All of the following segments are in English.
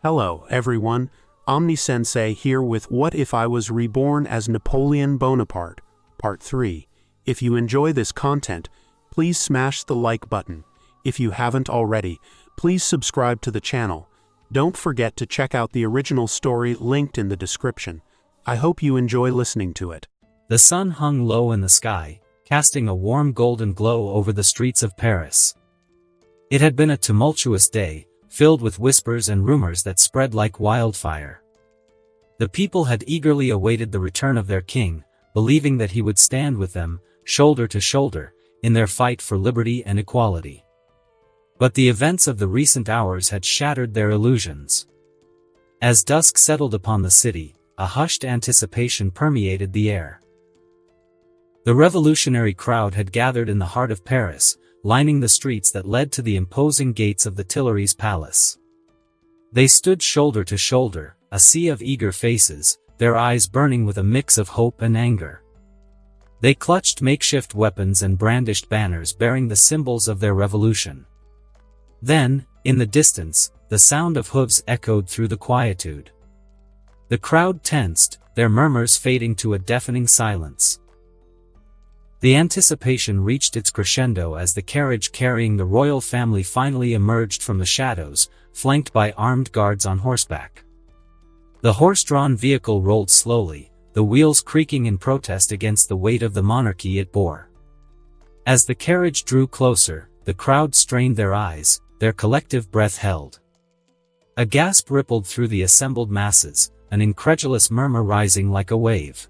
Hello, everyone. Omni-sensei here with What If I Was Reborn as Napoleon Bonaparte, Part 3. If you enjoy this content, please smash the like button. If you haven't already, please subscribe to the channel. Don't forget to check out the original story linked in the description. I hope you enjoy listening to it. The sun hung low in the sky, casting a warm golden glow over the streets of Paris. It had been a tumultuous day, filled with whispers and rumors that spread like wildfire. The people had eagerly awaited the return of their king, believing that he would stand with them, shoulder to shoulder, in their fight for liberty and equality. But the events of the recent hours had shattered their illusions. As dusk settled upon the city, a hushed anticipation permeated the air. The revolutionary crowd had gathered in the heart of Paris, lining the streets that led to the imposing gates of the Tuileries Palace. They stood shoulder to shoulder, a sea of eager faces, their eyes burning with a mix of hope and anger. They clutched makeshift weapons and brandished banners bearing the symbols of their revolution. Then, in the distance, the sound of hooves echoed through the quietude. The crowd tensed, their murmurs fading to a deafening silence. The anticipation reached its crescendo as the carriage carrying the royal family finally emerged from the shadows, flanked by armed guards on horseback. The horse-drawn vehicle rolled slowly, the wheels creaking in protest against the weight of the monarchy it bore. As the carriage drew closer, the crowd strained their eyes, their collective breath held. A gasp rippled through the assembled masses, an incredulous murmur rising like a wave.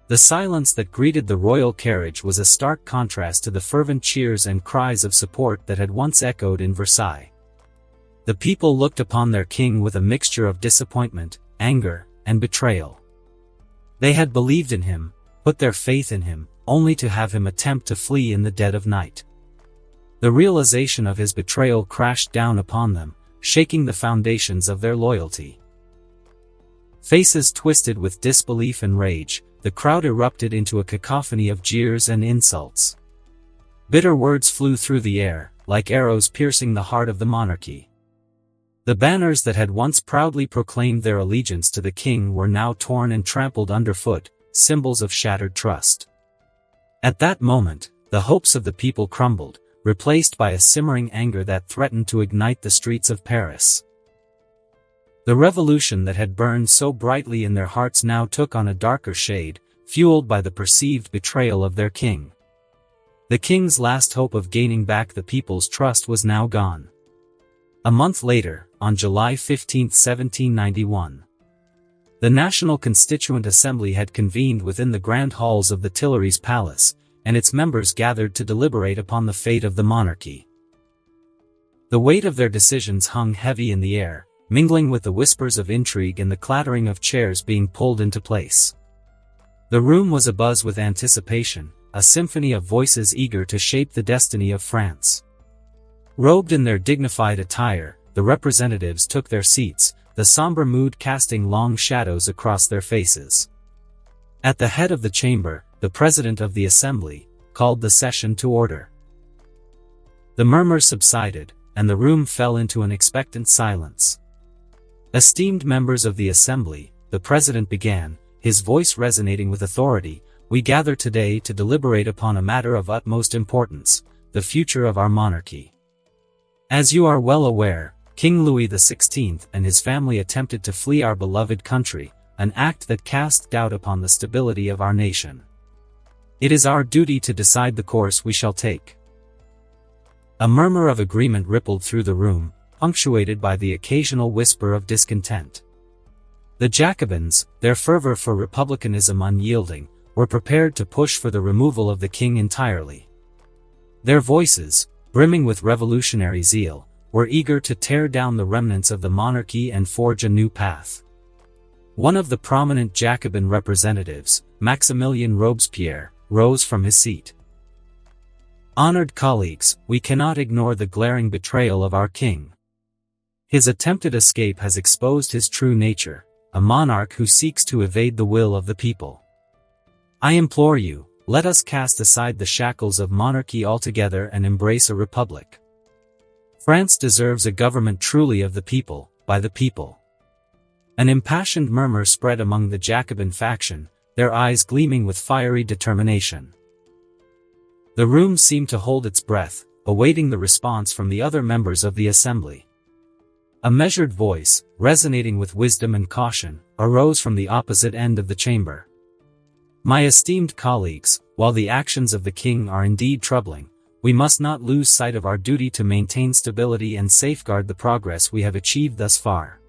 The silence that greeted the royal carriage was a stark contrast to the fervent cheers and cries of support that had once echoed in Versailles. The people looked upon their king with a mixture of disappointment, anger, and betrayal. They had believed in him, put their faith in him, only to have him attempt to flee in the dead of night. The realization of his betrayal crashed down upon them, shaking the foundations of their loyalty. Faces twisted with disbelief and rage, the crowd erupted into a cacophony of jeers and insults. Bitter words flew through the air, like arrows piercing the heart of the monarchy. The banners that had once proudly proclaimed their allegiance to the king were now torn and trampled underfoot, symbols of shattered trust. At that moment, the hopes of the people crumbled, replaced by a simmering anger that threatened to ignite the streets of Paris. The revolution that had burned so brightly in their hearts now took on a darker shade, fueled by the perceived betrayal of their king. The king's last hope of gaining back the people's trust was now gone. A month later, on July 15, 1791, the National Constituent Assembly had convened within the grand halls of the Tuileries Palace, and its members gathered to deliberate upon the fate of the monarchy. The weight of their decisions hung heavy in the air, mingling with the whispers of intrigue and the clattering of chairs being pulled into place. The room was abuzz with anticipation, a symphony of voices eager to shape the destiny of France. Robed in their dignified attire, the representatives took their seats, the somber mood casting long shadows across their faces. At the head of the chamber, the president of the assembly called the session to order. The murmurs subsided, and the room fell into an expectant silence. Esteemed members of the assembly, the president began, his voice resonating with authority, we gather today to deliberate upon a matter of utmost importance, the future of our monarchy. As you are well aware, King Louis XVI and his family attempted to flee our beloved country, an act that cast doubt upon the stability of our nation. It is our duty to decide the course we shall take. A murmur of agreement rippled through the room, punctuated by the occasional whisper of discontent. The Jacobins, their fervor for republicanism unyielding, were prepared to push for the removal of the king entirely. Their voices, brimming with revolutionary zeal, were eager to tear down the remnants of the monarchy and forge a new path. One of the prominent Jacobin representatives, Maximilien Robespierre, rose from his seat. Honored colleagues, we cannot ignore the glaring betrayal of our king. His attempted escape has exposed his true nature, a monarch who seeks to evade the will of the people. I implore you, let us cast aside the shackles of monarchy altogether and embrace a republic. France deserves a government truly of the people, by the people. An impassioned murmur spread among the Jacobin faction, their eyes gleaming with fiery determination. The room seemed to hold its breath, awaiting the response from the other members of the assembly. A measured voice, resonating with wisdom and caution, arose from the opposite end of the chamber. My esteemed colleagues, while the actions of the king are indeed troubling, we must not lose sight of our duty to maintain stability and safeguard the progress we have achieved thus far.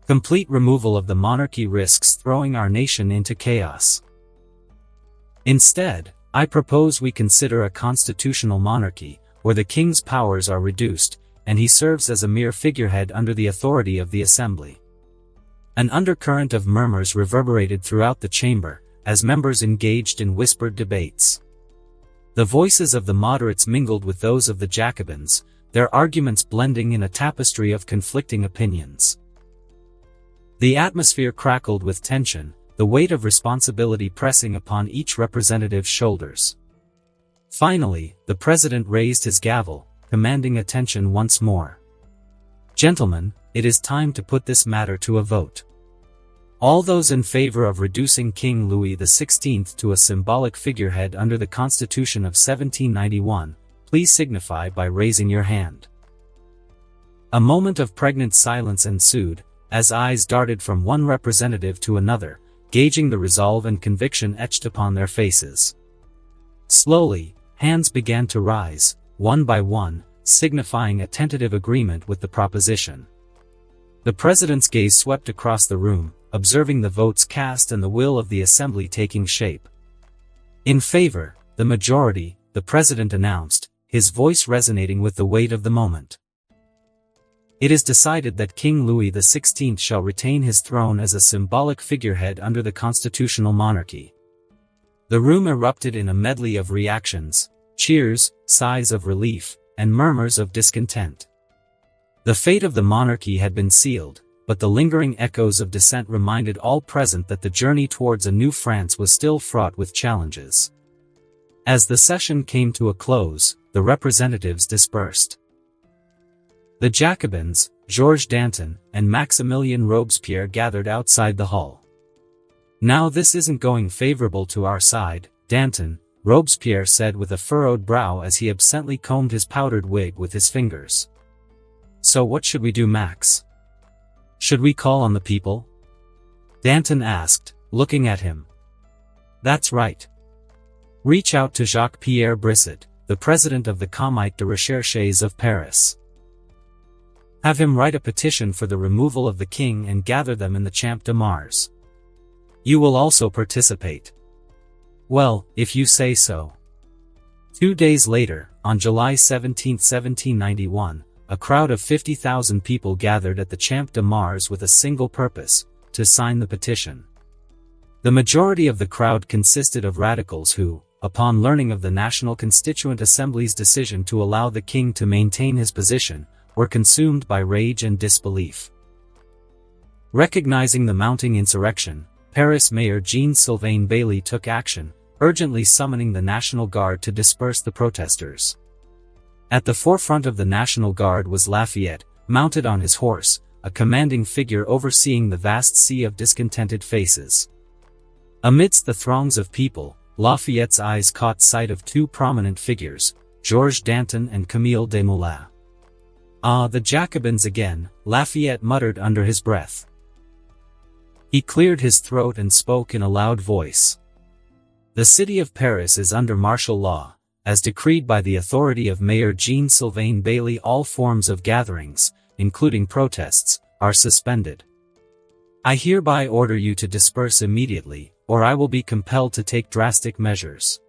Complete removal of the monarchy risks throwing our nation into chaos. Instead, I propose we consider a constitutional monarchy, where the king's powers are reduced, and he serves as a mere figurehead under the authority of the assembly. An undercurrent of murmurs reverberated throughout the chamber, as members engaged in whispered debates. The voices of the moderates mingled with those of the Jacobins, their arguments blending in a tapestry of conflicting opinions. The atmosphere crackled with tension, the weight of responsibility pressing upon each representative's shoulders. Finally, the president raised his gavel, commanding attention once more. Gentlemen, it is time to put this matter to a vote. All those in favor of reducing King Louis XVI to a symbolic figurehead under the Constitution of 1791, please signify by raising your hand. A moment of pregnant silence ensued, as eyes darted from one representative to another, gauging the resolve and conviction etched upon their faces. Slowly, hands began to rise, one by one, signifying a tentative agreement with the proposition. The president's gaze swept across the room, observing the votes cast and the will of the assembly taking shape. In favor, the majority, the president announced, his voice resonating with the weight of the moment. It is decided that King Louis XVI shall retain his throne as a symbolic figurehead under the constitutional monarchy. The room erupted in a medley of reactions, cheers, sighs of relief, and murmurs of discontent. The fate of the monarchy had been sealed, but the lingering echoes of dissent reminded all present that the journey towards a new France was still fraught with challenges. As the session came to a close, the representatives dispersed. The Jacobins, Georges Danton, and Maximilien Robespierre gathered outside the hall. Now this isn't going favorable to our side, Danton, Robespierre said with a furrowed brow as he absently combed his powdered wig with his fingers. So what should we do, Max? Should we call on the people? Danton asked, looking at him. That's right. Reach out to Jacques-Pierre Brisset, the president of the Comité de Recherches of Paris. Have him write a petition for the removal of the king and gather them in the Champ de Mars. You will also participate. Well, if you say so. 2 days later, on July 17, 1791, a crowd of 50,000 people gathered at the Champ de Mars with a single purpose, to sign the petition. The majority of the crowd consisted of radicals who, upon learning of the National Constituent Assembly's decision to allow the king to maintain his position, were consumed by rage and disbelief. Recognizing the mounting insurrection, Paris Mayor Jean-Sylvain Bailly took action, urgently summoning the National Guard to disperse the protesters. At the forefront of the National Guard was Lafayette, mounted on his horse, a commanding figure overseeing the vast sea of discontented faces. Amidst the throngs of people, Lafayette's eyes caught sight of two prominent figures, Georges Danton and Camille Desmoulins. Ah, the Jacobins again, Lafayette muttered under his breath. He cleared his throat and spoke in a loud voice. The city of Paris is under martial law. As decreed by the authority of Mayor Jean-Sylvain Bailly, all forms of gatherings, including protests, are suspended. I hereby order you to disperse immediately, or I will be compelled to take drastic measures.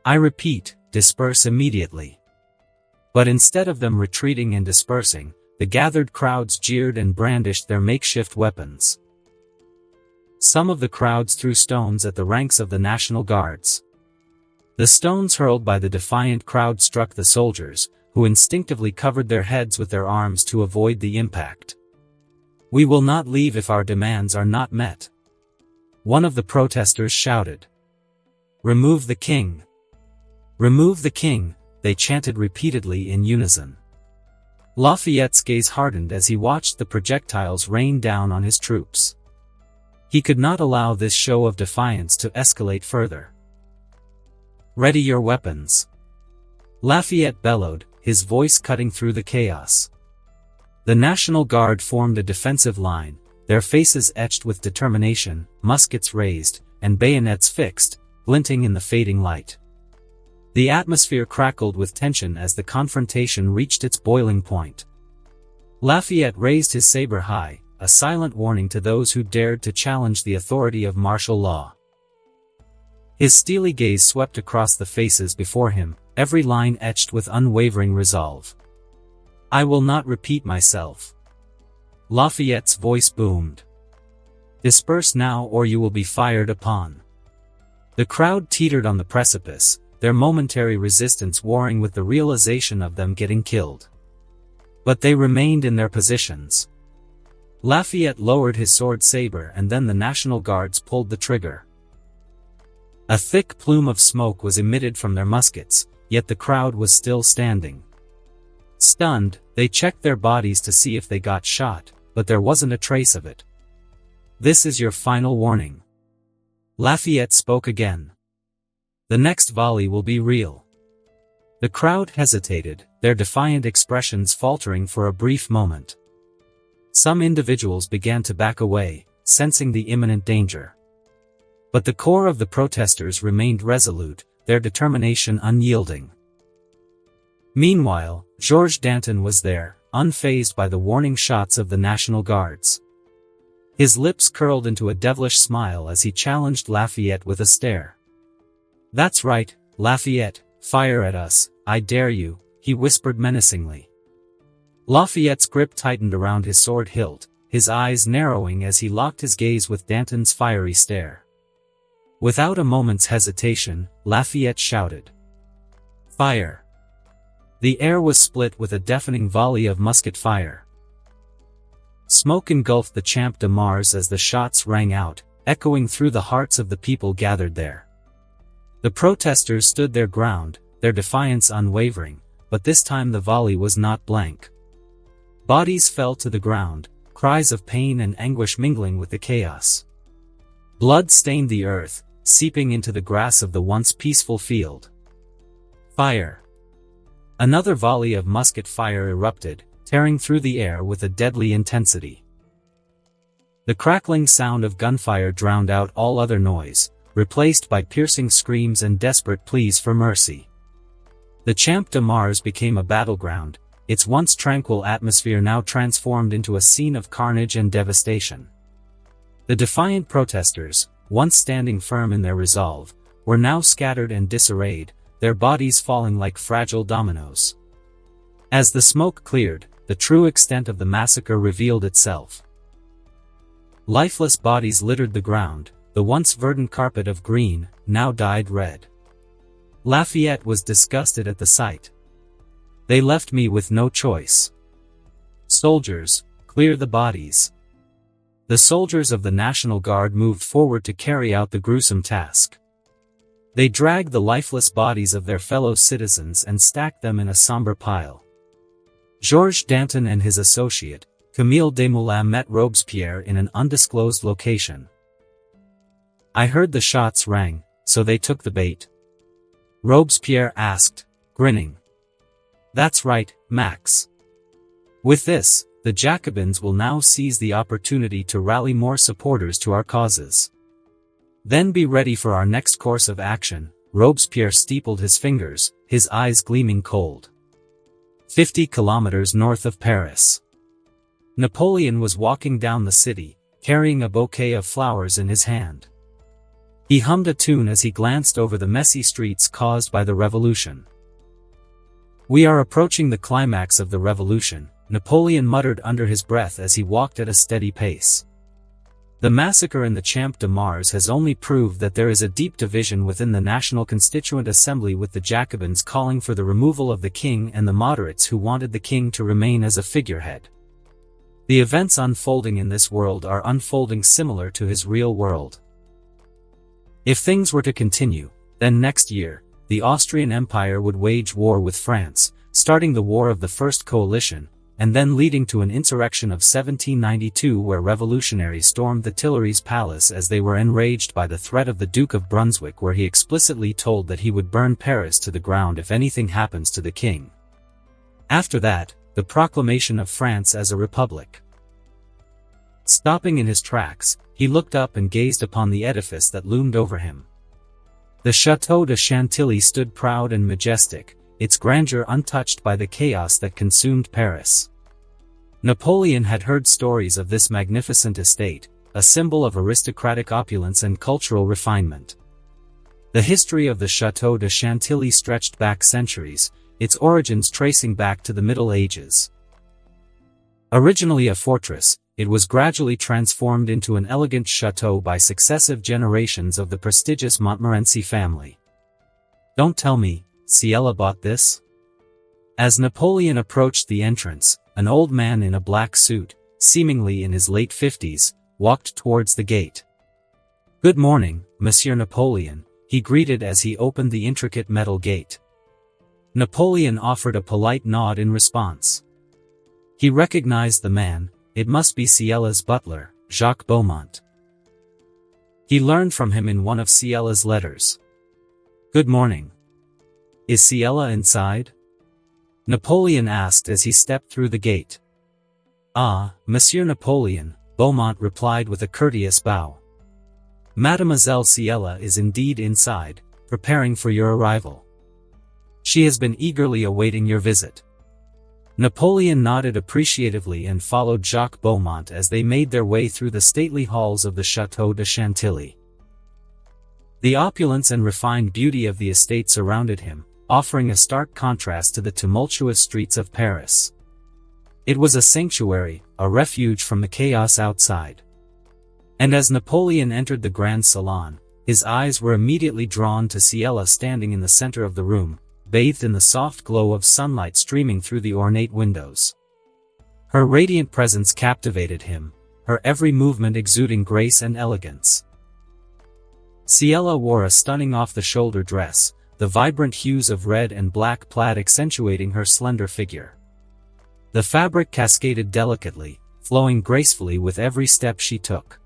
I repeat, disperse immediately. But instead of them retreating and dispersing, the gathered crowds jeered and brandished their makeshift weapons. Some of the crowds threw stones at the ranks of the National Guards. The stones hurled by the defiant crowd struck the soldiers, who instinctively covered their heads with their arms to avoid the impact. We will not leave if our demands are not met. One of the protesters shouted. Remove the king! Remove the king! They chanted repeatedly in unison. Lafayette's gaze hardened as he watched the projectiles rain down on his troops. He could not allow this show of defiance to escalate further. "Ready your weapons," Lafayette bellowed, his voice cutting through the chaos. The National Guard formed a defensive line, their faces etched with determination, muskets raised, and bayonets fixed, glinting in the fading light. The atmosphere crackled with tension as the confrontation reached its boiling point. Lafayette raised his saber high, a silent warning to those who dared to challenge the authority of martial law. His steely gaze swept across the faces before him, every line etched with unwavering resolve. "I will not repeat myself." Lafayette's voice boomed. "Disperse now or you will be fired upon." The crowd teetered on the precipice, their momentary resistance warring with the realization of them getting killed. But they remained in their positions. Lafayette lowered his sword saber and then the National Guards pulled the trigger. A thick plume of smoke was emitted from their muskets, yet the crowd was still standing. Stunned, they checked their bodies to see if they got shot, but there wasn't a trace of it. "This is your final warning." Lafayette spoke again. "The next volley will be real." The crowd hesitated, their defiant expressions faltering for a brief moment. Some individuals began to back away, sensing the imminent danger. But the core of the protesters remained resolute, their determination unyielding. Meanwhile, Georges Danton was there, unfazed by the warning shots of the National Guards. His lips curled into a devilish smile as he challenged Lafayette with a stare. "That's right, Lafayette, fire at us, I dare you," he whispered menacingly. Lafayette's grip tightened around his sword hilt, his eyes narrowing as he locked his gaze with Danton's fiery stare. Without a moment's hesitation, Lafayette shouted, "Fire!" The air was split with a deafening volley of musket fire. Smoke engulfed the Champ de Mars as the shots rang out, echoing through the hearts of the people gathered there. The protesters stood their ground, their defiance unwavering, but this time the volley was not blank. Bodies fell to the ground, cries of pain and anguish mingling with the chaos. Blood stained the earth, seeping into the grass of the once peaceful field. Fire! Another volley of musket fire erupted, tearing through the air with a deadly intensity. The crackling sound of gunfire drowned out all other noise, replaced by piercing screams and desperate pleas for mercy. The Champ de Mars became a battleground, its once tranquil atmosphere now transformed into a scene of carnage and devastation. The defiant protesters, once standing firm in their resolve, were now scattered and disarrayed, their bodies falling like fragile dominoes. As the smoke cleared, the true extent of the massacre revealed itself. Lifeless bodies littered the ground, the once verdant carpet of green, now dyed red. Lafayette was disgusted at the sight. "They left me with no choice. Soldiers, clear the bodies." The soldiers of the National Guard moved forward to carry out the gruesome task. They dragged the lifeless bodies of their fellow citizens and stacked them in a somber pile. Georges Danton and his associate, Camille Desmoulins, met Robespierre in an undisclosed location. "I heard the shots rang, so they took the bait?" Robespierre asked, grinning. "That's right, Max. With this, the Jacobins will now seize the opportunity to rally more supporters to our causes. Then be ready for our next course of action." Robespierre steepled his fingers, his eyes gleaming cold. 50 kilometers north of Paris. Napoleon was walking down the city, carrying a bouquet of flowers in his hand. He hummed a tune as he glanced over the messy streets caused by the revolution. "We are approaching the climax of the revolution," Napoleon muttered under his breath as he walked at a steady pace. "The massacre in the Champ de Mars has only proved that there is a deep division within the National Constituent Assembly, with the Jacobins calling for the removal of the king and the moderates who wanted the king to remain as a figurehead. The events unfolding in this world are unfolding similar to his real world. If things were to continue, then next year, the Austrian Empire would wage war with France, starting the War of the First Coalition, and then leading to an insurrection of 1792 where revolutionaries stormed the Tuileries Palace as they were enraged by the threat of the Duke of Brunswick, where he explicitly told that he would burn Paris to the ground if anything happens to the king. After that, the proclamation of France as a republic. Stopping in his tracks, he looked up and gazed upon the edifice that loomed over him. The Château de Chantilly stood proud and majestic, its grandeur untouched by the chaos that consumed Paris. Napoleon had heard stories of this magnificent estate, a symbol of aristocratic opulence and cultural refinement. The history of the Château de Chantilly stretched back centuries, its origins tracing back to the Middle Ages. Originally a fortress, it was gradually transformed into an elegant chateau by successive generations of the prestigious Montmorency family. Don't tell me, Ciela bought this? As Napoleon approached the entrance, an old man in a black suit, seemingly in his late 50s, walked towards the gate. "Good morning, Monsieur Napoleon," he greeted as he opened the intricate metal gate. Napoleon offered a polite nod in response. He recognized the man. It must be Ciela's butler, Jacques Beaumont. He learned from him in one of Ciela's letters. "Good morning. Is Ciela inside?" Napoleon asked as he stepped through the gate. "Ah, Monsieur Napoleon," Beaumont replied with a courteous bow. "Mademoiselle Ciela is indeed inside, preparing for your arrival. She has been eagerly awaiting your visit." Napoleon nodded appreciatively and followed Jacques Beaumont as they made their way through the stately halls of the Château de Chantilly. The opulence and refined beauty of the estate surrounded him, offering a stark contrast to the tumultuous streets of Paris. It was a sanctuary, a refuge from the chaos outside. And as Napoleon entered the grand salon, his eyes were immediately drawn to Ciela standing in the center of the room, bathed in the soft glow of sunlight streaming through the ornate windows. Her radiant presence captivated him, her every movement exuding grace and elegance. Ciela wore a stunning off-the-shoulder dress, the vibrant hues of red and black plaid accentuating her slender figure. The fabric cascaded delicately, flowing gracefully with every step she took.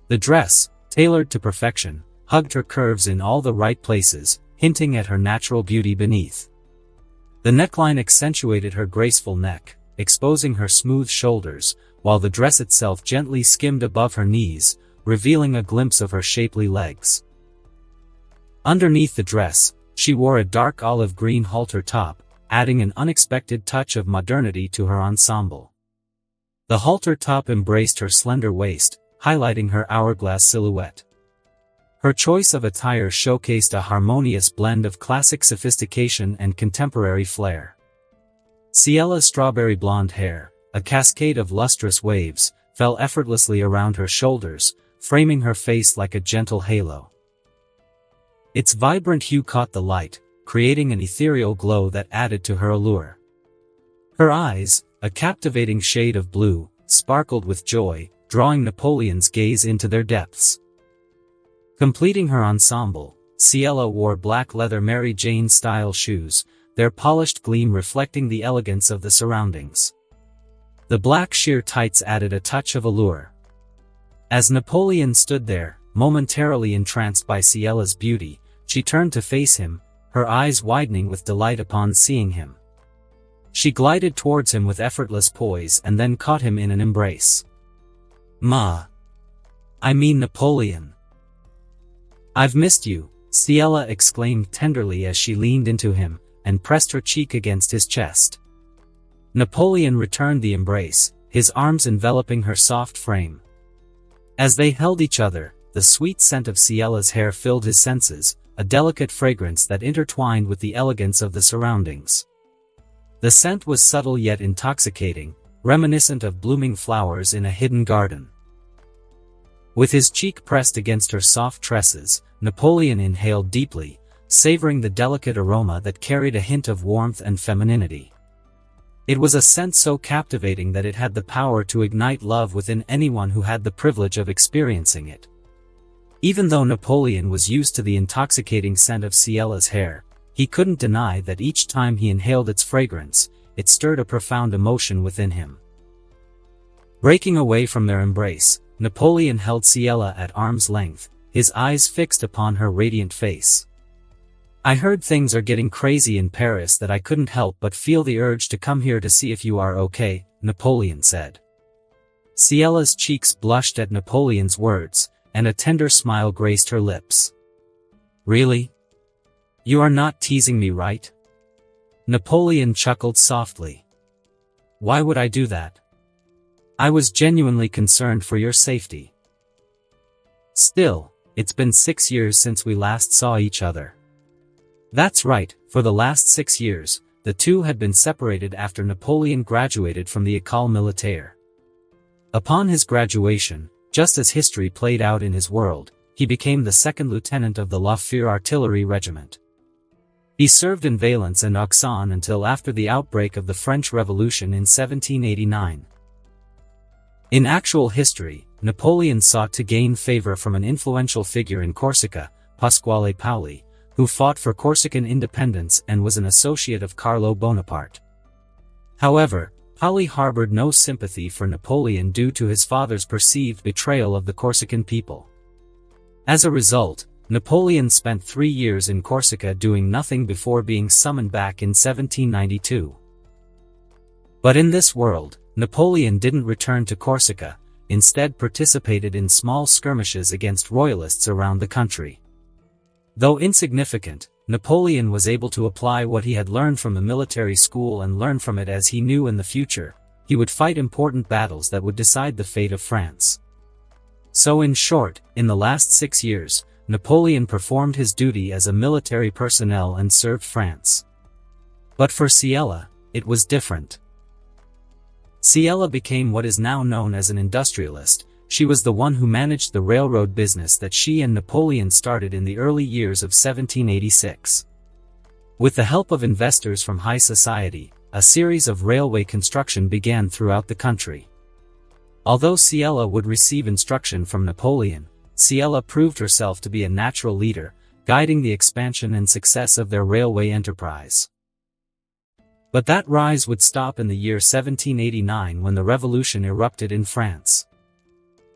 The dress, tailored to perfection, hugged her curves in all the right places, hinting at her natural beauty beneath. The neckline accentuated her graceful neck, exposing her smooth shoulders, while the dress itself gently skimmed above her knees, revealing a glimpse of her shapely legs. Underneath the dress, she wore a dark olive green halter top, adding an unexpected touch of modernity to her ensemble. The halter top embraced her slender waist, highlighting her hourglass silhouette. Her choice of attire showcased a harmonious blend of classic sophistication and contemporary flair. Ciela's strawberry blonde hair, a cascade of lustrous waves, fell effortlessly around her shoulders, framing her face like a gentle halo. Its vibrant hue caught the light, creating an ethereal glow that added to her allure. Her eyes, a captivating shade of blue, sparkled with joy, drawing Napoleon's gaze into their depths. Completing her ensemble, Ciela wore black leather Mary Jane-style shoes, their polished gleam reflecting the elegance of the surroundings. The black sheer tights added a touch of allure. As Napoleon stood there, momentarily entranced by Ciela's beauty, she turned to face him, her eyes widening with delight upon seeing him. She glided towards him with effortless poise and then caught him in an embrace. I mean Napoleon. I've missed you, Ciela exclaimed tenderly as she leaned into him, and pressed her cheek against his chest. Napoleon returned the embrace, his arms enveloping her soft frame. As they held each other, the sweet scent of Ciela's hair filled his senses, a delicate fragrance that intertwined with the elegance of the surroundings. The scent was subtle yet intoxicating, reminiscent of blooming flowers in a hidden garden. With his cheek pressed against her soft tresses, Napoleon inhaled deeply, savoring the delicate aroma that carried a hint of warmth and femininity. It was a scent so captivating that it had the power to ignite love within anyone who had the privilege of experiencing it. Even though Napoleon was used to the intoxicating scent of Ciela's hair, he couldn't deny that each time he inhaled its fragrance, it stirred a profound emotion within him. Breaking away from their embrace, Napoleon held Ciela at arm's length, his eyes fixed upon her radiant face. "I heard things are getting crazy in Paris that I couldn't help but feel the urge to come here to see if you are okay," Napoleon said. Ciela's cheeks blushed at Napoleon's words, and a tender smile graced her lips. "Really? You are not teasing me, right?" Napoleon chuckled softly. "Why would I do that? I was genuinely concerned for your safety. Still, it's been 6 years since we last saw each other." That's right, for the last 6 years, the two had been separated after Napoleon graduated from the École Militaire. Upon his graduation, just as history played out in his world, he became the second lieutenant of the La Fère artillery regiment. He served in Valence and Auxonne until after the outbreak of the French Revolution in 1789. In actual history, Napoleon sought to gain favor from an influential figure in Corsica, Pasquale Paoli, who fought for Corsican independence and was an associate of Carlo Bonaparte. However, Paoli harbored no sympathy for Napoleon due to his father's perceived betrayal of the Corsican people. As a result, Napoleon spent 3 years in Corsica doing nothing before being summoned back in 1792. But in this world, Napoleon didn't return to Corsica, instead participated in small skirmishes against royalists around the country. Though insignificant, Napoleon was able to apply what he had learned from the military school and learn from it, as he knew in the future, he would fight important battles that would decide the fate of France. So in short, in the last 6 years, Napoleon performed his duty as a military personnel and served France. But for Ciela, it was different. Ciela became what is now known as an industrialist. She was the one who managed the railroad business that she and Napoleon started in the early years of 1786. With the help of investors from high society, a series of railway construction began throughout the country. Although Ciela would receive instruction from Napoleon, Ciela proved herself to be a natural leader, guiding the expansion and success of their railway enterprise. But that rise would stop in the year 1789 when the revolution erupted in France.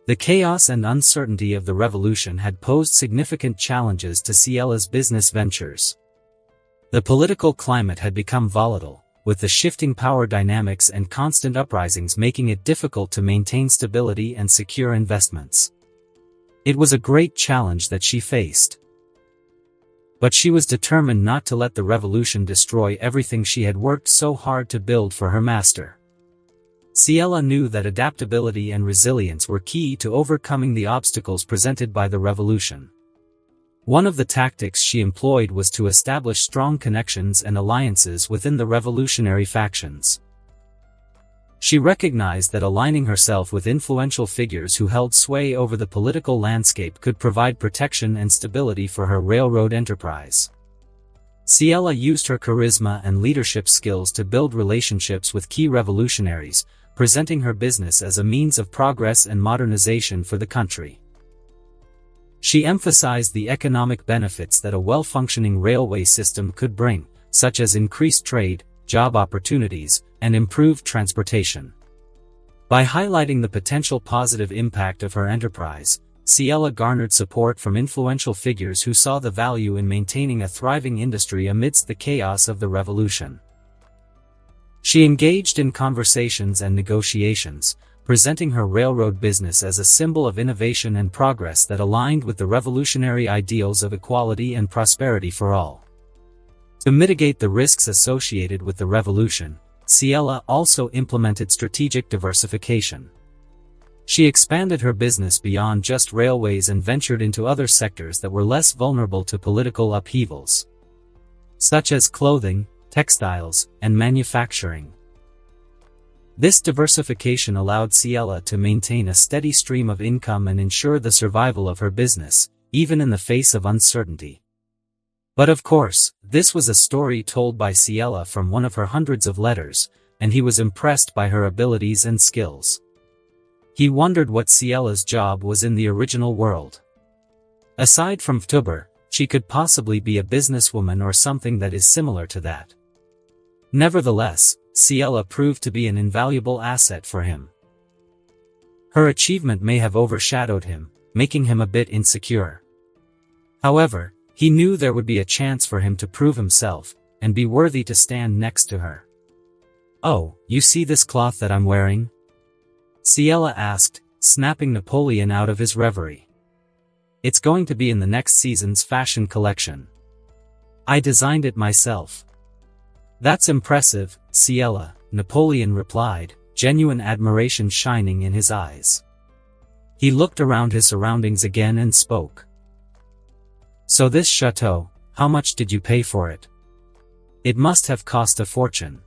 The chaos and uncertainty of the revolution had posed significant challenges to Ciela's business ventures. The political climate had become volatile, with the shifting power dynamics and constant uprisings making it difficult to maintain stability and secure investments. It was a great challenge that she faced. But she was determined not to let the revolution destroy everything she had worked so hard to build for her master. Ciela knew that adaptability and resilience were key to overcoming the obstacles presented by the revolution. One of the tactics she employed was to establish strong connections and alliances within the revolutionary factions. She recognized that aligning herself with influential figures who held sway over the political landscape could provide protection and stability for her railroad enterprise. Ciela used her charisma and leadership skills to build relationships with key revolutionaries, presenting her business as a means of progress and modernization for the country. She emphasized the economic benefits that a well-functioning railway system could bring, such as increased trade, job opportunities, and improved transportation. By highlighting the potential positive impact of her enterprise, Ciela garnered support from influential figures who saw the value in maintaining a thriving industry amidst the chaos of the revolution. She engaged in conversations and negotiations, presenting her railroad business as a symbol of innovation and progress that aligned with the revolutionary ideals of equality and prosperity for all. To mitigate the risks associated with the revolution, Ciela also implemented strategic diversification. She expanded her business beyond just railways and ventured into other sectors that were less vulnerable to political upheavals, such as clothing, textiles, and manufacturing. This diversification allowed Ciela to maintain a steady stream of income and ensure the survival of her business, even in the face of uncertainty. But of course, this was a story told by Ciela from one of her hundreds of letters, and he was impressed by her abilities and skills. He wondered what Ciela's job was in the original world. Aside from VTuber, she could possibly be a businesswoman or something that is similar to that. Nevertheless, Ciela proved to be an invaluable asset for him. Her achievement may have overshadowed him, making him a bit insecure. However, he knew there would be a chance for him to prove himself, and be worthy to stand next to her. "Oh, you see this cloth that I'm wearing?" Ciela asked, snapping Napoleon out of his reverie. "It's going to be in the next season's fashion collection. I designed it myself." "That's impressive, Ciela," Napoleon replied, genuine admiration shining in his eyes. He looked around his surroundings again and spoke. "So this chateau, how much did you pay for it? It must have cost a fortune."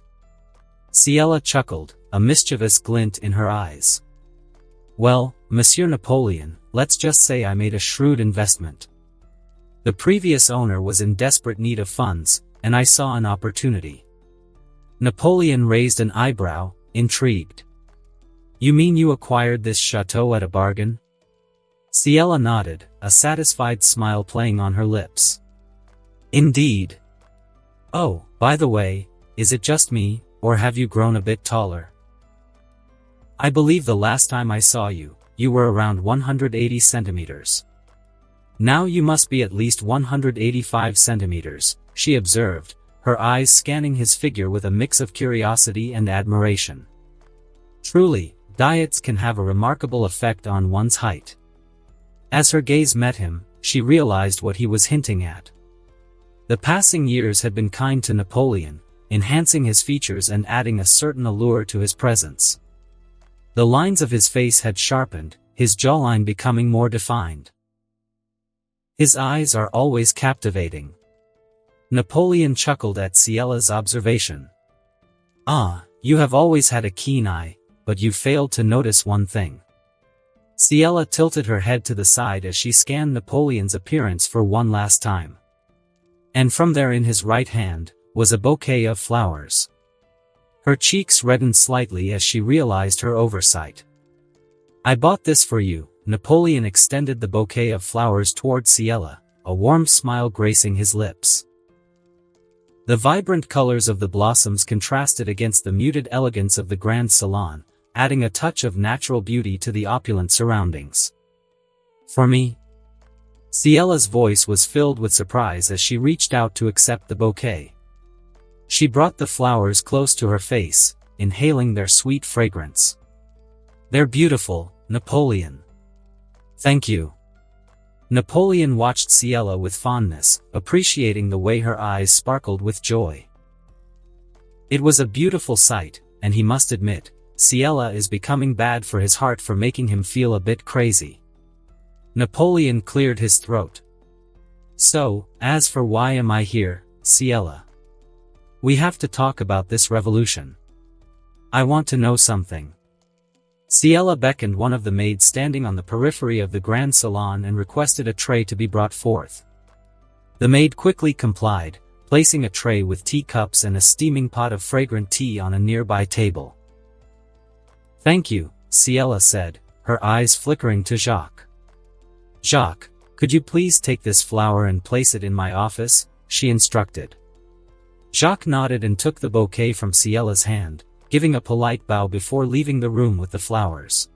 Ciela chuckled, a mischievous glint in her eyes. "Well, Monsieur Napoleon, let's just say I made a shrewd investment. The previous owner was in desperate need of funds, and I saw an opportunity." Napoleon raised an eyebrow, intrigued. "You mean you acquired this chateau at a bargain?" Ciela nodded, a satisfied smile playing on her lips. "Indeed." "Oh, by the way, is it just me, or have you grown a bit taller? I believe the last time I saw you, you were around 180 centimeters. Now you must be at least 185 centimeters, she observed, her eyes scanning his figure with a mix of curiosity and admiration. Truly, diets can have a remarkable effect on one's height. As her gaze met him, she realized what he was hinting at. The passing years had been kind to Napoleon, enhancing his features and adding a certain allure to his presence. The lines of his face had sharpened, his jawline becoming more defined. His eyes are always captivating. Napoleon chuckled at Ciela's observation. "Ah, you have always had a keen eye, but you failed to notice one thing." Ciela tilted her head to the side as she scanned Napoleon's appearance for one last time. And from there in his right hand, was a bouquet of flowers. Her cheeks reddened slightly as she realized her oversight. "I bought this for you." Napoleon extended the bouquet of flowers toward Ciela, a warm smile gracing his lips. The vibrant colors of the blossoms contrasted against the muted elegance of the grand salon, adding a touch of natural beauty to the opulent surroundings. "For me?" Ciela's voice was filled with surprise as she reached out to accept the bouquet. She brought the flowers close to her face, inhaling their sweet fragrance. "They're beautiful, Napoleon." "Thank you." Napoleon watched Ciela with fondness, appreciating the way her eyes sparkled with joy. It was a beautiful sight, and he must admit, Ciela is becoming bad for his heart for making him feel a bit crazy. Napoleon cleared his throat. "So, as for why am I here, Ciela? We have to talk about this revolution. I want to know something." Ciela beckoned one of the maids standing on the periphery of the grand salon and requested a tray to be brought forth. The maid quickly complied, placing a tray with teacups and a steaming pot of fragrant tea on a nearby table. "Thank you," Ciela said, her eyes flickering to Jacques. "Jacques, could you please take this flower and place it in my office?" she instructed. Jacques nodded and took the bouquet from Ciela's hand, giving a polite bow before leaving the room with the flowers.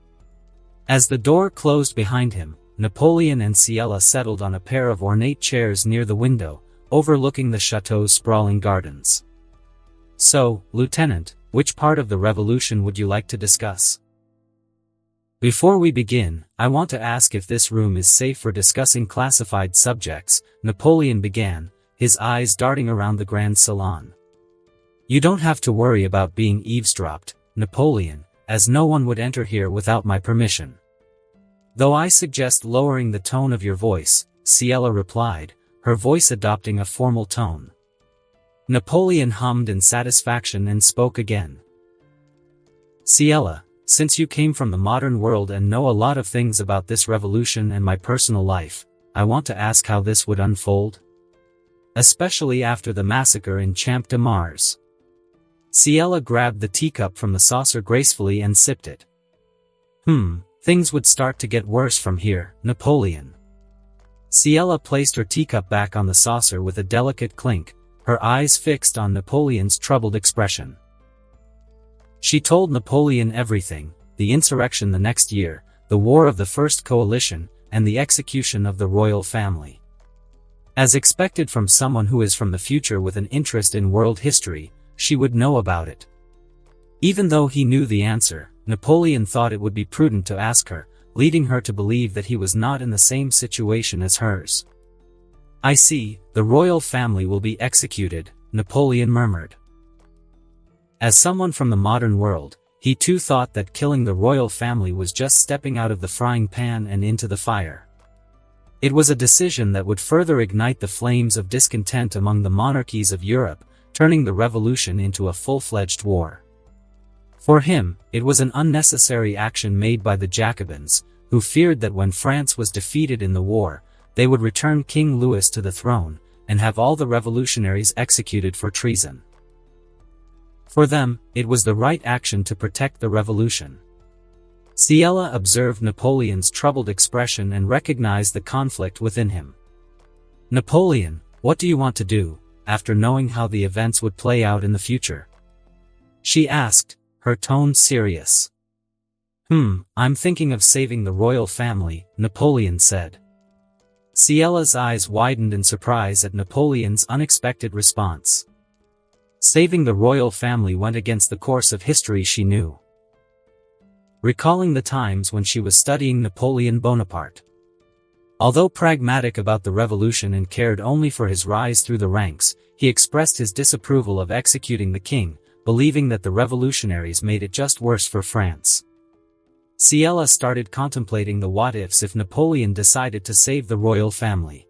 As the door closed behind him, Napoleon and Ciela settled on a pair of ornate chairs near the window, overlooking the chateau's sprawling gardens. "So, Lieutenant, which part of the revolution would you like to discuss?" "Before we begin, I want to ask if this room is safe for discussing classified subjects," Napoleon began, his eyes darting around the grand salon. "You don't have to worry about being eavesdropped, Napoleon, as no one would enter here without my permission. Though I suggest lowering the tone of your voice," Ciela replied, her voice adopting a formal tone. Napoleon hummed in satisfaction and spoke again. "Ciela, since you came from the modern world and know a lot of things about this revolution and my personal life, I want to ask how this would unfold. Especially after the massacre in Champ de Mars." Ciela grabbed the teacup from the saucer gracefully and sipped it. Things would start to get worse from here, Napoleon." Ciela placed her teacup back on the saucer with a delicate clink, her eyes fixed on Napoleon's troubled expression. She told Napoleon everything: the insurrection the next year, the war of the First Coalition, and the execution of the royal family. As expected from someone who is from the future with an interest in world history, she would know about it. Even though he knew the answer, Napoleon thought it would be prudent to ask her, leading her to believe that he was not in the same situation as hers. "I see, the royal family will be executed," Napoleon murmured. As someone from the modern world, he too thought that killing the royal family was just stepping out of the frying pan and into the fire. It was a decision that would further ignite the flames of discontent among the monarchies of Europe, turning the revolution into a full-fledged war. For him, it was an unnecessary action made by the Jacobins, who feared that when France was defeated in the war, they would return King Louis to the throne, and have all the revolutionaries executed for treason. For them, it was the right action to protect the revolution. Ciela observed Napoleon's troubled expression and recognized the conflict within him. "Napoleon, what do you want to do, after knowing how the events would play out in the future?" she asked, her tone serious. I'm thinking of saving the royal family," Napoleon said. Ciela's eyes widened in surprise at Napoleon's unexpected response. Saving the royal family went against the course of history she knew. Recalling the times when she was studying Napoleon Bonaparte. Although pragmatic about the revolution and cared only for his rise through the ranks, he expressed his disapproval of executing the king, believing that the revolutionaries made it just worse for France. Ciela started contemplating the what-ifs if Napoleon decided to save the royal family.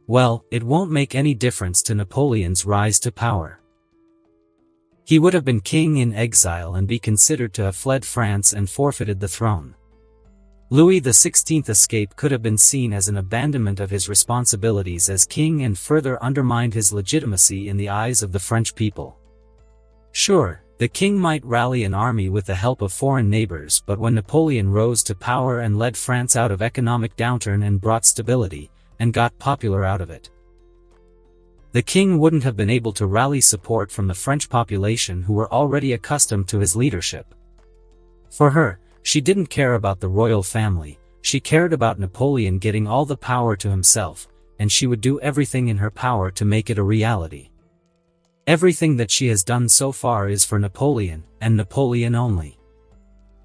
Well, it won't make any difference to Napoleon's rise to power. He would have been king in exile and be considered to have fled France and forfeited the throne. Louis XVI's escape could have been seen as an abandonment of his responsibilities as king and further undermined his legitimacy in the eyes of the French people. Sure, the king might rally an army with the help of foreign neighbors, but when Napoleon rose to power and led France out of economic downturn and brought stability, and got popular out of it, the king wouldn't have been able to rally support from the French population who were already accustomed to his leadership. For her, she didn't care about the royal family, she cared about Napoleon getting all the power to himself, and she would do everything in her power to make it a reality. Everything that she has done so far is for Napoleon, and Napoleon only.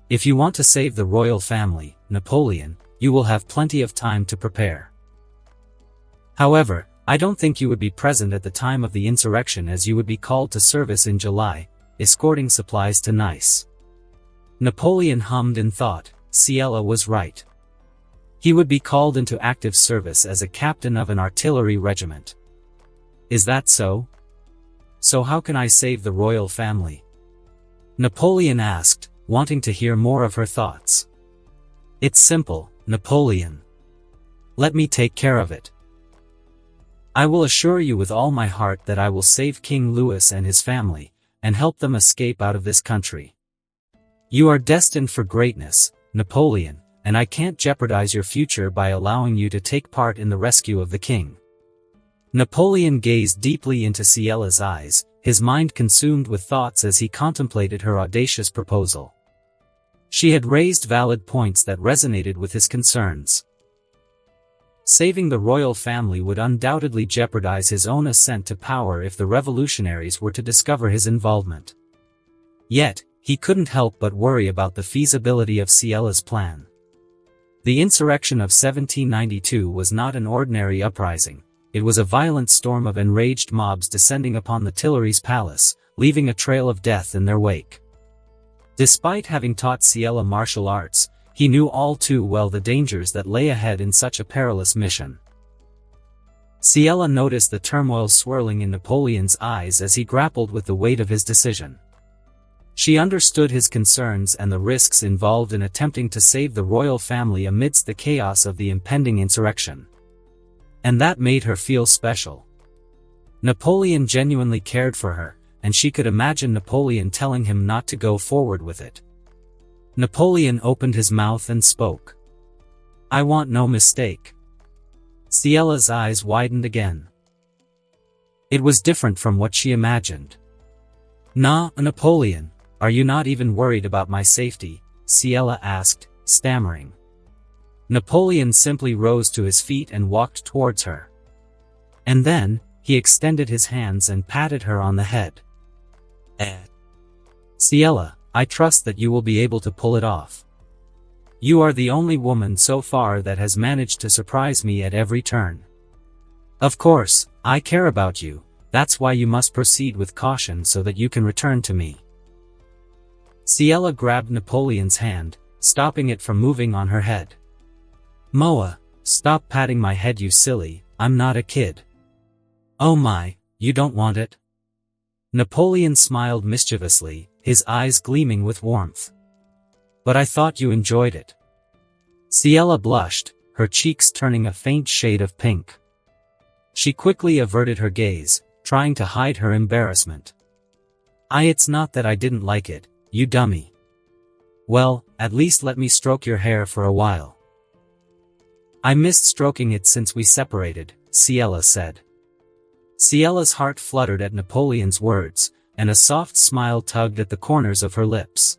If you want to save the royal family, Napoleon, you will have plenty of time to prepare. However, I don't think you would be present at the time of the insurrection, as you would be called to service in July, escorting supplies to Nice. Napoleon hummed in thought. Ciela was right. He would be called into active service as a captain of an artillery regiment. Is that so? So how can I save the royal family? Napoleon asked, wanting to hear more of her thoughts. It's simple, Napoleon. Let me take care of it. I will assure you with all my heart that I will save King Louis and his family, and help them escape out of this country. You are destined for greatness, Napoleon, and I can't jeopardize your future by allowing you to take part in the rescue of the king. Napoleon gazed deeply into Ciela's eyes, his mind consumed with thoughts as he contemplated her audacious proposal. She had raised valid points that resonated with his concerns. Saving the royal family would undoubtedly jeopardize his own ascent to power if the revolutionaries were to discover his involvement. Yet, he couldn't help but worry about the feasibility of Ciela's plan. The insurrection of 1792 was not an ordinary uprising. It was a violent storm of enraged mobs descending upon the Tuileries Palace, leaving a trail of death in their wake. Despite having taught Ciela martial arts, he knew all too well the dangers that lay ahead in such a perilous mission. Ciela noticed the turmoil swirling in Napoleon's eyes as he grappled with the weight of his decision. She understood his concerns and the risks involved in attempting to save the royal family amidst the chaos of the impending insurrection. And that made her feel special. Napoleon genuinely cared for her, and she could imagine Napoleon telling him not to go forward with it. Napoleon opened his mouth and spoke. I want no mistake. Ciela's eyes widened again. It was different from what she imagined. Nah, Napoleon. Are you not even worried about my safety? Ciela asked, stammering. Napoleon simply rose to his feet and walked towards her. And then, he extended his hands and patted her on the head. Ciela, I trust that you will be able to pull it off. You are the only woman so far that has managed to surprise me at every turn. Of course, I care about you, that's why you must proceed with caution so that you can return to me. Ciela grabbed Napoleon's hand, stopping it from moving on her head. Moa, stop patting my head, you silly, I'm not a kid. Oh my, you don't want it? Napoleon smiled mischievously, his eyes gleaming with warmth. But I thought you enjoyed it. Ciela blushed, her cheeks turning a faint shade of pink. She quickly averted her gaze, trying to hide her embarrassment. It's not that I didn't like it, you dummy. Well, at least let me stroke your hair for a while. I missed stroking it since we separated, Ciela said. Ciela's heart fluttered at Napoleon's words, and a soft smile tugged at the corners of her lips.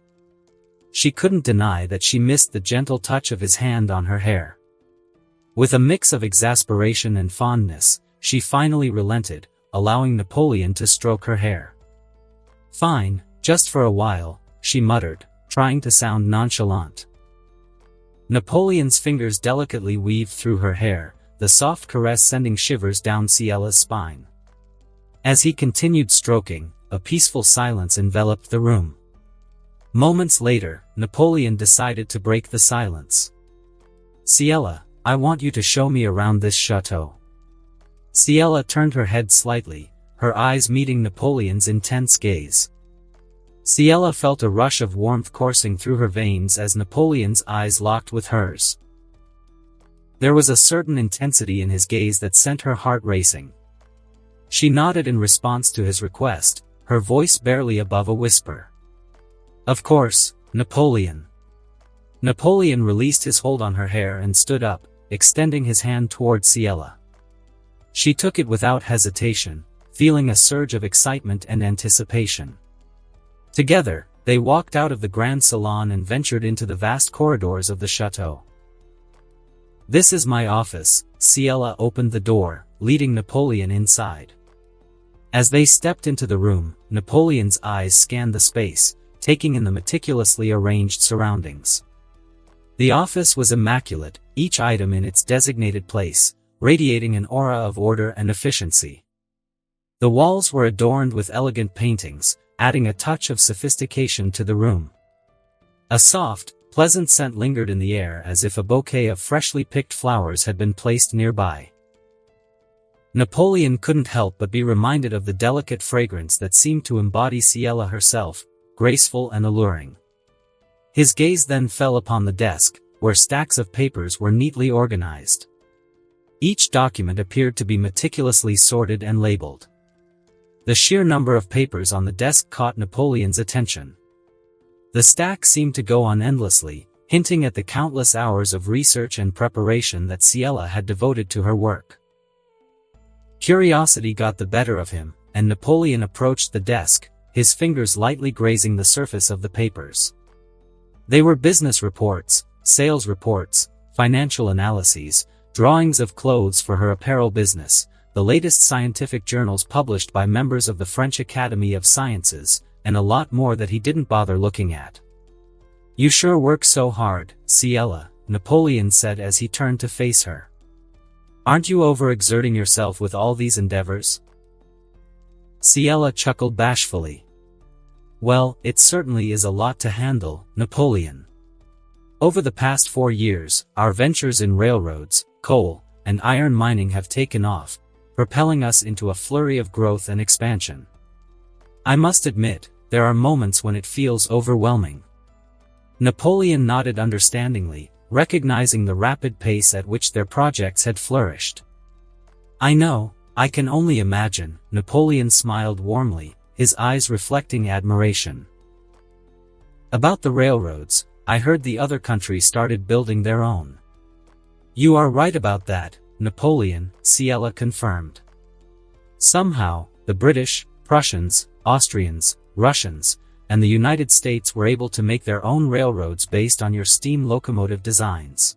She couldn't deny that she missed the gentle touch of his hand on her hair. With a mix of exasperation and fondness, she finally relented, allowing Napoleon to stroke her hair. Fine, just for a while, she muttered, trying to sound nonchalant. Napoleon's fingers delicately weaved through her hair, the soft caress sending shivers down Ciela's spine. As he continued stroking, a peaceful silence enveloped the room. Moments later, Napoleon decided to break the silence. Ciela, I want you to show me around this chateau. Ciela turned her head slightly, her eyes meeting Napoleon's intense gaze. Ciela felt a rush of warmth coursing through her veins as Napoleon's eyes locked with hers. There was a certain intensity in his gaze that sent her heart racing. She nodded in response to his request, her voice barely above a whisper. Of course, Napoleon. Napoleon released his hold on her hair and stood up, extending his hand toward Ciela. She took it without hesitation, feeling a surge of excitement and anticipation. Together, they walked out of the grand salon and ventured into the vast corridors of the chateau. This is my office, Ciela opened the door, leading Napoleon inside. As they stepped into the room, Napoleon's eyes scanned the space, taking in the meticulously arranged surroundings. The office was immaculate, each item in its designated place, radiating an aura of order and efficiency. The walls were adorned with elegant paintings, adding a touch of sophistication to the room. A soft, pleasant scent lingered in the air as if a bouquet of freshly picked flowers had been placed nearby. Napoleon couldn't help but be reminded of the delicate fragrance that seemed to embody Ciela herself, graceful and alluring. His gaze then fell upon the desk, where stacks of papers were neatly organized. Each document appeared to be meticulously sorted and labeled. The sheer number of papers on the desk caught Napoleon's attention. The stack seemed to go on endlessly, hinting at the countless hours of research and preparation that Ciela had devoted to her work. Curiosity got the better of him, and Napoleon approached the desk, his fingers lightly grazing the surface of the papers. They were business reports, sales reports, financial analyses, drawings of clothes for her apparel business, the latest scientific journals published by members of the French Academy of Sciences, and a lot more that he didn't bother looking at. You sure work so hard, Ciela, Napoleon said as he turned to face her. Aren't you overexerting yourself with all these endeavors? Ciela chuckled bashfully. Well, it certainly is a lot to handle, Napoleon. Over the past 4 years, our ventures in railroads, coal, and iron mining have taken off, propelling us into a flurry of growth and expansion. I must admit, there are moments when it feels overwhelming. Napoleon nodded understandingly, recognizing the rapid pace at which their projects had flourished. I know, I can only imagine, Napoleon smiled warmly, his eyes reflecting admiration. About the railroads, I heard the other countries started building their own. You are right about that, Napoleon, Ciela confirmed. Somehow, the British, Prussians, Austrians, Russians, and the United States were able to make their own railroads based on your steam locomotive designs.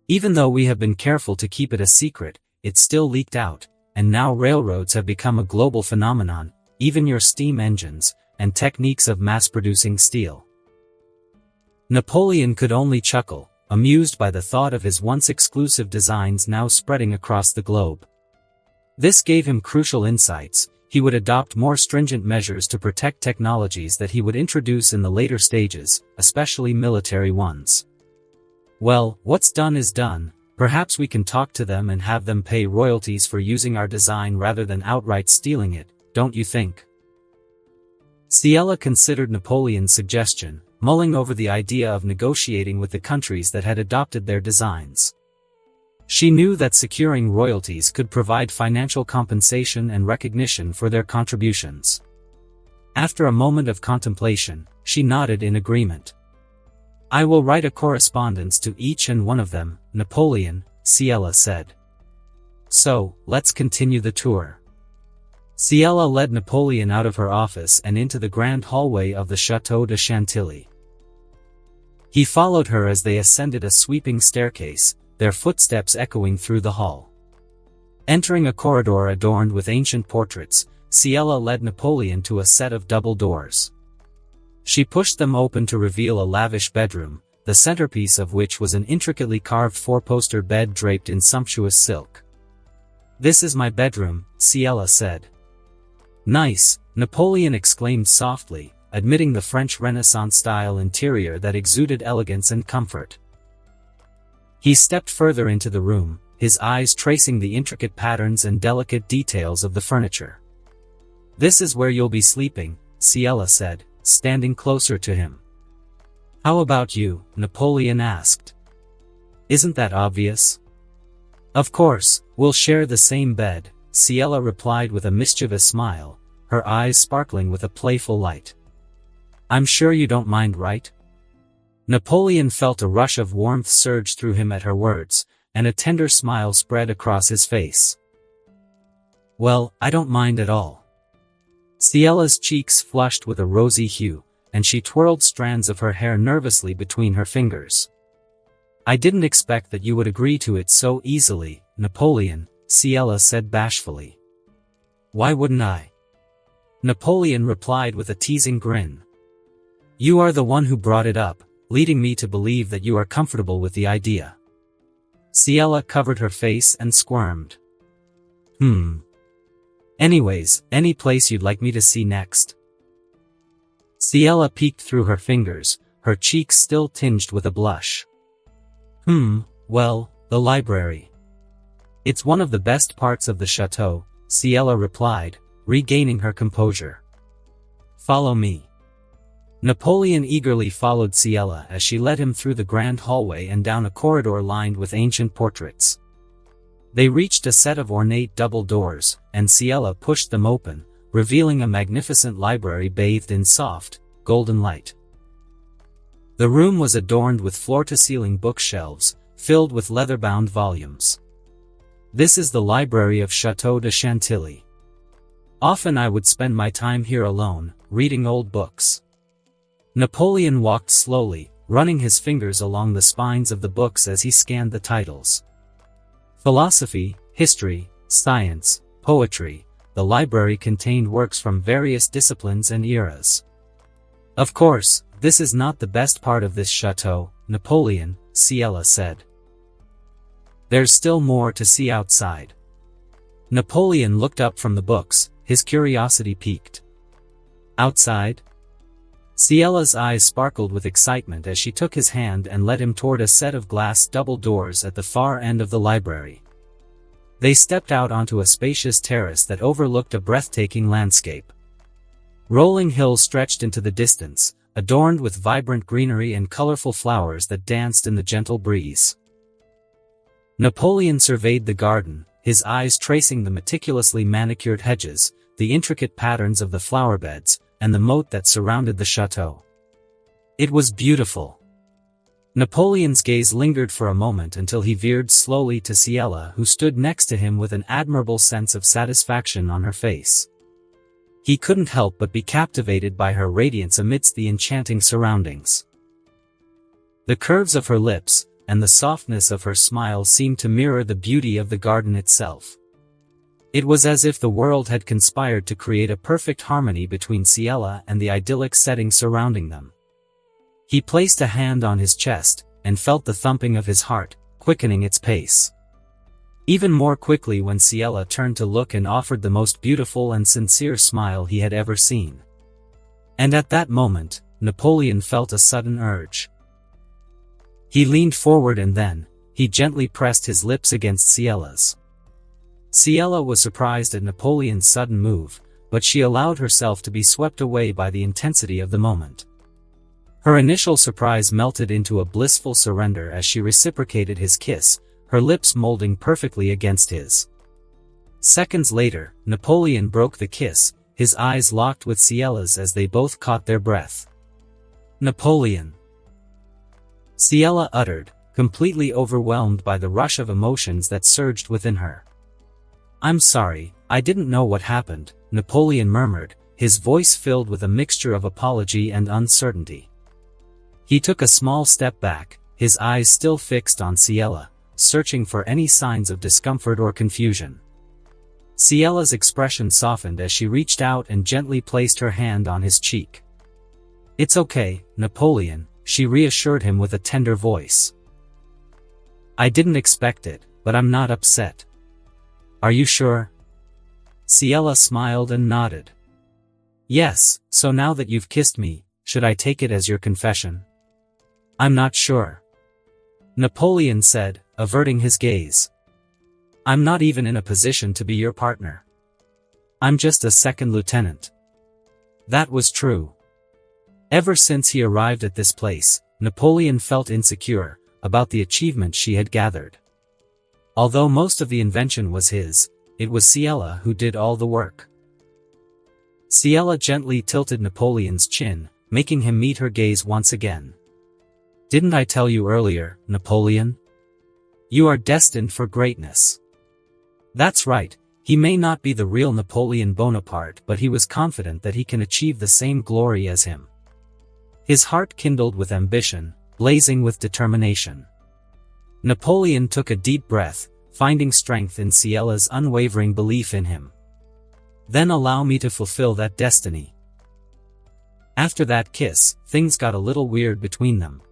Even though we have been careful to keep it a secret, it still leaked out, and now railroads have become a global phenomenon, even your steam engines, and techniques of mass-producing steel. Napoleon could only chuckle, amused by the thought of his once exclusive designs now spreading across the globe. This gave him crucial insights. He would adopt more stringent measures to protect technologies that he would introduce in the later stages, especially military ones. Well, what's done is done. Perhaps we can talk to them and have them pay royalties for using our design rather than outright stealing it, don't you think? Ciela considered Napoleon's suggestion, mulling over the idea of negotiating with the countries that had adopted their designs. She knew that securing royalties could provide financial compensation and recognition for their contributions. After a moment of contemplation, she nodded in agreement. "I will write a correspondence to each and one of them, Napoleon," Ciela said. "So, let's continue the tour." Ciela led Napoleon out of her office and into the grand hallway of the Château de Chantilly. He followed her as they ascended a sweeping staircase, their footsteps echoing through the hall. Entering a corridor adorned with ancient portraits, Ciela led Napoleon to a set of double doors. She pushed them open to reveal a lavish bedroom, the centerpiece of which was an intricately carved four-poster bed draped in sumptuous silk. "This is my bedroom," Ciela said. "Nice," Napoleon exclaimed softly, admitting the French Renaissance-style interior that exuded elegance and comfort. He stepped further into the room, his eyes tracing the intricate patterns and delicate details of the furniture. "This is where you'll be sleeping," Ciela said, standing closer to him. "How about you?" Napoleon asked. "Isn't that obvious?" "Of course, we'll share the same bed," Ciela replied with a mischievous smile, her eyes sparkling with a playful light. "I'm sure you don't mind, right?" Napoleon felt a rush of warmth surge through him at her words, and a tender smile spread across his face. "Well, I don't mind at all." Ciela's cheeks flushed with a rosy hue, and she twirled strands of her hair nervously between her fingers. "I didn't expect that you would agree to it so easily, Napoleon," Ciela said bashfully. "Why wouldn't I?" Napoleon replied with a teasing grin. "You are the one who brought it up, leading me to believe that you are comfortable with the idea." Ciela covered her face and squirmed. Anyways, any place you'd like me to see next?" Ciela peeked through her fingers, her cheeks still tinged with a blush. Well, the library. It's one of the best parts of the chateau," Ciela replied, regaining her composure. "Follow me." Napoleon eagerly followed Ciela as she led him through the grand hallway and down a corridor lined with ancient portraits. They reached a set of ornate double doors, and Ciela pushed them open, revealing a magnificent library bathed in soft, golden light. The room was adorned with floor-to-ceiling bookshelves, filled with leather-bound volumes. "This is the library of Château de Chantilly. Often I would spend my time here alone, reading old books." Napoleon walked slowly, running his fingers along the spines of the books as he scanned the titles. Philosophy, history, science, poetry. The library contained works from various disciplines and eras. "Of course, this is not the best part of this chateau, Napoleon," Ciela said. "There's still more to see outside." Napoleon looked up from the books, his curiosity piqued. "Outside?" Ciela's eyes sparkled with excitement as she took his hand and led him toward a set of glass double doors at the far end of the library. They stepped out onto a spacious terrace that overlooked a breathtaking landscape. Rolling hills stretched into the distance, adorned with vibrant greenery and colorful flowers that danced in the gentle breeze. Napoleon surveyed the garden, his eyes tracing the meticulously manicured hedges, the intricate patterns of the flower beds, and the moat that surrounded the chateau. It was beautiful. Napoleon's gaze lingered for a moment until he veered slowly to Ciela, who stood next to him with an admirable sense of satisfaction on her face. He couldn't help but be captivated by her radiance amidst the enchanting surroundings. The curves of her lips, and the softness of her smile seemed to mirror the beauty of the garden itself. It was as if the world had conspired to create a perfect harmony between Ciela and the idyllic setting surrounding them. He placed a hand on his chest, and felt the thumping of his heart, quickening its pace. Even more quickly when Ciela turned to look and offered the most beautiful and sincere smile he had ever seen. And at that moment, Napoleon felt a sudden urge. He leaned forward and then, he gently pressed his lips against Ciela's. Ciela was surprised at Napoleon's sudden move, but she allowed herself to be swept away by the intensity of the moment. Her initial surprise melted into a blissful surrender as she reciprocated his kiss, her lips molding perfectly against his. Seconds later, Napoleon broke the kiss, his eyes locked with Ciela's as they both caught their breath. "Napoleon!" Ciela uttered, completely overwhelmed by the rush of emotions that surged within her. "I'm sorry, I didn't know what happened," Napoleon murmured, his voice filled with a mixture of apology and uncertainty. He took a small step back, his eyes still fixed on Ciela, searching for any signs of discomfort or confusion. Ciela's expression softened as she reached out and gently placed her hand on his cheek. "It's okay, Napoleon," she reassured him with a tender voice. "I didn't expect it, but I'm not upset." "Are you sure?" Ciela smiled and nodded. "Yes, so now that you've kissed me, should I take it as your confession?" "I'm not sure," Napoleon said, averting his gaze. "I'm not even in a position to be your partner. I'm just a second lieutenant." That was true. Ever since he arrived at this place, Napoleon felt insecure about the achievements she had gathered. Although most of the invention was his, it was Ciela who did all the work. Ciela gently tilted Napoleon's chin, making him meet her gaze once again. "Didn't I tell you earlier, Napoleon? You are destined for greatness." That's right, he may not be the real Napoleon Bonaparte, but he was confident that he can achieve the same glory as him. His heart kindled with ambition, blazing with determination. Napoleon took a deep breath, finding strength in Ciela's unwavering belief in him. "Then allow me to fulfill that destiny." After that kiss, things got a little weird between them.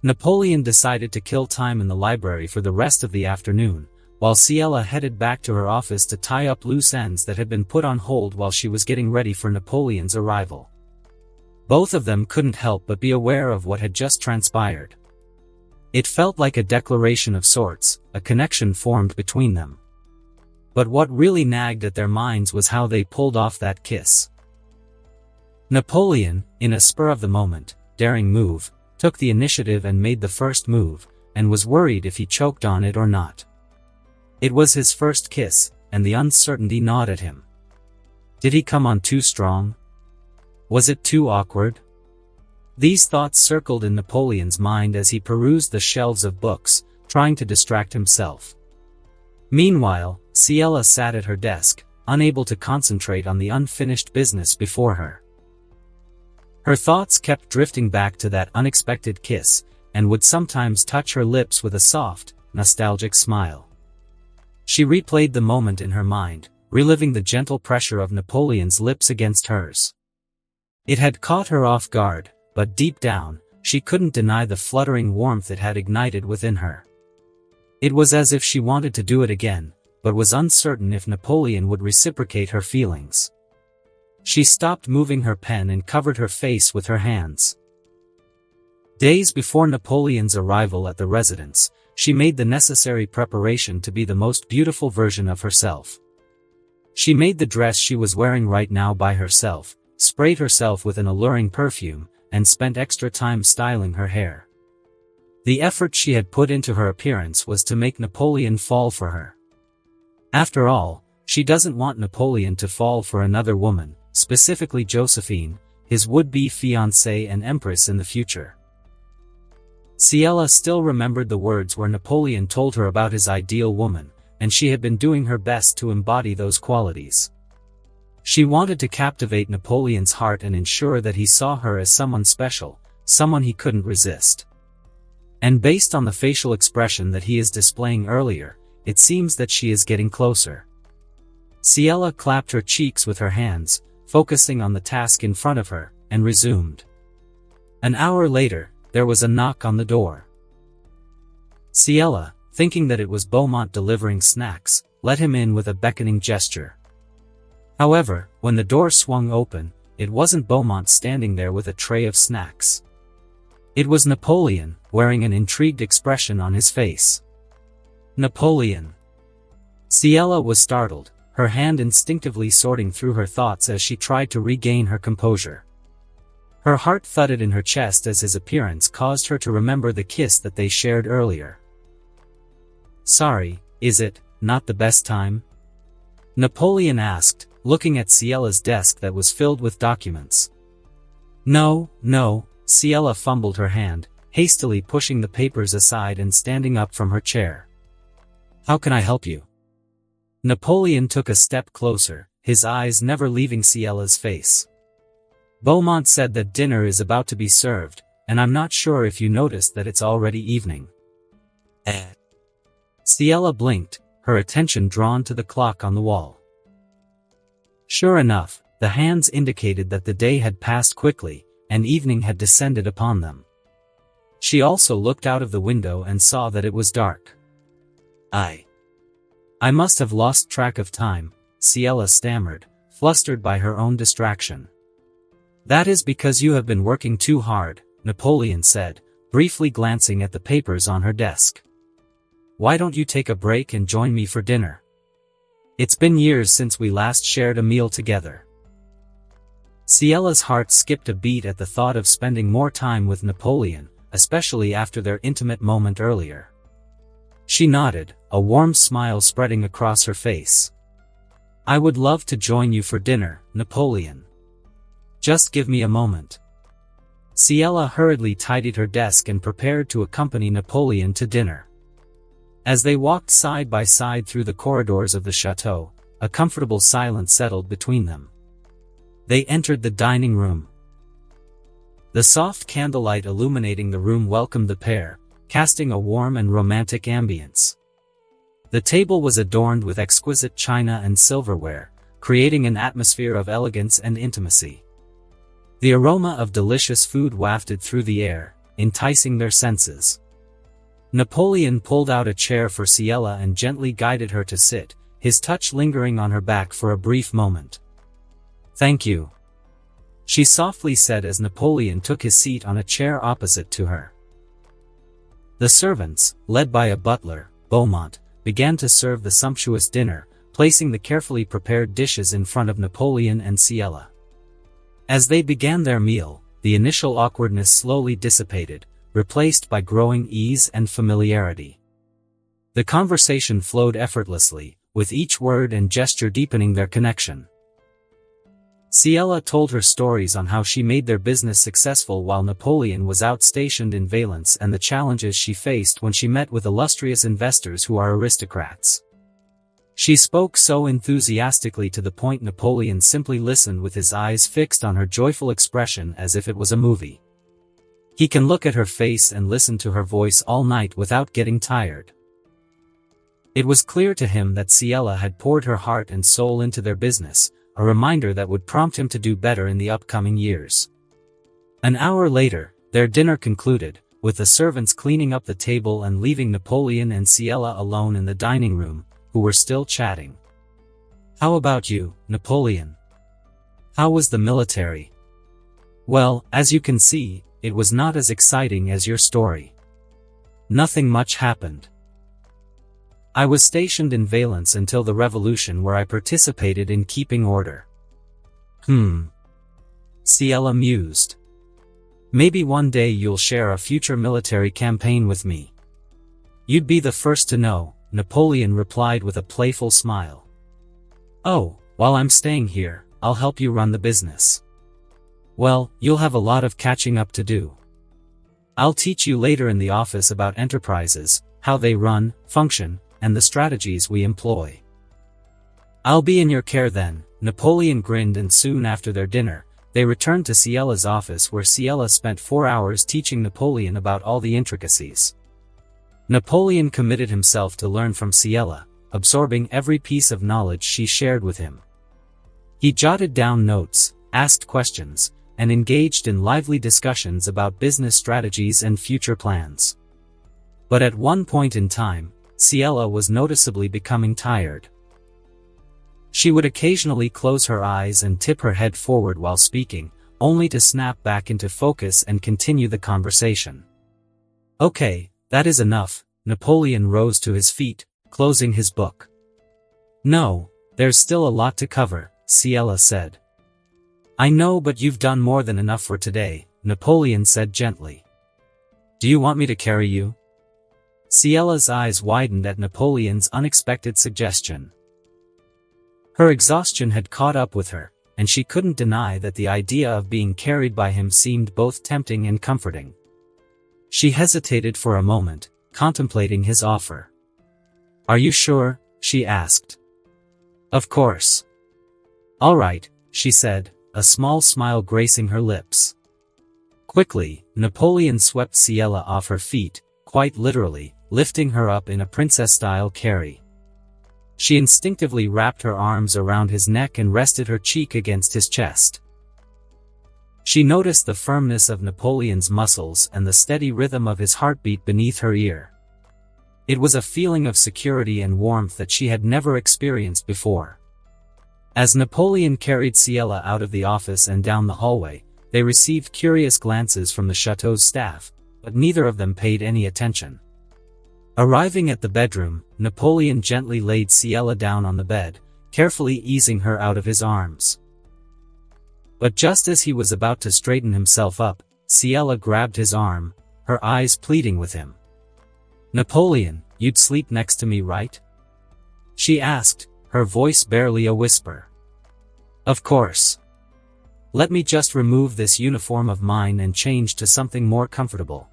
Napoleon decided to kill time in the library for the rest of the afternoon, while Ciela headed back to her office to tie up loose ends that had been put on hold while she was getting ready for Napoleon's arrival. Both of them couldn't help but be aware of what had just transpired. It felt like a declaration of sorts, a connection formed between them. But what really nagged at their minds was how they pulled off that kiss. Napoleon, in a spur of the moment, daring move, took the initiative and made the first move, and was worried if he choked on it or not. It was his first kiss, and the uncertainty gnawed at him. Did he come on too strong? Was it too awkward? These thoughts circled in Napoleon's mind as he perused the shelves of books, trying to distract himself. Meanwhile, Ciela sat at her desk, unable to concentrate on the unfinished business before her. Her thoughts kept drifting back to that unexpected kiss, and would sometimes touch her lips with a soft, nostalgic smile. She replayed the moment in her mind, reliving the gentle pressure of Napoleon's lips against hers. It had caught her off guard, but deep down, she couldn't deny the fluttering warmth it had ignited within her. It was as if she wanted to do it again, but was uncertain if Napoleon would reciprocate her feelings. She stopped moving her pen and covered her face with her hands. Days before Napoleon's arrival at the residence, she made the necessary preparation to be the most beautiful version of herself. She made the dress she was wearing right now by herself, sprayed herself with an alluring perfume, and spent extra time styling her hair. The effort she had put into her appearance was to make Napoleon fall for her. After all, she doesn't want Napoleon to fall for another woman, specifically Josephine, his would-be fiancée and empress in the future. Ciela still remembered the words where Napoleon told her about his ideal woman, and she had been doing her best to embody those qualities. She wanted to captivate Napoleon's heart and ensure that he saw her as someone special, someone he couldn't resist. And based on the facial expression that he is displaying earlier, it seems that she is getting closer. Ciela clapped her cheeks with her hands, focusing on the task in front of her, and resumed. An hour later, there was a knock on the door. Ciela, thinking that it was Beaumont delivering snacks, let him in with a beckoning gesture. However, when the door swung open, it wasn't Beaumont standing there with a tray of snacks. It was Napoleon, wearing an intrigued expression on his face. Napoleon. Ciela was startled, her hand instinctively sorting through her thoughts as she tried to regain her composure. Her heart thudded in her chest as his appearance caused her to remember the kiss that they shared earlier. "Sorry, is it not the best time?" Napoleon asked, looking at Ciela's desk that was filled with documents. No, Ciela fumbled her hand, hastily pushing the papers aside and standing up from her chair. "How can I help you?" Napoleon took a step closer, his eyes never leaving Ciela's face. "Beaumont said that dinner is about to be served, and I'm not sure if you noticed that it's already evening." Ciela blinked, her attention drawn to the clock on the wall. Sure enough, the hands indicated that the day had passed quickly, and evening had descended upon them. She also looked out of the window and saw that it was dark. I must have lost track of time," Ciela stammered, flustered by her own distraction. "That is because you have been working too hard," Napoleon said, briefly glancing at the papers on her desk. "Why don't you take a break and join me for dinner? It's been years since we last shared a meal together." Ciela's heart skipped a beat at the thought of spending more time with Napoleon, especially after their intimate moment earlier. She nodded, a warm smile spreading across her face. "I would love to join you for dinner, Napoleon. Just give me a moment." Ciela hurriedly tidied her desk and prepared to accompany Napoleon to dinner. As they walked side by side through the corridors of the chateau, a comfortable silence settled between them. They entered the dining room. The soft candlelight illuminating the room welcomed the pair, casting a warm and romantic ambience. The table was adorned with exquisite china and silverware, creating an atmosphere of elegance and intimacy. The aroma of delicious food wafted through the air, enticing their senses. Napoleon pulled out a chair for Ciela and gently guided her to sit, his touch lingering on her back for a brief moment. "Thank you," she softly said as Napoleon took his seat on a chair opposite to her. The servants, led by a butler, Beaumont, began to serve the sumptuous dinner, placing the carefully prepared dishes in front of Napoleon and Ciela. As they began their meal, the initial awkwardness slowly dissipated, replaced by growing ease and familiarity. The conversation flowed effortlessly, with each word and gesture deepening their connection. Ciela told her stories on how she made their business successful while Napoleon was out stationed in Valence and the challenges she faced when she met with illustrious investors who are aristocrats. She spoke so enthusiastically to the point Napoleon simply listened with his eyes fixed on her joyful expression as if it was a movie. He can look at her face and listen to her voice all night without getting tired. It was clear to him that Ciela had poured her heart and soul into their business, a reminder that would prompt him to do better in the upcoming years. An hour later, their dinner concluded, with the servants cleaning up the table and leaving Napoleon and Ciela alone in the dining room, who were still chatting. "How about you, Napoleon? How was the military?" "Well, as you can see, it was not as exciting as your story. Nothing much happened. I was stationed in Valence until the revolution where I participated in keeping order." Ciela mused. "Maybe one day you'll share a future military campaign with me." "You'd be the first to know," Napoleon replied with a playful smile. "Oh, while I'm staying here, I'll help you run the business." "Well, you'll have a lot of catching up to do. I'll teach you later in the office about enterprises, how they run, function, and the strategies we employ." "I'll be in your care then," Napoleon grinned, and soon after their dinner, they returned to Ciella's office, where Ciella spent 4 hours teaching Napoleon about all the intricacies. Napoleon committed himself to learn from Ciella, absorbing every piece of knowledge she shared with him. He jotted down notes, asked questions, and engaged in lively discussions about business strategies and future plans. But at one point in time, Ciella was noticeably becoming tired. She would occasionally close her eyes and tip her head forward while speaking, only to snap back into focus and continue the conversation. "Okay, that is enough." Napoleon rose to his feet, closing his book. "No, there's still a lot to cover," Ciella said. "I know, but you've done more than enough for today," Napoleon said gently. "Do you want me to carry you?" Ciella's eyes widened at Napoleon's unexpected suggestion. Her exhaustion had caught up with her, and she couldn't deny that the idea of being carried by him seemed both tempting and comforting. She hesitated for a moment, contemplating his offer. "Are you sure?" she asked. "Of course." "All right," she said, a small smile gracing her lips. Quickly, Napoleon swept Ciella off her feet, quite literally, lifting her up in a princess-style carry. She instinctively wrapped her arms around his neck and rested her cheek against his chest. She noticed the firmness of Napoleon's muscles and the steady rhythm of his heartbeat beneath her ear. It was a feeling of security and warmth that she had never experienced before. As Napoleon carried Ciella out of the office and down the hallway, they received curious glances from the chateau's staff, but neither of them paid any attention. Arriving at the bedroom, Napoleon gently laid Ciella down on the bed, carefully easing her out of his arms. But just as he was about to straighten himself up, Ciella grabbed his arm, her eyes pleading with him. "Napoleon, you'd sleep next to me, right?" she asked, her voice barely a whisper. "Of course. Let me just remove this uniform of mine and change to something more comfortable."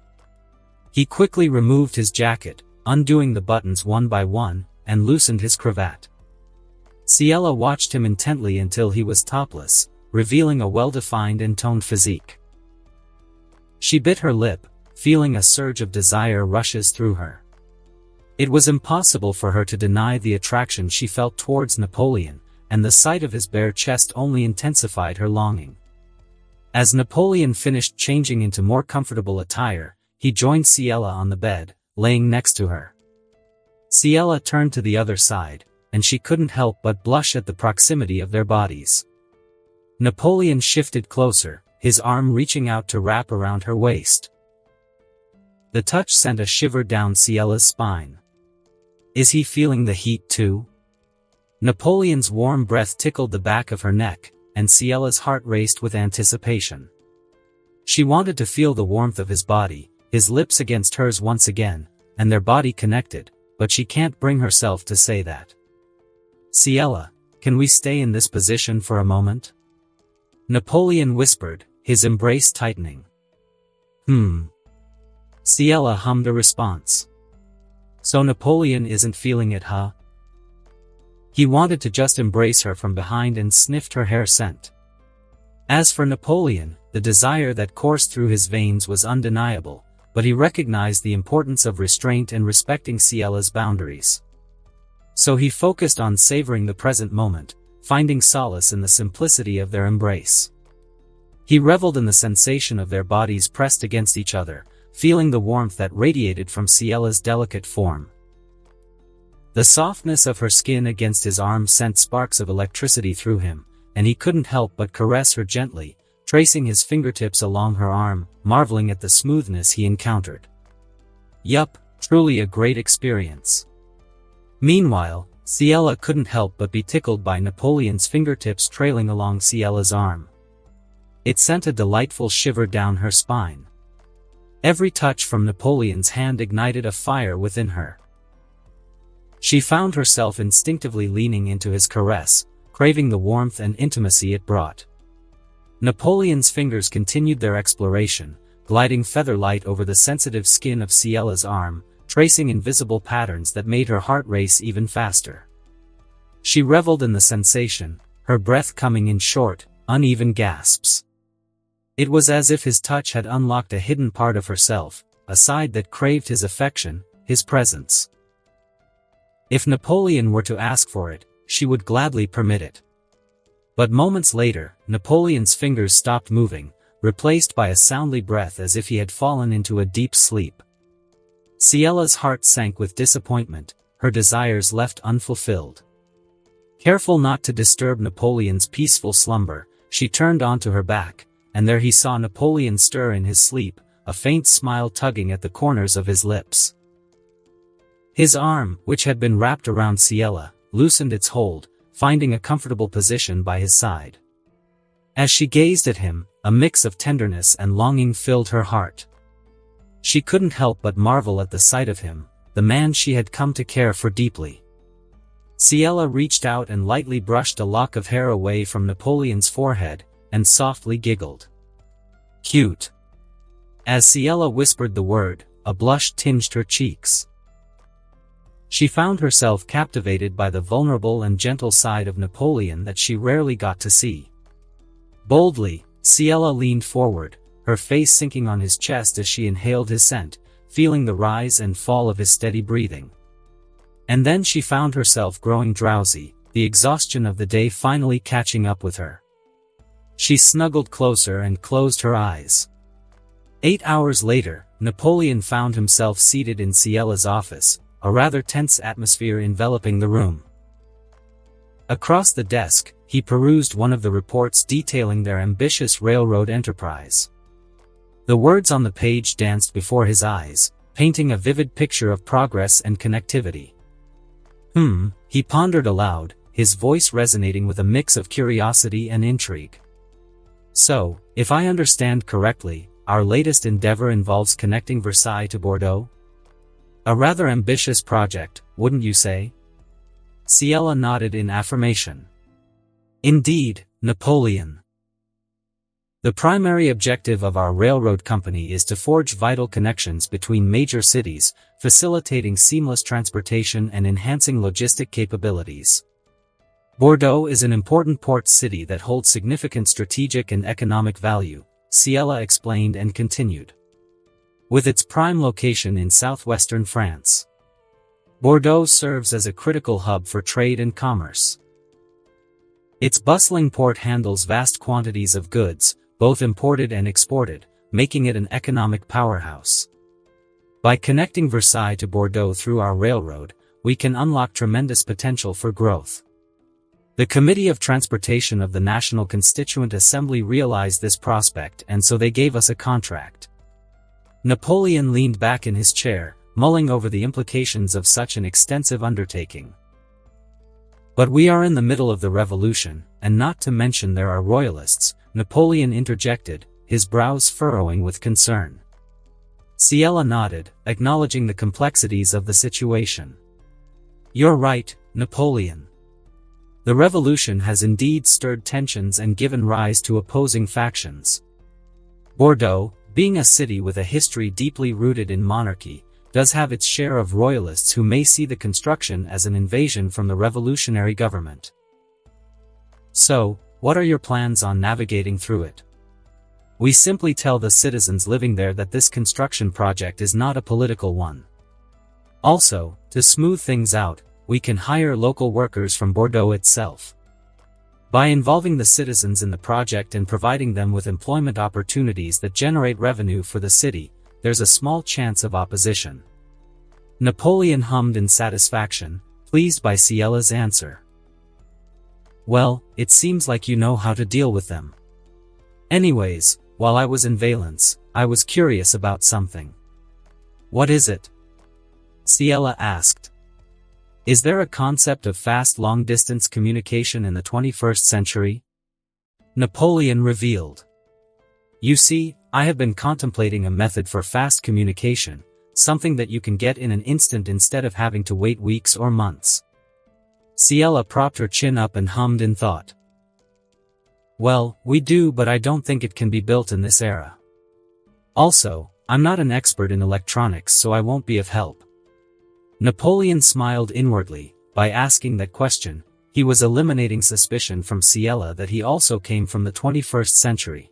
He quickly removed his jacket, undoing the buttons one by one, and loosened his cravat. Ciella watched him intently until he was topless, revealing a well-defined and toned physique. She bit her lip, feeling a surge of desire rushes through her. It was impossible for her to deny the attraction she felt towards Napoleon, and the sight of his bare chest only intensified her longing. As Napoleon finished changing into more comfortable attire, he joined Ciella on the bed, laying next to her. Ciella turned to the other side, and she couldn't help but blush at the proximity of their bodies. Napoleon shifted closer, his arm reaching out to wrap around her waist. The touch sent a shiver down Ciella's spine. Is he feeling the heat too? Napoleon's warm breath tickled the back of her neck, and Ciella's heart raced with anticipation. She wanted to feel the warmth of his body, his lips against hers once again, and their body connected, but she can't bring herself to say that. "Ciella, can we stay in this position for a moment?" Napoleon whispered, his embrace tightening. Ciella hummed a response. So Napoleon isn't feeling it, huh? He wanted to just embrace her from behind and sniffed her hair scent. As for Napoleon, the desire that coursed through his veins was undeniable, but he recognized the importance of restraint and respecting Ciella's boundaries. So he focused on savoring the present moment, finding solace in the simplicity of their embrace. He reveled in the sensation of their bodies pressed against each other, feeling the warmth that radiated from Ciella's delicate form. The softness of her skin against his arm sent sparks of electricity through him, and he couldn't help but caress her gently, tracing his fingertips along her arm, marveling at the smoothness he encountered. Yup, truly a great experience. Meanwhile, Ciella couldn't help but be tickled by Napoleon's fingertips trailing along Ciella's arm. It sent a delightful shiver down her spine. Every touch from Napoleon's hand ignited a fire within her. She found herself instinctively leaning into his caress, craving the warmth and intimacy it brought. Napoleon's fingers continued their exploration, gliding feather-light over the sensitive skin of Ciella's arm, tracing invisible patterns that made her heart race even faster. She reveled in the sensation, her breath coming in short, uneven gasps. It was as if his touch had unlocked a hidden part of herself, a side that craved his affection, his presence. If Napoleon were to ask for it, she would gladly permit it. But moments later, Napoleon's fingers stopped moving, replaced by a soundly breath as if he had fallen into a deep sleep. Ciella's heart sank with disappointment, her desires left unfulfilled. Careful not to disturb Napoleon's peaceful slumber, she turned onto her back, and there he saw Napoleon stir in his sleep, a faint smile tugging at the corners of his lips. His arm, which had been wrapped around Ciella, loosened its hold, finding a comfortable position by his side. As she gazed at him, a mix of tenderness and longing filled her heart. She couldn't help but marvel at the sight of him, the man she had come to care for deeply. Ciella reached out and lightly brushed a lock of hair away from Napoleon's forehead, and softly giggled. Cute. As Ciella whispered the word, a blush tinged her cheeks. She found herself captivated by the vulnerable and gentle side of Napoleon that she rarely got to see. Boldly, Ciella leaned forward, her face sinking on his chest as she inhaled his scent, feeling the rise and fall of his steady breathing. And then she found herself growing drowsy, the exhaustion of the day finally catching up with her. She snuggled closer and closed her eyes. 8 hours later, Napoleon found himself seated in Ciella's office, a rather tense atmosphere enveloping the room. Across the desk, he perused one of the reports detailing their ambitious railroad enterprise. The words on the page danced before his eyes, painting a vivid picture of progress and connectivity. He pondered aloud, his voice resonating with a mix of curiosity and intrigue. So, if I understand correctly, our latest endeavor involves connecting Versailles to Bordeaux? A rather ambitious project, wouldn't you say? Ciella nodded in affirmation. Indeed, Napoleon. The primary objective of our railroad company is to forge vital connections between major cities, facilitating seamless transportation and enhancing logistic capabilities. Bordeaux is an important port city that holds significant strategic and economic value, Ciella explained and continued. With its prime location in southwestern France, Bordeaux serves as a critical hub for trade and commerce. Its bustling port handles vast quantities of goods, both imported and exported, making it an economic powerhouse. By connecting Versailles to Bordeaux through our railroad, we can unlock tremendous potential for growth. The Committee of Transportation of the National Constituent Assembly realized this prospect, and so they gave us a contract. Napoleon leaned back in his chair, mulling over the implications of such an extensive undertaking. But we are in the middle of the revolution, and not to mention there are royalists, Napoleon interjected, his brows furrowing with concern. Ciella nodded, acknowledging the complexities of the situation. You're right, Napoleon. The revolution has indeed stirred tensions and given rise to opposing factions. Bordeaux, being a city with a history deeply rooted in monarchy, does have its share of royalists who may see the construction as an invasion from the revolutionary government. So, what are your plans on navigating through it? We simply tell the citizens living there that this construction project is not a political one. Also, to smooth things out, we can hire local workers from Bordeaux itself. By involving the citizens in the project and providing them with employment opportunities that generate revenue for the city, there's a small chance of opposition. Napoleon hummed in satisfaction, pleased by Ciella's answer. Well, it seems like you know how to deal with them. Anyways, while I was in Valence, I was curious about something. What is it? Ciella asked. Is there a concept of fast long-distance communication in the 21st century? Napoleon revealed. You see, I have been contemplating a method for fast communication, something that you can get in an instant instead of having to wait weeks or months. Ciella propped her chin up and hummed in thought. Well, we do, but I don't think it can be built in this era. Also, I'm not an expert in electronics, so I won't be of help. Napoleon smiled inwardly, by asking that question, He was eliminating suspicion from Ciela that he also came from the 21st century.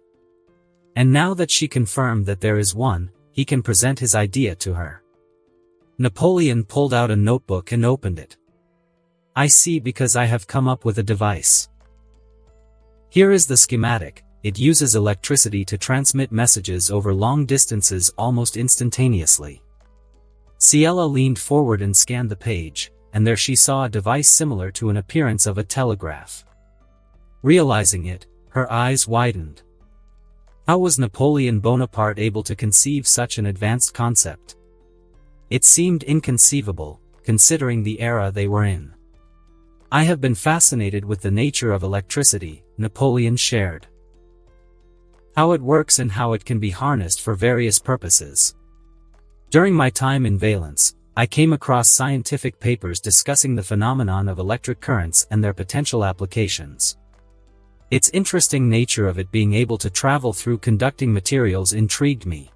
And now that she confirmed that there is one, he can present his idea to her. Napoleon pulled out a notebook and opened it. I see, because I have come up with a device. Here is the schematic. It uses electricity to transmit messages over long distances almost instantaneously. Ciela leaned forward and scanned the page, and there she saw a device similar to an appearance of a telegraph. Realizing it, her eyes widened. How was Napoleon Bonaparte able to conceive such an advanced concept? It seemed inconceivable, considering the era they were in. I have been fascinated with the nature of electricity, Napoleon shared. How it works and how it can be harnessed for various purposes. During my time in Valence, I came across scientific papers discussing the phenomenon of electric currents and their potential applications. Its interesting nature of it being able to travel through conducting materials intrigued me.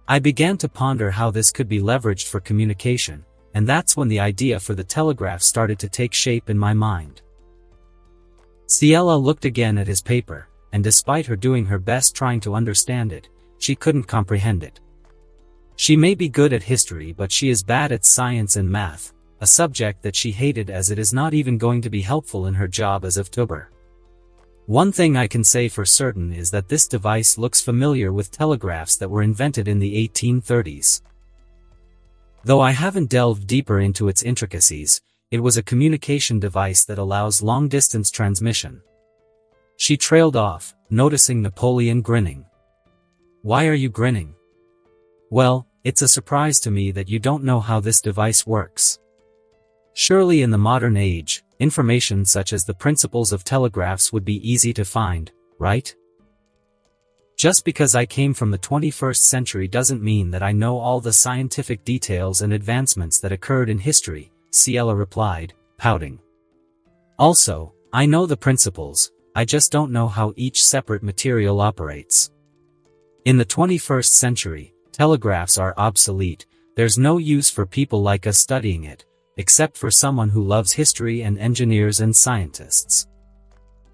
I began to ponder how this could be leveraged for communication, and that's when the idea for the telegraph started to take shape in my mind. Ciela looked again at his paper, and despite her doing her best trying to understand it, she couldn't comprehend it. She may be good at history, but she is bad at science and math, a subject that she hated as it is not even going to be helpful in her job as of tuber. One thing I can say for certain is that this device looks familiar with telegraphs that were invented in the 1830s. Though I haven't delved deeper into its intricacies, it was a communication device that allows long-distance transmission. She trailed off, noticing Napoleon grinning. Why are you grinning? Well, it's a surprise to me that you don't know how this device works. Surely in the modern age, information such as the principles of telegraphs would be easy to find, right? Just because I came from the 21st century doesn't mean that I know all the scientific details and advancements that occurred in history, Ciela replied, pouting. Also, I know the principles, I just don't know how each separate material operates. In the 21st century, telegraphs are obsolete. There's no use for people like us studying it, except for someone who loves history and engineers and scientists.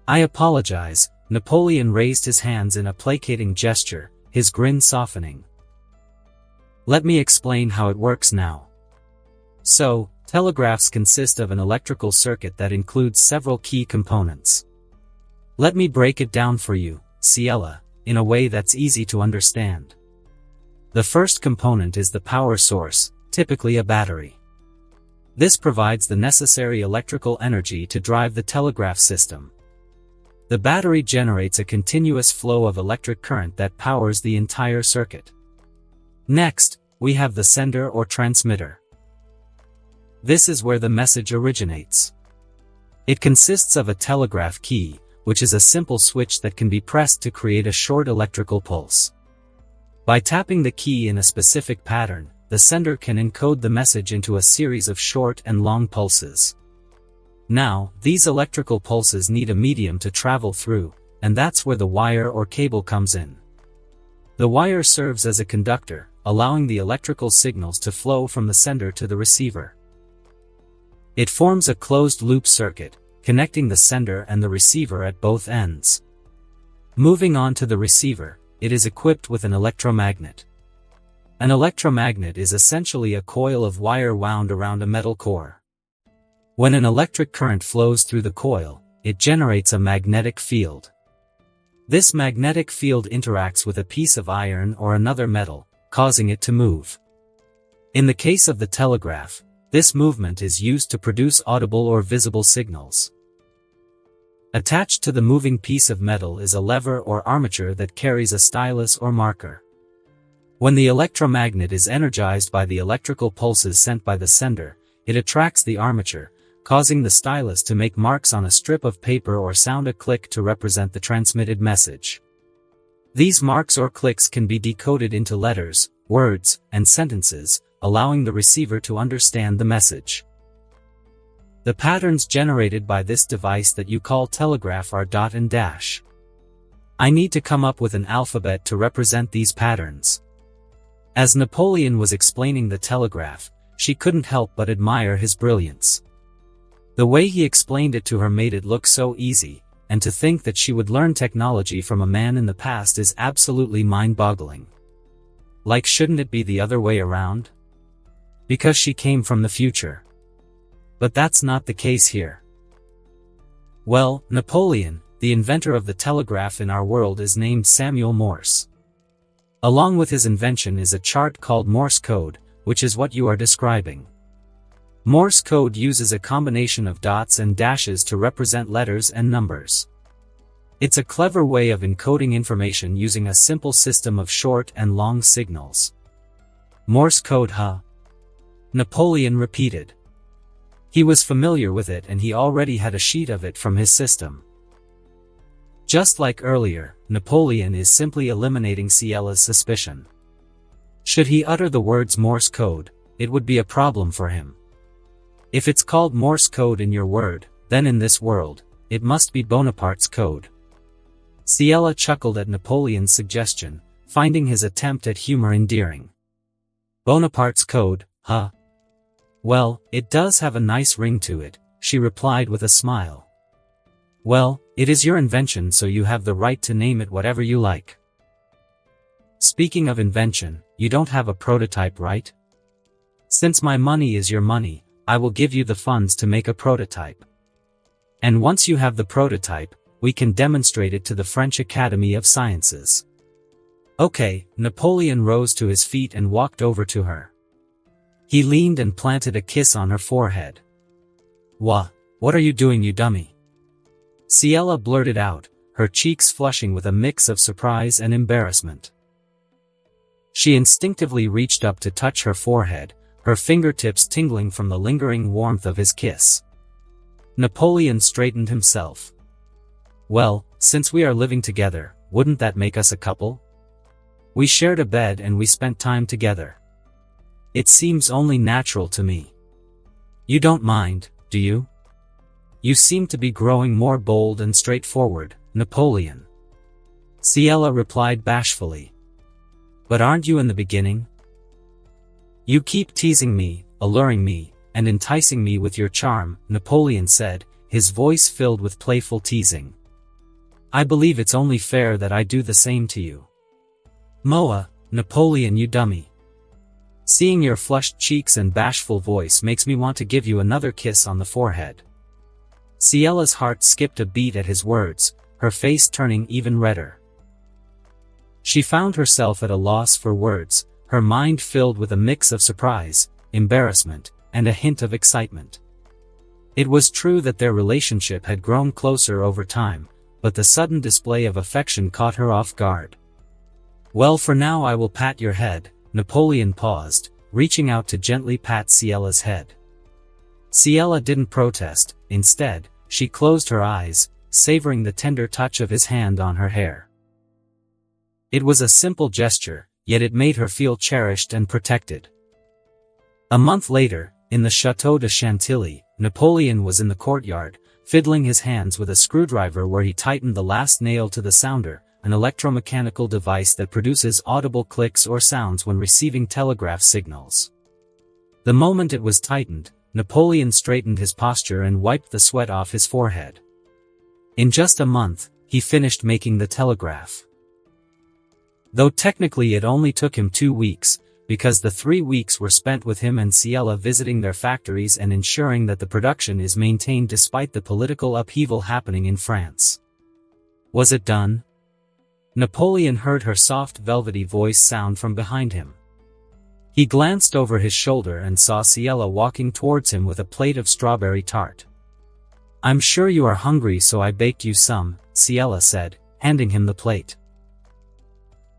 I apologize. Napoleon raised his hands in a placating gesture, his grin softening. Let me explain how it works now. So, telegraphs consist of an electrical circuit that includes several key components. Let me break it down for you, Ciela, in a way that's easy to understand. The first component is the power source, typically a battery. This provides the necessary electrical energy to drive the telegraph system. The battery generates a continuous flow of electric current that powers the entire circuit. Next, we have the sender or transmitter. This is where the message originates. It consists of a telegraph key, which is a simple switch that can be pressed to create a short electrical pulse. By tapping the key in a specific pattern, the sender can encode the message into a series of short and long pulses. Now, these electrical pulses need a medium to travel through, and that's where the wire or cable comes in. The wire serves as a conductor, allowing the electrical signals to flow from the sender to the receiver. It forms a closed-loop circuit, connecting the sender and the receiver at both ends. Moving on to the receiver, it is equipped with an electromagnet. An electromagnet is essentially a coil of wire wound around a metal core. When an electric current flows through the coil, it generates a magnetic field. This magnetic field interacts with a piece of iron or another metal, causing it to move. In the case of the telegraph, this movement is used to produce audible or visible signals. Attached to the moving piece of metal is a lever or armature that carries a stylus or marker. When the electromagnet is energized by the electrical pulses sent by the sender, it attracts the armature, causing the stylus to make marks on a strip of paper or sound a click to represent the transmitted message. These marks or clicks can be decoded into letters, words, and sentences, allowing the receiver to understand the message. The patterns generated by this device that you call telegraph are dot and dash. I need to come up with an alphabet to represent these patterns. As Napoleon was explaining the telegraph, she couldn't help but admire his brilliance. The way he explained it to her made it look so easy, and to think that she would learn technology from a man in the past is absolutely mind-boggling. Like, shouldn't it be the other way around? Because she came from the future. But that's not the case here. Well, Napoleon, the inventor of the telegraph in our world, is named Samuel Morse. Along with his invention is a chart called Morse code, which is what you are describing. Morse code uses a combination of dots and dashes to represent letters and numbers. It's a clever way of encoding information using a simple system of short and long signals. Morse code, huh? Napoleon repeated. He was familiar with it and he already had a sheet of it from his system. Just like earlier, Napoleon is simply eliminating Ciella's suspicion. Should he utter the words Morse code, it would be a problem for him. If it's called Morse code in your word, then in this world, it must be Bonaparte's code. Ciella chuckled at Napoleon's suggestion, finding his attempt at humor endearing. Bonaparte's code, huh? Well, it does have a nice ring to it, she replied with a smile. Well, it is your invention, so you have the right to name it whatever you like. Speaking of invention, you don't have a prototype, right? Since my money is your money, I will give you the funds to make a prototype. And once you have the prototype, we can demonstrate it to the French Academy of Sciences. Okay, Napoleon rose to his feet and walked over to her. He leaned and planted a kiss on her forehead. What are you doing, you dummy? Ciella blurted out, her cheeks flushing with a mix of surprise and embarrassment. She instinctively reached up to touch her forehead, her fingertips tingling from the lingering warmth of his kiss. Napoleon straightened himself. Well, since we are living together, wouldn't that make us a couple? We shared a bed and we spent time together. It seems only natural to me. You don't mind, do you? You seem to be growing more bold and straightforward, Napoleon. Ciella replied bashfully. But aren't you in the beginning? You keep teasing me, alluring me, and enticing me with your charm, Napoleon said, his voice filled with playful teasing. I believe it's only fair that I do the same to you. Moa, Napoleon, you dummy. Seeing your flushed cheeks and bashful voice makes me want to give you another kiss on the forehead. Ciella's heart skipped a beat at his words, her face turning even redder. She found herself at a loss for words, her mind filled with a mix of surprise, embarrassment, and a hint of excitement. It was true that their relationship had grown closer over time, but the sudden display of affection caught her off guard. Well, for now I will pat your head, Napoleon paused, reaching out to gently pat Ciella's head. Ciella didn't protest, instead, she closed her eyes, savoring the tender touch of his hand on her hair. It was a simple gesture, yet it made her feel cherished and protected. A month later, in the Château de Chantilly, Napoleon was in the courtyard, fiddling his hands with a screwdriver where he tightened the last nail to the sounder, an electromechanical device that produces audible clicks or sounds when receiving telegraph signals. The moment it was tightened, Napoleon straightened his posture and wiped the sweat off his forehead. In just a month, he finished making the telegraph. Though technically it only took him 2 weeks, because the 3 weeks were spent with him and Ciella visiting their factories and ensuring that the production is maintained despite the political upheaval happening in France. Was it done? Napoleon heard her soft velvety voice sound from behind him. He glanced over his shoulder and saw Ciella walking towards him with a plate of strawberry tart. I'm sure you are hungry, so I baked you some, Ciella said, handing him the plate.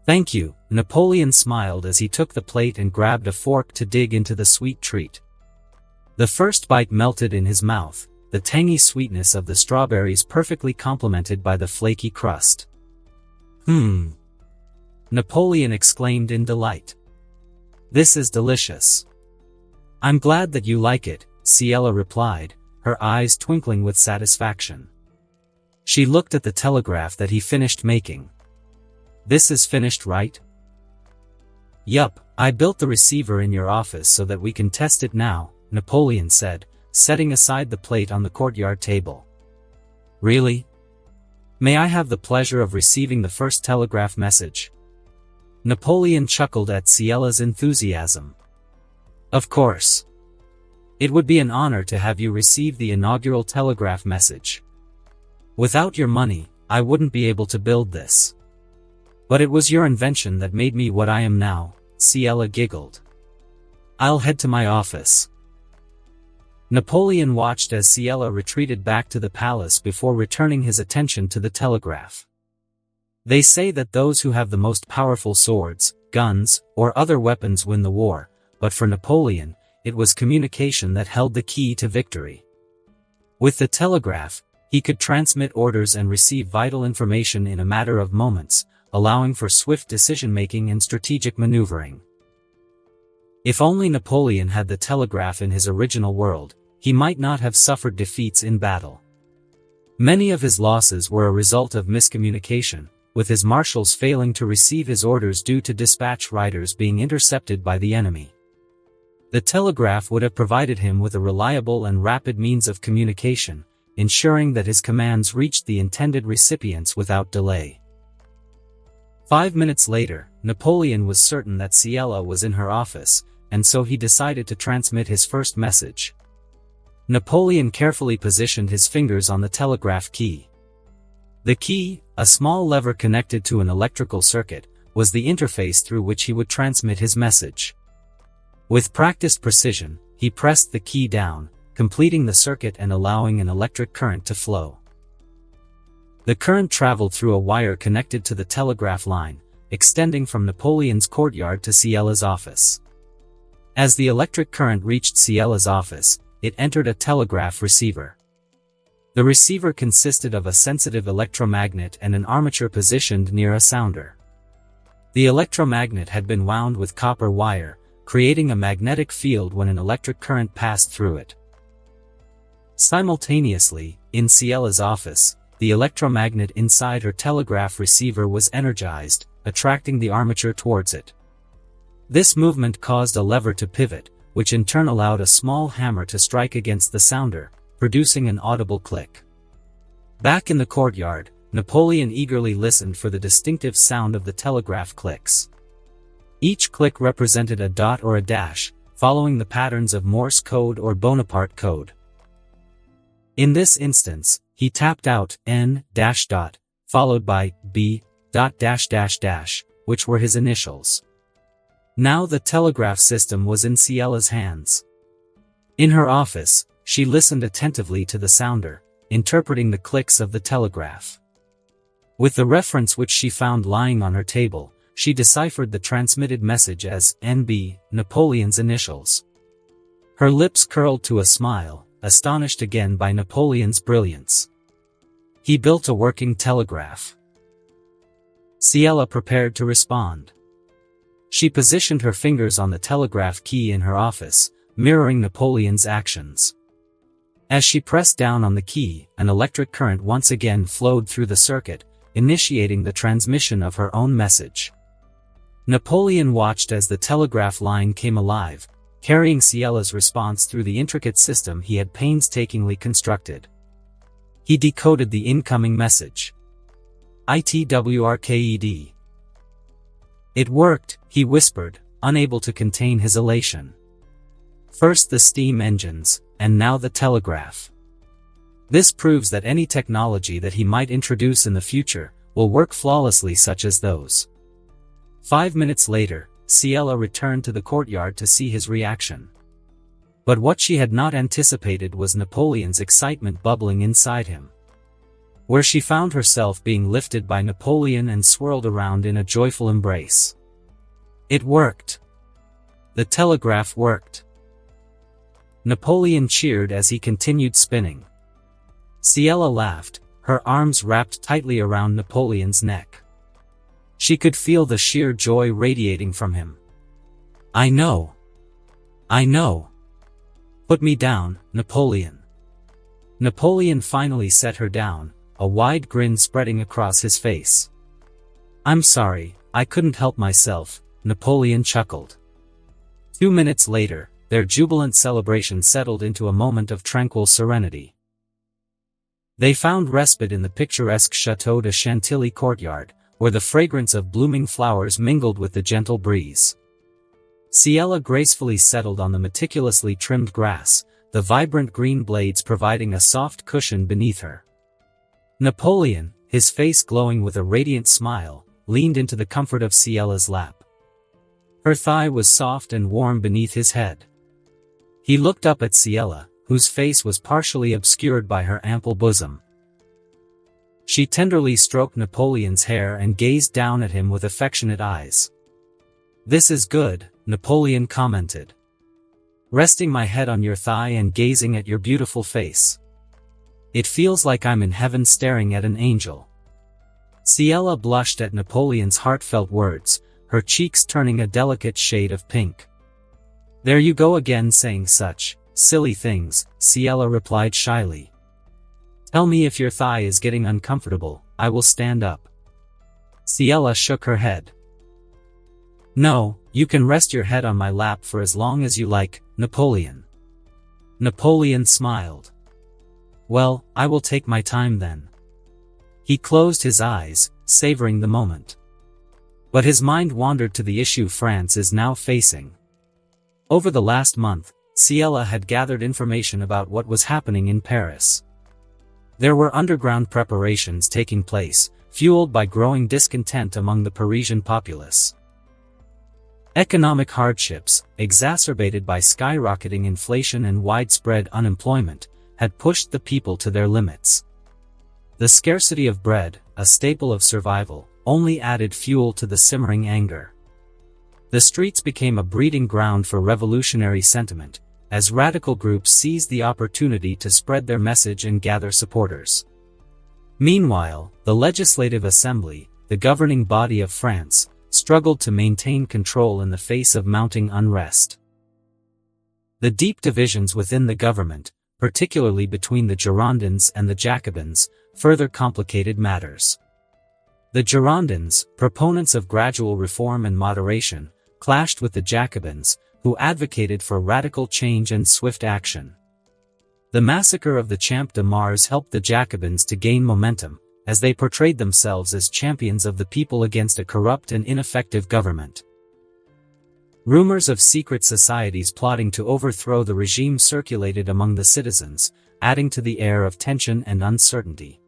Thank you, Napoleon smiled as he took the plate and grabbed a fork to dig into the sweet treat. The first bite melted in his mouth, the tangy sweetness of the strawberries perfectly complemented by the flaky crust. Napoleon exclaimed in delight. This is delicious. I'm glad that you like it, Ciella replied, her eyes twinkling with satisfaction. She looked at the telegraph that he finished making. This is finished, right? Yup, I built the receiver in your office so that we can test it now, Napoleon said, setting aside the plate on the courtyard table. "Really? May I have the pleasure of receiving the first telegraph message?" Napoleon chuckled at Ciella's enthusiasm. "Of course. It would be an honor to have you receive the inaugural telegraph message. Without your money, I wouldn't be able to build this. But it was your invention that made me what I am now," Ciella giggled. "I'll head to my office." Napoleon watched as Ciella retreated back to the palace before returning his attention to the telegraph. They say that those who have the most powerful swords, guns, or other weapons win the war, but for Napoleon, it was communication that held the key to victory. With the telegraph, he could transmit orders and receive vital information in a matter of moments, allowing for swift decision-making and strategic maneuvering. If only Napoleon had the telegraph in his original world, he might not have suffered defeats in battle. Many of his losses were a result of miscommunication, with his marshals failing to receive his orders due to dispatch riders being intercepted by the enemy. The telegraph would have provided him with a reliable and rapid means of communication, ensuring that his commands reached the intended recipients without delay. 5 minutes later, Napoleon was certain that Ciella was in her office, and so he decided to transmit his first message. Napoleon carefully positioned his fingers on the telegraph key. The key, a small lever connected to an electrical circuit, was the interface through which he would transmit his message. With practiced precision, he pressed the key down, completing the circuit and allowing an electric current to flow. The current traveled through a wire connected to the telegraph line, extending from Napoleon's courtyard to Ciella's office. As the electric current reached Ciella's office, it entered a telegraph receiver. The receiver consisted of a sensitive electromagnet and an armature positioned near a sounder. The electromagnet had been wound with copper wire, creating a magnetic field when an electric current passed through it. Simultaneously, in Ciella's office, the electromagnet inside her telegraph receiver was energized, attracting the armature towards it. This movement caused a lever to pivot, which in turn allowed a small hammer to strike against the sounder, producing an audible click. Back in the courtyard, Napoleon eagerly listened for the distinctive sound of the telegraph clicks. Each click represented a dot or a dash, following the patterns of Morse code or Bonaparte code. In this instance, he tapped out N dash dot, followed by B dot dash dash dash, which were his initials. Now the telegraph system was in Ciella's hands. In her office, she listened attentively to the sounder, interpreting the clicks of the telegraph. With the reference which she found lying on her table, she deciphered the transmitted message as NB, Napoleon's initials. Her lips curled to a smile, astonished again by Napoleon's brilliance. He built a working telegraph. Ciella prepared to respond. She positioned her fingers on the telegraph key in her office, mirroring Napoleon's actions. As she pressed down on the key, an electric current once again flowed through the circuit, initiating the transmission of her own message. Napoleon watched as the telegraph line came alive, carrying Ciella's response through the intricate system he had painstakingly constructed. He decoded the incoming message. "ITWRKED." "It worked," he whispered, unable to contain his elation. "First the steam engines, and now the telegraph. This proves that any technology that he might introduce in the future will work flawlessly, such as those." 5 minutes later, Ciella returned to the courtyard to see his reaction. But what she had not anticipated was Napoleon's excitement bubbling inside him. Where she found herself being lifted by Napoleon and swirled around in a joyful embrace. It worked. The telegraph worked. Napoleon cheered as he continued spinning. Ciella laughed, her arms wrapped tightly around Napoleon's neck. She could feel the sheer joy radiating from him. I know. Put me down, Napoleon." Napoleon finally set her down, a wide grin spreading across his face. "I'm sorry, I couldn't help myself," Napoleon chuckled. 2 minutes later, their jubilant celebration settled into a moment of tranquil serenity. They found respite in the picturesque Château de Chantilly courtyard, where the fragrance of blooming flowers mingled with the gentle breeze. Ciela gracefully settled on the meticulously trimmed grass, the vibrant green blades providing a soft cushion beneath her. Napoleon, his face glowing with a radiant smile, leaned into the comfort of Ciela's lap. Her thigh was soft and warm beneath his head. He looked up at Ciela, whose face was partially obscured by her ample bosom. She tenderly stroked Napoleon's hair and gazed down at him with affectionate eyes. "This is good," Napoleon commented. "Resting my head on your thigh and gazing at your beautiful face. It feels like I'm in heaven staring at an angel." Ciela blushed at Napoleon's heartfelt words, her cheeks turning a delicate shade of pink. "There you go again saying such silly things," Ciela replied shyly. "Tell me if your thigh is getting uncomfortable, I will stand up." Ciela shook her head. "No, you can rest your head on my lap for as long as you like, Napoleon." Napoleon smiled. "Well, I will take my time then." He closed his eyes, savoring the moment. But his mind wandered to the issue France is now facing. Over the last month, Ciela had gathered information about what was happening in Paris. There were underground preparations taking place, fueled by growing discontent among the Parisian populace. Economic hardships, exacerbated by skyrocketing inflation and widespread unemployment, had pushed the people to their limits. The scarcity of bread, a staple of survival, only added fuel to the simmering anger. The streets became a breeding ground for revolutionary sentiment, as radical groups seized the opportunity to spread their message and gather supporters. Meanwhile, the Legislative Assembly, the governing body of France, struggled to maintain control in the face of mounting unrest. The deep divisions within the government, particularly between the Girondins and the Jacobins, further complicated matters. The Girondins, proponents of gradual reform and moderation, clashed with the Jacobins, who advocated for radical change and swift action. The massacre of the Champ de Mars helped the Jacobins to gain momentum, as they portrayed themselves as champions of the people against a corrupt and ineffective government. Rumors of secret societies plotting to overthrow the regime circulated among the citizens, adding to the air of tension and uncertainty.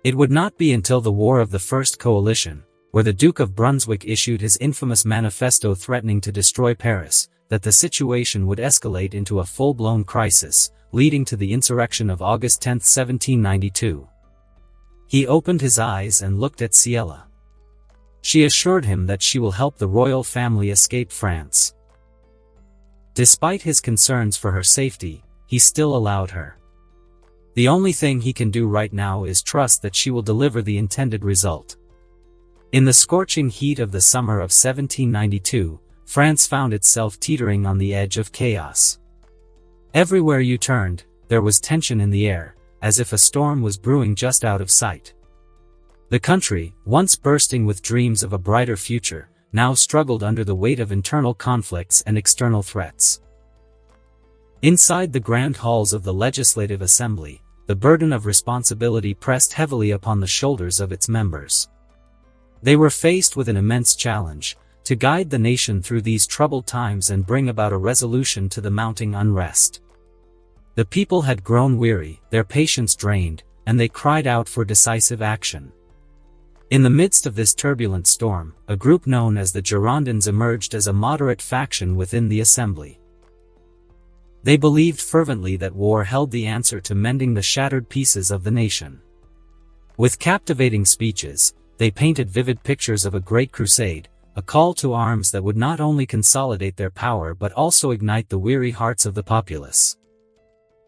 It would not be until the War of the First Coalition, where the Duke of Brunswick issued his infamous manifesto threatening to destroy Paris, that the situation would escalate into a full-blown crisis, leading to the insurrection of August 10, 1792. He opened his eyes and looked at Ciela. She assured him that she will help the royal family escape France. Despite his concerns for her safety, he still allowed her. The only thing he can do right now is trust that she will deliver the intended result. In the scorching heat of the summer of 1792, France found itself teetering on the edge of chaos. Everywhere you turned, there was tension in the air, as if a storm was brewing just out of sight. The country, once bursting with dreams of a brighter future, now struggled under the weight of internal conflicts and external threats. Inside the grand halls of the Legislative Assembly, the burden of responsibility pressed heavily upon the shoulders of its members. They were faced with an immense challenge, to guide the nation through these troubled times and bring about a resolution to the mounting unrest. The people had grown weary, their patience drained, and they cried out for decisive action. In the midst of this turbulent storm, a group known as the Girondins emerged as a moderate faction within the assembly. They believed fervently that war held the answer to mending the shattered pieces of the nation. With captivating speeches, they painted vivid pictures of a great crusade, a call to arms that would not only consolidate their power but also ignite the weary hearts of the populace.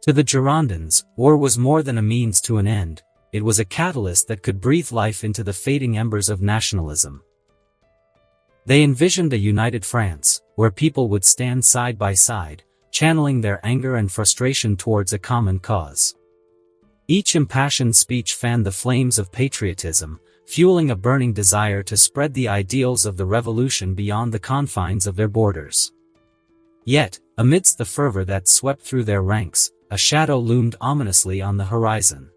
To the Girondins, war was more than a means to an end, it was a catalyst that could breathe life into the fading embers of nationalism. They envisioned a united France, where people would stand side by side, channeling their anger and frustration towards a common cause. Each impassioned speech fanned the flames of patriotism, fueling a burning desire to spread the ideals of the revolution beyond the confines of their borders. Yet, Amidst the fervor that swept through their ranks, a shadow loomed ominously on the horizon.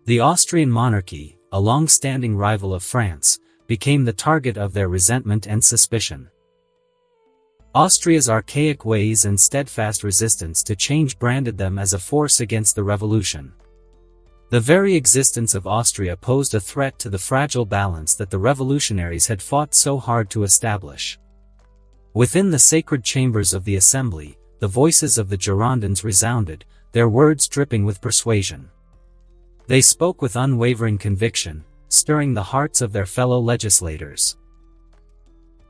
The Austrian monarchy, a long-standing rival of France, became the target of their resentment and suspicion. Austria's archaic ways and steadfast resistance to change branded them as a force against the revolution. The very existence of Austria posed a threat to the fragile balance that the revolutionaries had fought so hard to establish. Within the sacred chambers of the assembly, the voices of the Girondins resounded, their words dripping with persuasion. They spoke with unwavering conviction, stirring the hearts of their fellow legislators.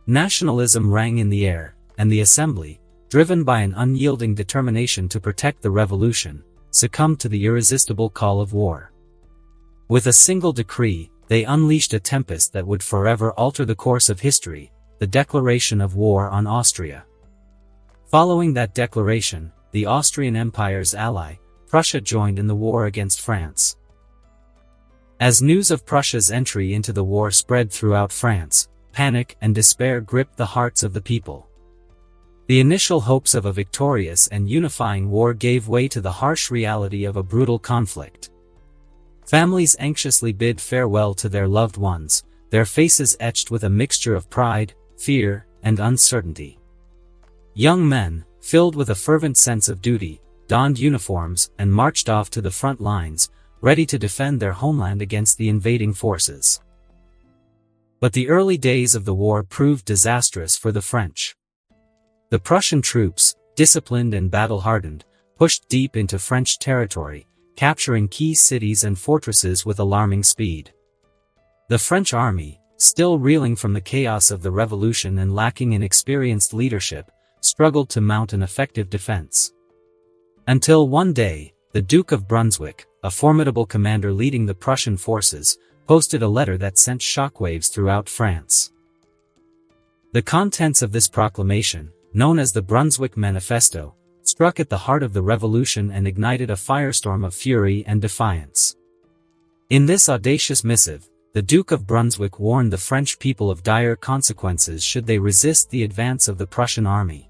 Nationalism rang in the air, and the assembly, driven by an unyielding determination to protect the revolution, succumbed to the irresistible call of war. With a single decree, they unleashed a tempest that would forever alter the course of history, the declaration of war on Austria. Following that declaration, the Austrian Empire's ally, Prussia, joined in the war against France. As news of Prussia's entry into the war spread throughout France, panic and despair gripped the hearts of the people. The initial hopes of a victorious and unifying war gave way to the harsh reality of a brutal conflict. Families anxiously bid farewell to their loved ones, their faces etched with a mixture of pride, fear, and uncertainty. Young men, filled with a fervent sense of duty, donned uniforms and marched off to the front lines, ready to defend their homeland against the invading forces. But the early days of the war proved disastrous for the French. The Prussian troops, disciplined and battle-hardened, pushed deep into French territory, capturing key cities and fortresses with alarming speed. The French army, still reeling from the chaos of the revolution and lacking in experienced leadership, struggled to mount an effective defense. Until one day, the Duke of Brunswick, a formidable commander leading the Prussian forces, posted a letter that sent shockwaves throughout France. The contents of this proclamation, known as the Brunswick Manifesto, struck at the heart of the revolution and ignited a firestorm of fury and defiance. In this audacious missive, the Duke of Brunswick warned the French people of dire consequences should they resist the advance of the Prussian army.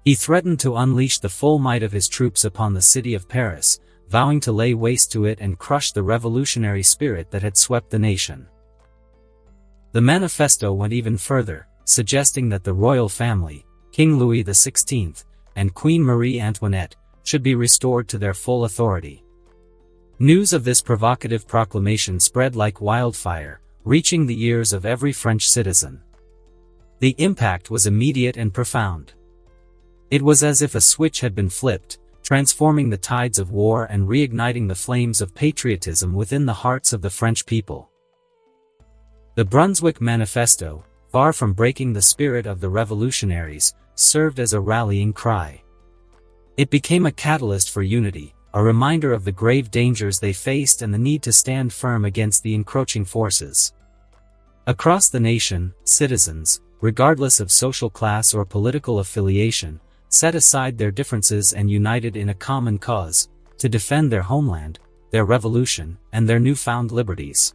He threatened to unleash the full might of his troops upon the city of Paris, vowing to lay waste to it and crush the revolutionary spirit that had swept the nation. The manifesto went even further, suggesting that the royal family, King Louis XVI, and Queen Marie Antoinette, should be restored to their full authority. News of this provocative proclamation spread like wildfire, reaching the ears of every French citizen. The impact was immediate and profound. It was as if a switch had been flipped, transforming the tides of war and reigniting the flames of patriotism within the hearts of the French people. The Brunswick Manifesto, far from breaking the spirit of the revolutionaries, served as a rallying cry. It became a catalyst for unity, a reminder of the grave dangers they faced and the need to stand firm against the encroaching forces. Across the nation, citizens, regardless of social class or political affiliation, set aside their differences and united in a common cause, to defend their homeland, their revolution, and their newfound liberties.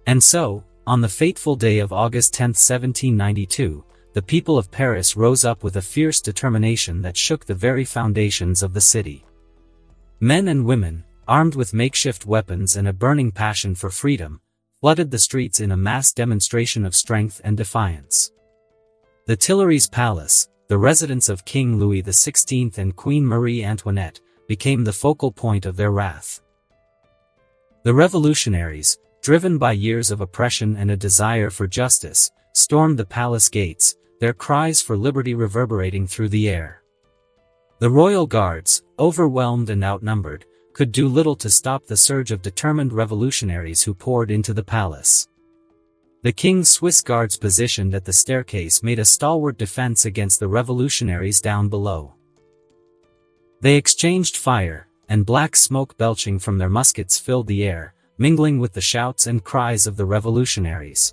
And so, on the fateful day of August 10, 1792, the people of Paris rose up with a fierce determination that shook the very foundations of the city. Men and women, armed with makeshift weapons and a burning passion for freedom, flooded the streets in a mass demonstration of strength and defiance. The Tuileries Palace, the residence of King Louis XVI and Queen Marie Antoinette, became the focal point of their wrath. The revolutionaries, driven by years of oppression and a desire for justice, stormed the palace gates, their cries for liberty reverberating through the air. The royal guards, overwhelmed and outnumbered, could do little to stop the surge of determined revolutionaries who poured into the palace. The king's Swiss guards positioned at the staircase made a stalwart defense against the revolutionaries down below. They exchanged fire, and black smoke belching from their muskets filled the air, mingling with the shouts and cries of the revolutionaries.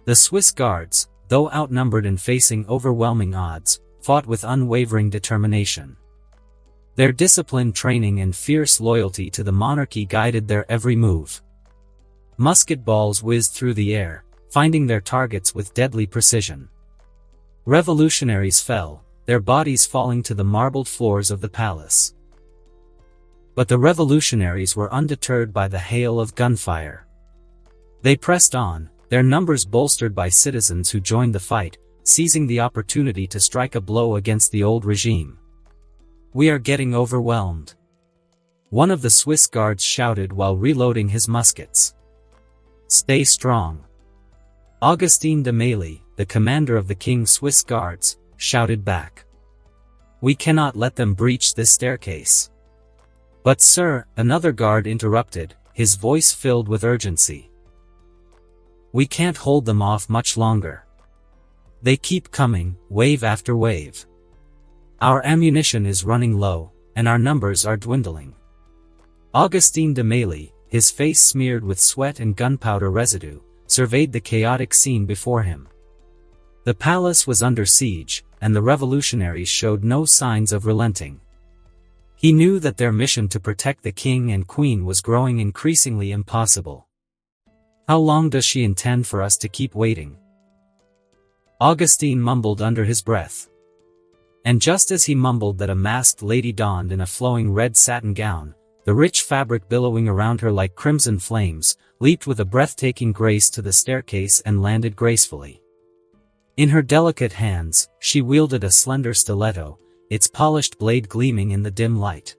The Swiss guards, though outnumbered and facing overwhelming odds, fought with unwavering determination. Their disciplined training and fierce loyalty to the monarchy guided their every move. Musket balls whizzed through the air, finding their targets with deadly precision. Revolutionaries fell, their bodies falling to the marbled floors of the palace. But the revolutionaries were undeterred by the hail of gunfire. They pressed on, their numbers bolstered by citizens who joined the fight, seizing the opportunity to strike a blow against the old regime. "We are getting overwhelmed," one of the Swiss guards shouted while reloading his muskets. "Stay strong." Augustin de Mailly, the commander of the King's Swiss Guards, shouted back. "We cannot let them breach this staircase." "But sir," another guard interrupted, his voice filled with urgency. "We can't hold them off much longer. They keep coming, wave after wave. Our ammunition is running low, and our numbers are dwindling." Augustin de Mailly, his face smeared with sweat and gunpowder residue, surveyed the chaotic scene before him. The palace was under siege, and the revolutionaries showed no signs of relenting. He knew that their mission to protect the king and queen was growing increasingly impossible. "How long does she intend for us to keep waiting?" Augustin mumbled under his breath. And just as he mumbled that, a masked lady dawned in a flowing red satin gown, the rich fabric billowing around her like crimson flames, leaped with a breathtaking grace to the staircase and landed gracefully. In her delicate hands, she wielded a slender stiletto, its polished blade gleaming in the dim light.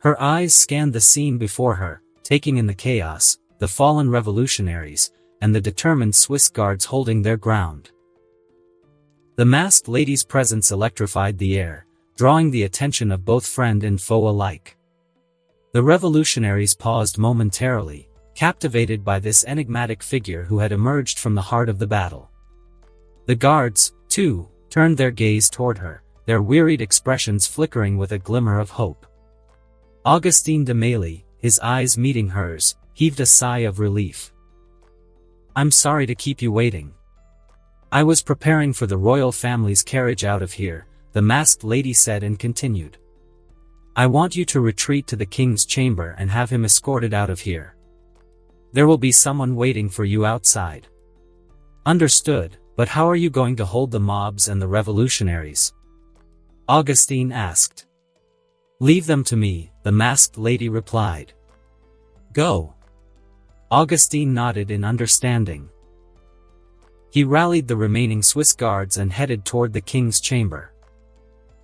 Her eyes scanned the scene before her, taking in the chaos, the fallen revolutionaries, and the determined Swiss guards holding their ground. The masked lady's presence electrified the air, drawing the attention of both friend and foe alike. The revolutionaries paused momentarily, captivated by this enigmatic figure who had emerged from the heart of the battle. The guards, too, turned their gaze toward her, their wearied expressions flickering with a glimmer of hope. Augustin de Mailly, his eyes meeting hers, heaved a sigh of relief. "I'm sorry to keep you waiting. I was preparing for the royal family's carriage out of here," the masked lady said and continued. "I want you to retreat to the king's chamber and have him escorted out of here. There will be someone waiting for you outside." "Understood, but how are you going to hold the mobs and the revolutionaries?" Augustin asked. "Leave them to me," the masked lady replied. "Go." Augustin nodded in understanding. He rallied the remaining Swiss guards and headed toward the king's chamber.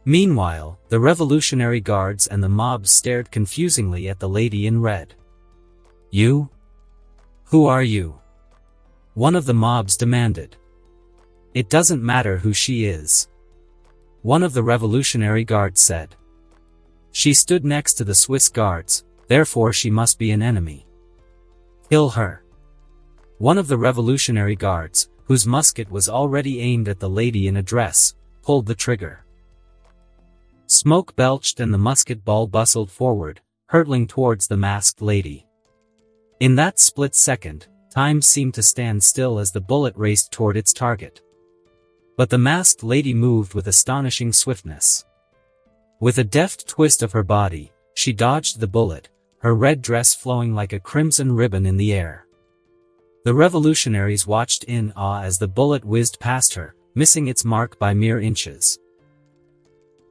Meanwhile, the revolutionary guards and the mob stared confusingly at the lady in red. "You? Who are you?" one of the mobs demanded. "It doesn't matter who she is," one of the revolutionary guards said. "She stood next to the Swiss guards, therefore she must be an enemy. Kill her." One of the revolutionary guards, whose musket was already aimed at the lady in a dress, pulled the trigger. Smoke belched and the musket ball bustled forward, hurtling towards the masked lady. In that split second, time seemed to stand still as the bullet raced toward its target. But the masked lady moved with astonishing swiftness. With a deft twist of her body, she dodged the bullet, her red dress flowing like a crimson ribbon in the air. The revolutionaries watched in awe as the bullet whizzed past her, missing its mark by mere inches.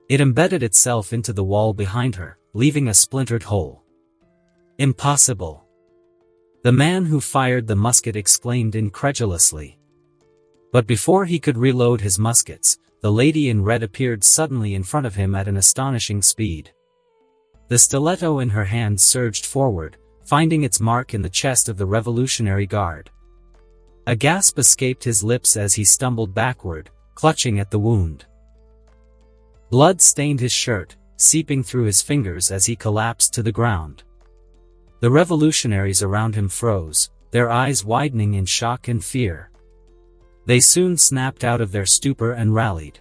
It embedded itself into the wall behind her, leaving a splintered hole. "Impossible!" the man who fired the musket exclaimed incredulously. But before he could reload his muskets, the lady in red appeared suddenly in front of him at an astonishing speed. The stiletto in her hand surged forward, finding its mark in the chest of the Revolutionary Guard. A gasp escaped his lips as he stumbled backward, clutching at the wound. Blood stained his shirt, seeping through his fingers as he collapsed to the ground. The revolutionaries around him froze, their eyes widening in shock and fear. They soon snapped out of their stupor and rallied.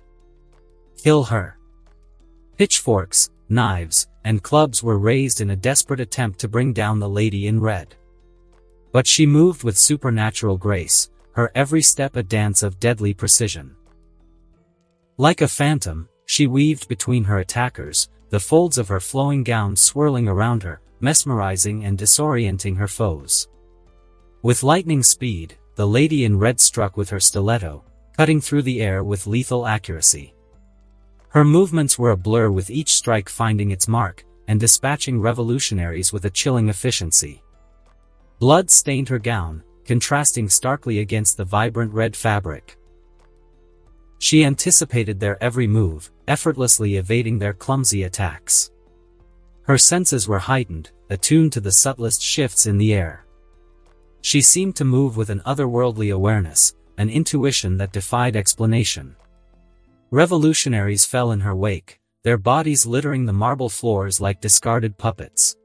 "Kill her!" Pitchforks, knives, and clubs were raised in a desperate attempt to bring down the lady in red. But she moved with supernatural grace, her every step a dance of deadly precision. Like a phantom, she weaved between her attackers, the folds of her flowing gown swirling around her, mesmerizing and disorienting her foes. With lightning speed, the lady in red struck with her stiletto, cutting through the air with lethal accuracy. Her movements were a blur, with each strike finding its mark, and dispatching revolutionaries with a chilling efficiency. Blood stained her gown, contrasting starkly against the vibrant red fabric. She anticipated their every move, effortlessly evading their clumsy attacks. Her senses were heightened, attuned to the subtlest shifts in the air. She seemed to move with an otherworldly awareness, an intuition that defied explanation. Revolutionaries fell in her wake, their bodies littering the marble floors like discarded puppets.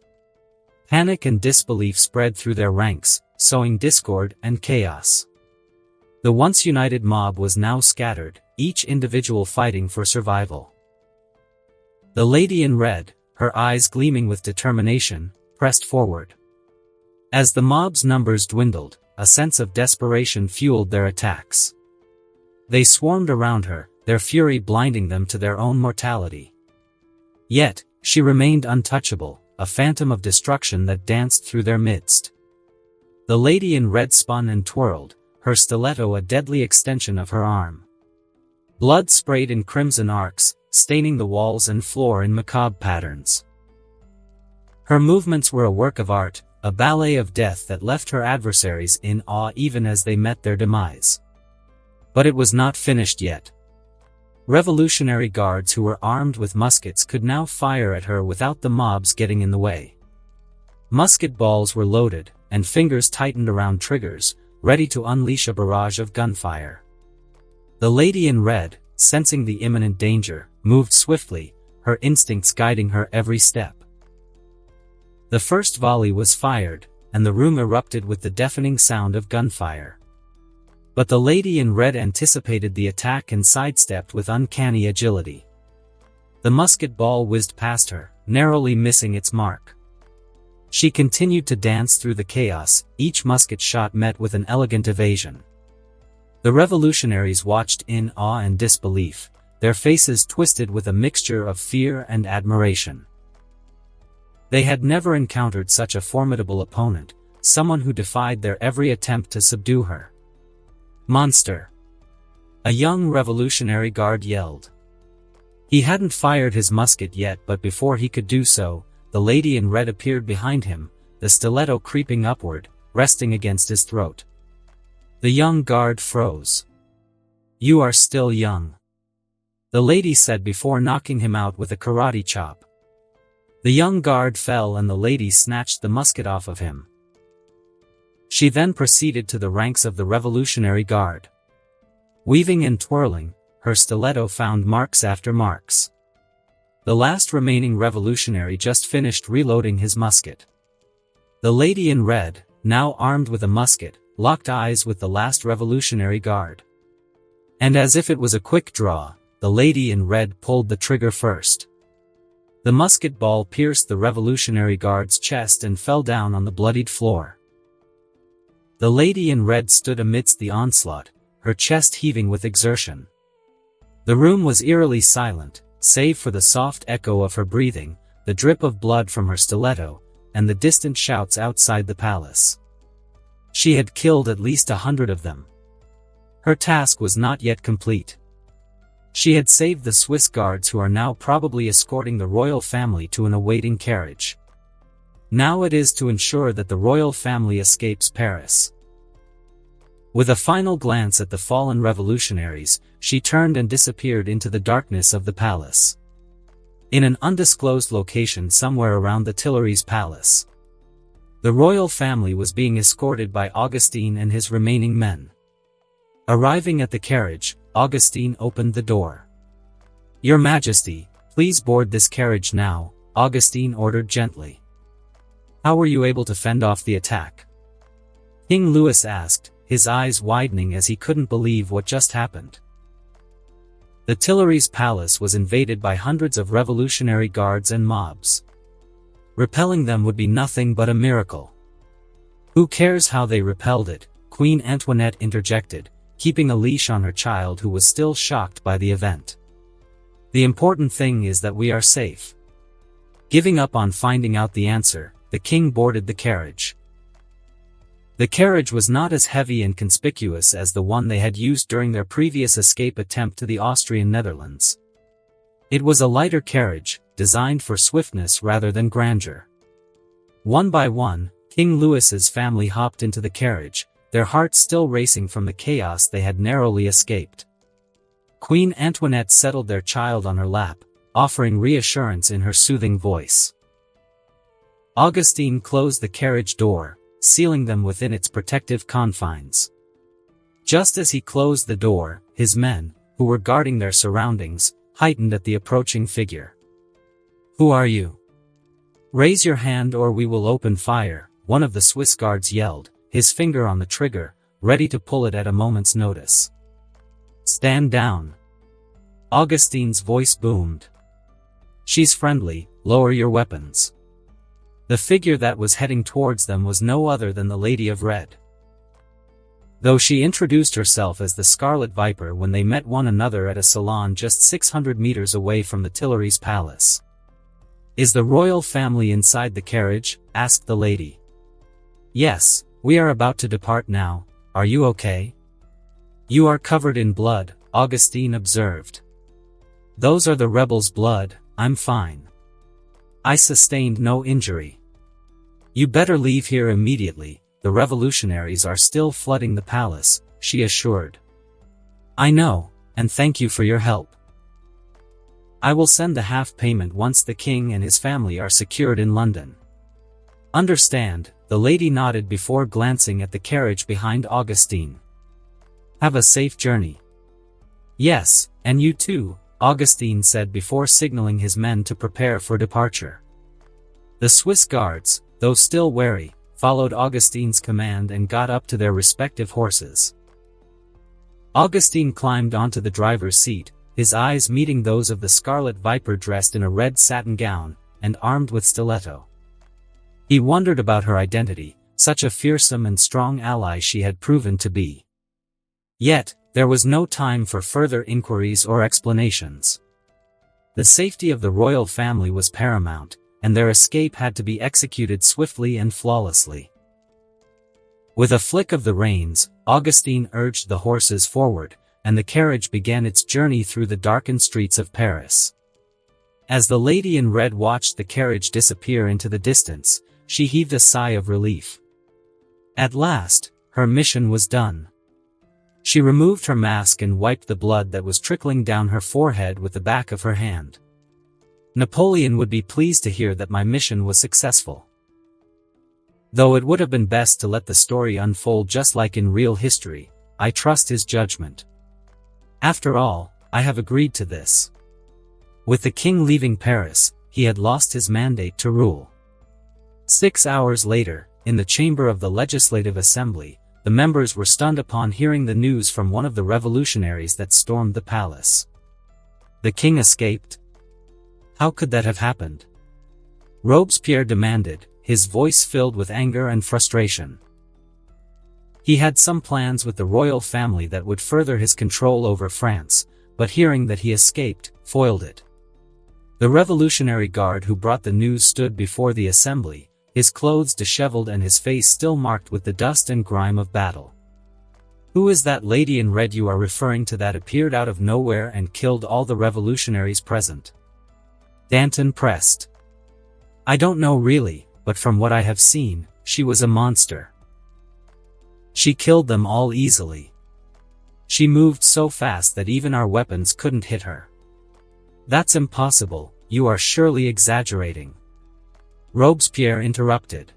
Panic and disbelief spread through their ranks, sowing discord and chaos. The once united mob was now scattered, each individual fighting for survival. The lady in red, her eyes gleaming with determination, pressed forward. As the mob's numbers dwindled, a sense of desperation fueled their attacks. They swarmed around her, their fury blinding them to their own mortality. Yet, she remained untouchable, a phantom of destruction that danced through their midst. The lady in red spun and twirled, her stiletto a deadly extension of her arm. Blood sprayed in crimson arcs, staining the walls and floor in macabre patterns. Her movements were a work of art, a ballet of death that left her adversaries in awe even as they met their demise. But it was not finished yet. Revolutionary guards who were armed with muskets could now fire at her without the mobs getting in the way. Musket balls were loaded, and fingers tightened around triggers, ready to unleash a barrage of gunfire. The lady in red, sensing the imminent danger, moved swiftly, her instincts guiding her every step. The first volley was fired, and the room erupted with the deafening sound of gunfire. But the lady in red anticipated the attack and sidestepped with uncanny agility. The musket ball whizzed past her, narrowly missing its mark. She continued to dance through the chaos, each musket shot met with an elegant evasion. The revolutionaries watched in awe and disbelief, their faces twisted with a mixture of fear and admiration. They had never encountered such a formidable opponent, someone who defied their every attempt to subdue her. "Monster!" a young Revolutionary Guard yelled. He hadn't fired his musket yet, but before he could do so, the lady in red appeared behind him, the stiletto creeping upward, resting against his throat. The young guard froze. "You are still young," the lady said before knocking him out with a karate chop. The young guard fell and the lady snatched the musket off of him. She then proceeded to the ranks of the Revolutionary Guard. Weaving and twirling, her stiletto found marks after marks. The last remaining revolutionary just finished reloading his musket. The lady in red, now armed with a musket, locked eyes with the last Revolutionary Guard. And as if it was a quick draw, the lady in red pulled the trigger first. The musket ball pierced the Revolutionary Guard's chest and fell down on the bloodied floor. The lady in red stood amidst the onslaught, her chest heaving with exertion. The room was eerily silent, save for the soft echo of her breathing, the drip of blood from her stiletto, and the distant shouts outside the palace. She had killed at least 100 of them. Her task was not yet complete. She had saved the Swiss guards who are now probably escorting the royal family to an awaiting carriage. Now it is to ensure that the royal family escapes Paris. With a final glance at the fallen revolutionaries, she turned and disappeared into the darkness of the palace. In an undisclosed location somewhere around the Tuileries Palace, the royal family was being escorted by Augustine and his remaining men. Arriving at the carriage, Augustine opened the door. "Your Majesty, please board this carriage now," Augustine ordered gently. "How were you able to fend off the attack?" King Louis asked, his eyes widening as he couldn't believe what just happened. The Tuileries Palace was invaded by hundreds of Revolutionary Guards and mobs. Repelling them would be nothing but a miracle. "Who cares how they repelled it?" Queen Antoinette interjected, keeping a leash on her child who was still shocked by the event. "The important thing is that we are safe." Giving up on finding out the answer, the king boarded the carriage. The carriage was not as heavy and conspicuous as the one they had used during their previous escape attempt to the Austrian Netherlands. It was a lighter carriage, designed for swiftness rather than grandeur. One by one, King Louis's family hopped into the carriage, their hearts still racing from the chaos they had narrowly escaped. Queen Antoinette settled their child on her lap, offering reassurance in her soothing voice. Augustine closed the carriage door, sealing them within its protective confines. Just as he closed the door, his men, who were guarding their surroundings, heightened at the approaching figure. "Who are you? Raise your hand or we will open fire," one of the Swiss guards yelled, his finger on the trigger, ready to pull it at a moment's notice. "Stand down," Augustine's voice boomed. "She's friendly, lower your weapons." The figure that was heading towards them was no other than the Lady of Red. Though she introduced herself as the Scarlet Viper when they met one another at a salon just 600 meters away from the Tuileries Palace. "Is the royal family inside the carriage?" asked the lady. "Yes, we are about to depart now. Are you okay?" "You are covered in blood," Augustine observed. "Those are the rebels' blood. I'm fine. I sustained no injury." "You better leave here immediately. The revolutionaries are still flooding the palace," she assured. "I know, and thank you for your help. I will send the half payment once the king and his family are secured in London." "Understand," the lady nodded before glancing at the carriage behind Augustine. "Have a safe journey." "Yes, and you too," Augustine said before signaling his men to prepare for departure. The Swiss guards, though still wary, followed Augustine's command and got up to their respective horses. Augustine climbed onto the driver's seat, his eyes meeting those of the Scarlet Viper dressed in a red satin gown, and armed with stiletto. He wondered about her identity, such a fearsome and strong ally she had proven to be. Yet, there was no time for further inquiries or explanations. The safety of the royal family was paramount, and their escape had to be executed swiftly and flawlessly. With a flick of the reins, Augustine urged the horses forward, and the carriage began its journey through the darkened streets of Paris. As the lady in red watched the carriage disappear into the distance, she heaved a sigh of relief. At last, her mission was done. She removed her mask and wiped the blood that was trickling down her forehead with the back of her hand. "Napoleon would be pleased to hear that my mission was successful. Though it would have been best to let the story unfold just like in real history, I trust his judgment. After all, I have agreed to this." With the king leaving Paris, he had lost his mandate to rule. 6 hours later, in the chamber of the Legislative Assembly, the members were stunned upon hearing the news from one of the revolutionaries that stormed the palace. The king escaped? How could that have happened? Robespierre demanded, his voice filled with anger and frustration. He had some plans with the royal family that would further his control over France, but hearing that he escaped, foiled it. The Revolutionary Guard who brought the news stood before the assembly, his clothes disheveled and his face still marked with the dust and grime of battle. "Who is that lady in red you are referring to that appeared out of nowhere and killed all the revolutionaries present?" Danton pressed. "I don't know really, but from what I have seen, she was a monster. She killed them all easily. She moved so fast that even our weapons couldn't hit her." "That's impossible, you are surely exaggerating," Robespierre interrupted.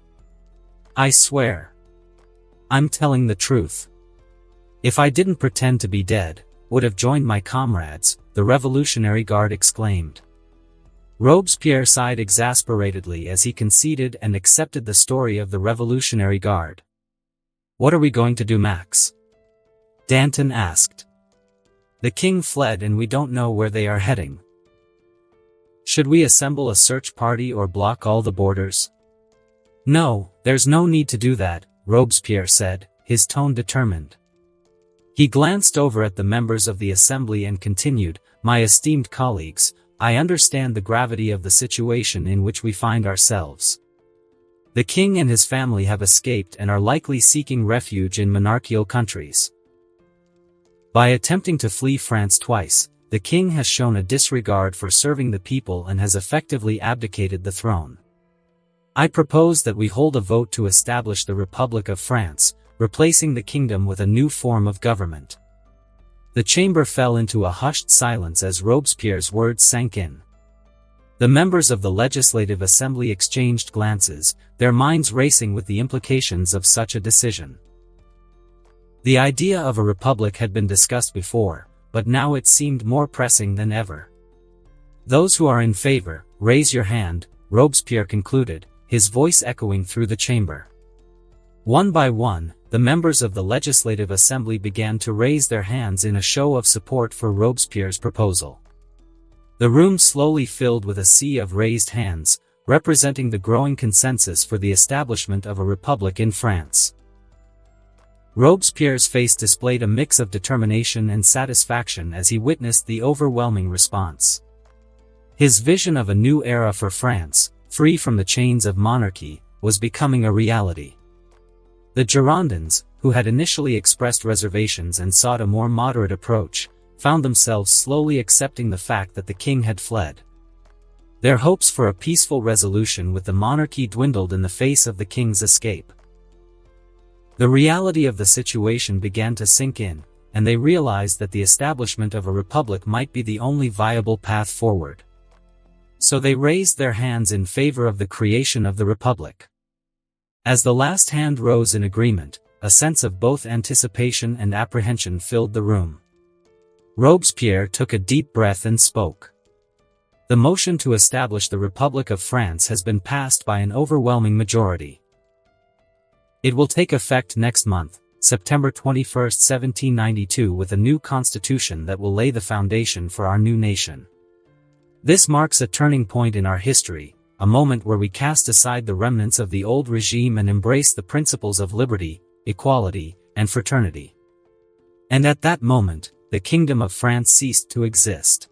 "I swear. I'm telling the truth. If I didn't pretend to be dead, would have joined my comrades," the Revolutionary Guard exclaimed. Robespierre sighed exasperatedly as he conceded and accepted the story of the Revolutionary Guard. "What are we going to do, Max?" Danton asked. "The king fled and we don't know where they are heading. Should we assemble a search party or block all the borders?" "No, there's no need to do that," Robespierre said, his tone determined. He glanced over at the members of the assembly and continued, "My esteemed colleagues, I understand the gravity of the situation in which we find ourselves. The king and his family have escaped and are likely seeking refuge in monarchical countries. By attempting to flee France twice, the king has shown a disregard for serving the people and has effectively abdicated the throne. I propose that we hold a vote to establish the Republic of France, replacing the kingdom with a new form of government." The chamber fell into a hushed silence as Robespierre's words sank in. The members of the Legislative Assembly exchanged glances, their minds racing with the implications of such a decision. The idea of a republic had been discussed before, but now it seemed more pressing than ever. "Those who are in favor, raise your hand," Robespierre concluded, his voice echoing through the chamber. One by one, the members of the Legislative Assembly began to raise their hands in a show of support for Robespierre's proposal. The room slowly filled with a sea of raised hands, representing the growing consensus for the establishment of a republic in France. Robespierre's face displayed a mix of determination and satisfaction as he witnessed the overwhelming response. His vision of a new era for France, free from the chains of monarchy, was becoming a reality. The Girondins, who had initially expressed reservations and sought a more moderate approach, found themselves slowly accepting the fact that the king had fled. Their hopes for a peaceful resolution with the monarchy dwindled in the face of the king's escape. The reality of the situation began to sink in, and they realized that the establishment of a republic might be the only viable path forward. So they raised their hands in favor of the creation of the republic. As the last hand rose in agreement, a sense of both anticipation and apprehension filled the room. Robespierre took a deep breath and spoke. "The motion to establish the Republic of France has been passed by an overwhelming majority. It will take effect next month, September 21, 1792, with a new constitution that will lay the foundation for our new nation. This marks a turning point in our history, a moment where we cast aside the remnants of the old regime and embrace the principles of liberty, equality, and fraternity." And at that moment, the Kingdom of France ceased to exist.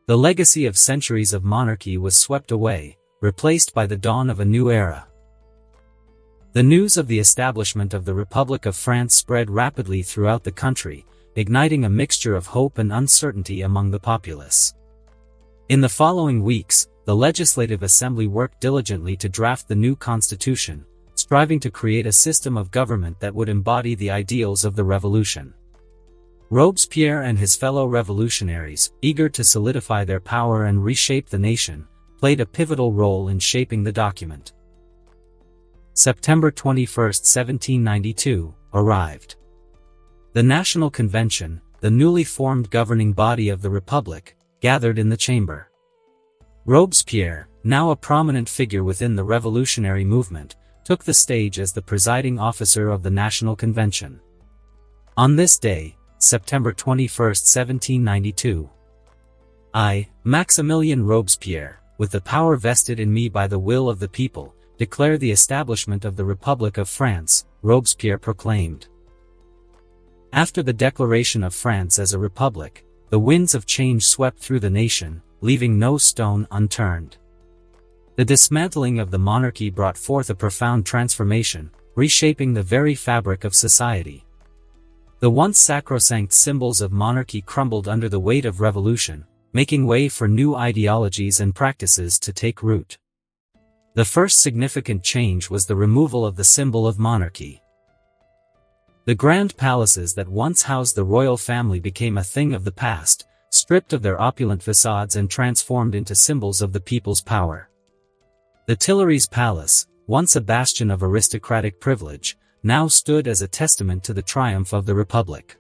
The legacy of centuries of monarchy was swept away, replaced by the dawn of a new era. The news of the establishment of the Republic of France spread rapidly throughout the country, igniting a mixture of hope and uncertainty among the populace. In the following weeks, the Legislative Assembly worked diligently to draft the new constitution, striving to create a system of government that would embody the ideals of the revolution. Robespierre and his fellow revolutionaries, eager to solidify their power and reshape the nation, played a pivotal role in shaping the document. September 21, 1792, arrived. The National Convention, the newly formed governing body of the Republic, gathered in the chamber. Robespierre, now a prominent figure within the revolutionary movement, took the stage as the presiding officer of the National Convention. On this day, September 21, 1792, I, Maximilien Robespierre, with the power vested in me by the will of the people, declare the establishment of the Republic of France, Robespierre proclaimed. After the declaration of France as a republic, the winds of change swept through the nation, leaving no stone unturned. The dismantling of the monarchy brought forth a profound transformation, reshaping the very fabric of society. The once sacrosanct symbols of monarchy crumbled under the weight of revolution, making way for new ideologies and practices to take root. The first significant change was the removal of the symbol of monarchy. The grand palaces that once housed the royal family became a thing of the past, stripped of their opulent facades and transformed into symbols of the people's power. The Tuileries Palace, once a bastion of aristocratic privilege, now stood as a testament to the triumph of the Republic.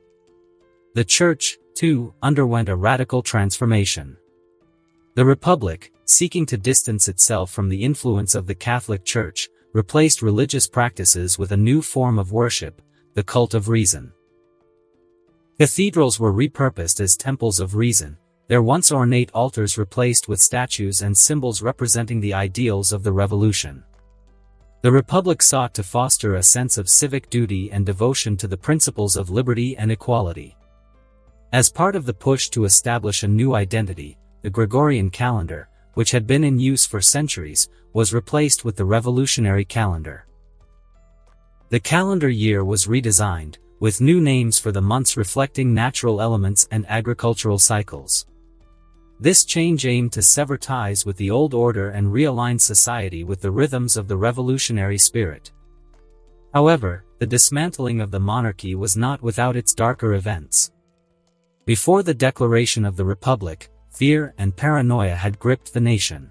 The Church, too, underwent a radical transformation. The Republic, seeking to distance itself from the influence of the Catholic Church, replaced religious practices with a new form of worship, the cult of reason. Cathedrals were repurposed as temples of reason, their once ornate altars replaced with statues and symbols representing the ideals of the Revolution. The Republic sought to foster a sense of civic duty and devotion to the principles of liberty and equality. As part of the push to establish a new identity, the Gregorian calendar, which had been in use for centuries, was replaced with the revolutionary calendar. The calendar year was redesigned, with new names for the months reflecting natural elements and agricultural cycles. This change aimed to sever ties with the old order and realign society with the rhythms of the revolutionary spirit. However, the dismantling of the monarchy was not without its darker events. Before the declaration of the Republic, fear and paranoia had gripped the nation.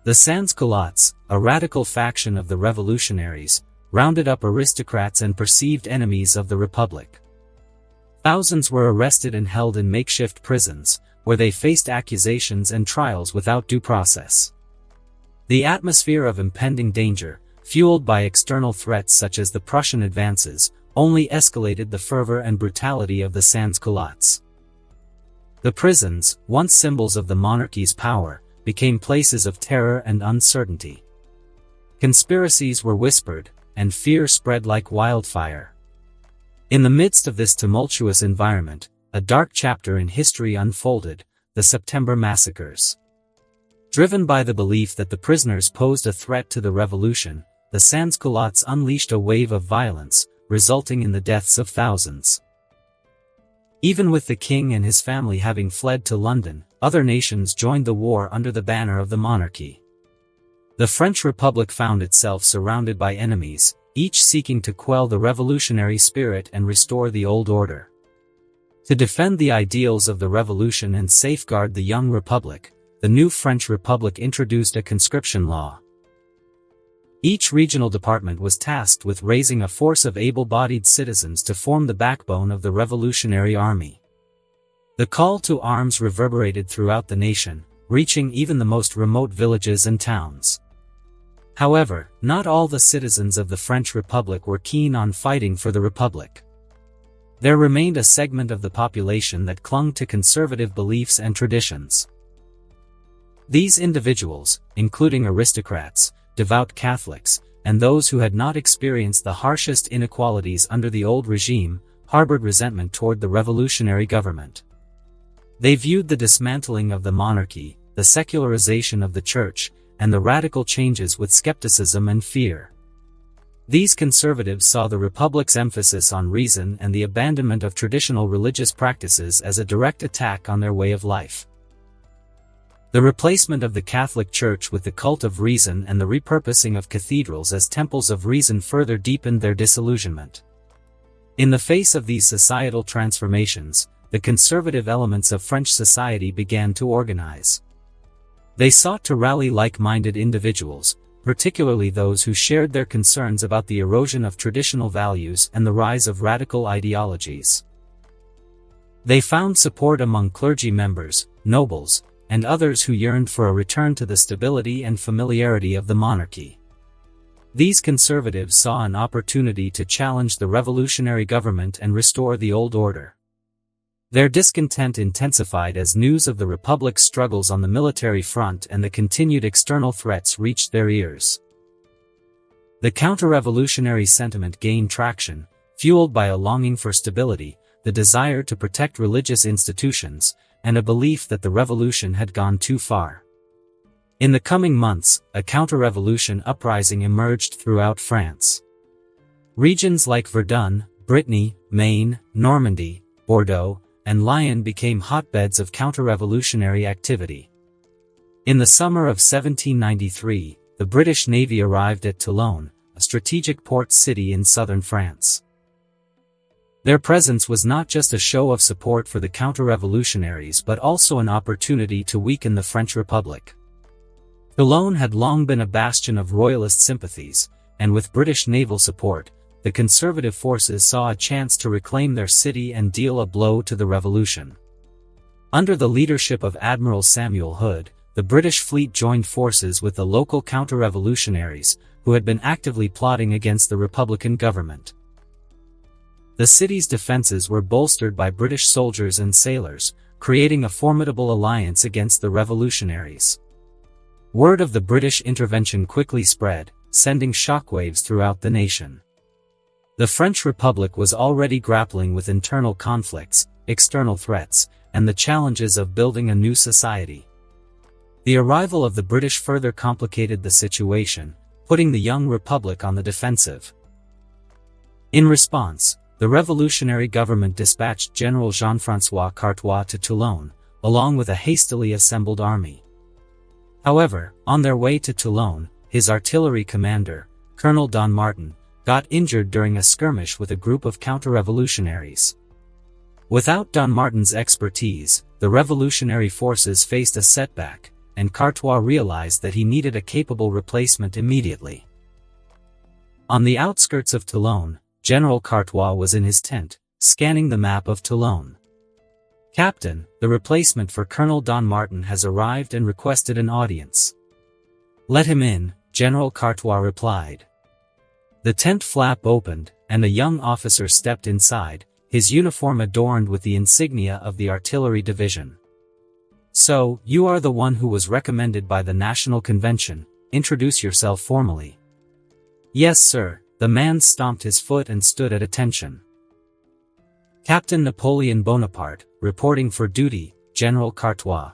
The sans-culottes, a radical faction of the revolutionaries, rounded up aristocrats and perceived enemies of the Republic. Thousands were arrested and held in makeshift prisons, where they faced accusations and trials without due process. The atmosphere of impending danger, fueled by external threats such as the Prussian advances, only escalated the fervor and brutality of the sans-culottes. The prisons, once symbols of the monarchy's power, became places of terror and uncertainty. Conspiracies were whispered, and fear spread like wildfire. In the midst of this tumultuous environment, a dark chapter in history unfolded, the September massacres. Driven by the belief that the prisoners posed a threat to the revolution, the sans-culottes unleashed a wave of violence, resulting in the deaths of thousands. Even with the king and his family having fled to London, other nations joined the war under the banner of the monarchy. The French Republic found itself surrounded by enemies, each seeking to quell the revolutionary spirit and restore the old order. To defend the ideals of the revolution and safeguard the young republic, the new French Republic introduced a conscription law. Each regional department was tasked with raising a force of able-bodied citizens to form the backbone of the revolutionary army. The call to arms reverberated throughout the nation, reaching even the most remote villages and towns. However, not all the citizens of the French Republic were keen on fighting for the Republic. There remained a segment of the population that clung to conservative beliefs and traditions. These individuals, including aristocrats, devout Catholics, and those who had not experienced the harshest inequalities under the old regime, harbored resentment toward the revolutionary government. They viewed the dismantling of the monarchy, the secularization of the church, and the radical changes with skepticism and fear. These conservatives saw the Republic's emphasis on reason and the abandonment of traditional religious practices as a direct attack on their way of life. The replacement of the Catholic Church with the cult of reason and the repurposing of cathedrals as temples of reason further deepened their disillusionment. In the face of these societal transformations, the conservative elements of French society began to organize. They sought to rally like-minded individuals, particularly those who shared their concerns about the erosion of traditional values and the rise of radical ideologies. They found support among clergy members, nobles, and others who yearned for a return to the stability and familiarity of the monarchy. These conservatives saw an opportunity to challenge the revolutionary government and restore the old order. Their discontent intensified as news of the Republic's struggles on the military front and the continued external threats reached their ears. The counter-revolutionary sentiment gained traction, fueled by a longing for stability, the desire to protect religious institutions, and a belief that the revolution had gone too far. In the coming months, a counter-revolution uprising emerged throughout France. Regions like Verdun, Brittany, Maine, Normandy, Bordeaux, and Lyon became hotbeds of counter-revolutionary activity. In the summer of 1793, the British Navy arrived at Toulon, a strategic port city in southern France. Their presence was not just a show of support for the counter-revolutionaries but also an opportunity to weaken the French Republic. Toulon had long been a bastion of royalist sympathies, and with British naval support, the conservative forces saw a chance to reclaim their city and deal a blow to the revolution. Under the leadership of Admiral Samuel Hood, the British fleet joined forces with the local counter-revolutionaries, who had been actively plotting against the Republican government. The city's defenses were bolstered by British soldiers and sailors, creating a formidable alliance against the revolutionaries. Word of the British intervention quickly spread, sending shockwaves throughout the nation. The French Republic was already grappling with internal conflicts, external threats, and the challenges of building a new society. The arrival of the British further complicated the situation, putting the young republic on the defensive. In response, the revolutionary government dispatched General Jean-François Cartois to Toulon, along with a hastily assembled army. However, on their way to Toulon, his artillery commander, Colonel Don Martin, got injured during a skirmish with a group of counter-revolutionaries. Without Don Martin's expertise, the revolutionary forces faced a setback, and Cartois realized that he needed a capable replacement immediately. On the outskirts of Toulon, General Cartois was in his tent, scanning the map of Toulon. "Captain, the replacement for Colonel Don Martin has arrived and requested an audience." "Let him in," General Cartois replied. The tent flap opened, and a young officer stepped inside, his uniform adorned with the insignia of the artillery division. "So, you are the one who was recommended by the National Convention. Introduce yourself formally." "Yes, sir." The man stomped his foot and stood at attention. "Captain Napoleon Bonaparte, reporting for duty, General Cartois."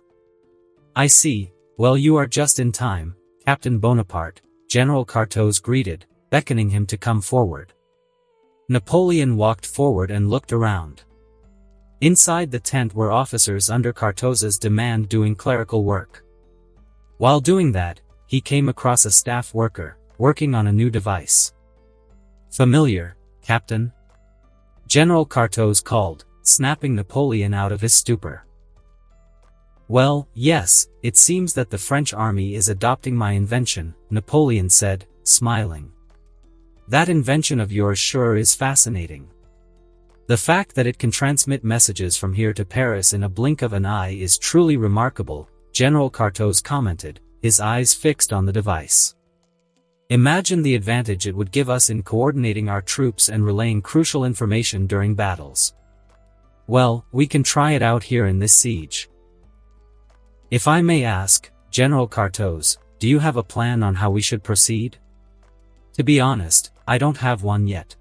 "I see. Well, you are just in time, Captain Bonaparte," General Cartois greeted, beckoning him to come forward. Napoleon walked forward and looked around. Inside the tent were officers under Cartos's demand doing clerical work. While doing that, he came across a staff worker, working on a new device. "Familiar, Captain?" General Cartois called, snapping Napoleon out of his stupor. "Well, yes, it seems that the French army is adopting my invention," Napoleon said, smiling. "That invention of yours sure is fascinating. The fact that it can transmit messages from here to Paris in a blink of an eye is truly remarkable," General Cartois commented, his eyes fixed on the device. "Imagine the advantage it would give us in coordinating our troops and relaying crucial information during battles. Well, we can try it out here in this siege. If I may ask, General Cartois, do you have a plan on how we should proceed?" "To be honest, I don't have one yet."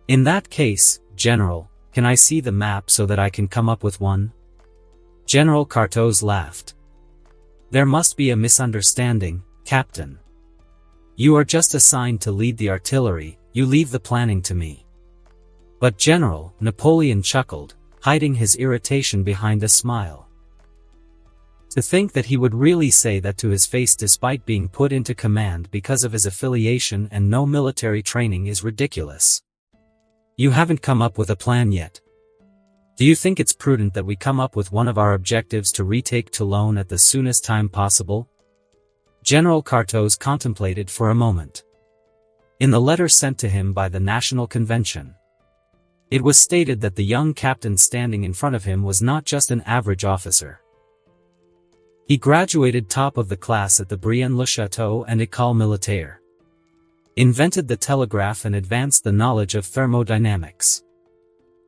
"In that case, General, can I see the map so that I can come up with one?" General Cartois laughed. "There must be a misunderstanding, Captain. You are just assigned to lead the artillery, you leave the planning to me." "But General," Napoleon chuckled, hiding his irritation behind a smile. To think that he would really say that to his face despite being put into command because of his affiliation and no military training is ridiculous. "You haven't come up with a plan yet. Do you think it's prudent that we come up with one of our objectives to retake Toulon at the soonest time possible?" General Cartois contemplated for a moment. In the letter sent to him by the National Convention, it was stated that the young captain standing in front of him was not just an average officer. He graduated top of the class at the Brienne-le-Château and École Militaire. Invented the telegraph and advanced the knowledge of thermodynamics.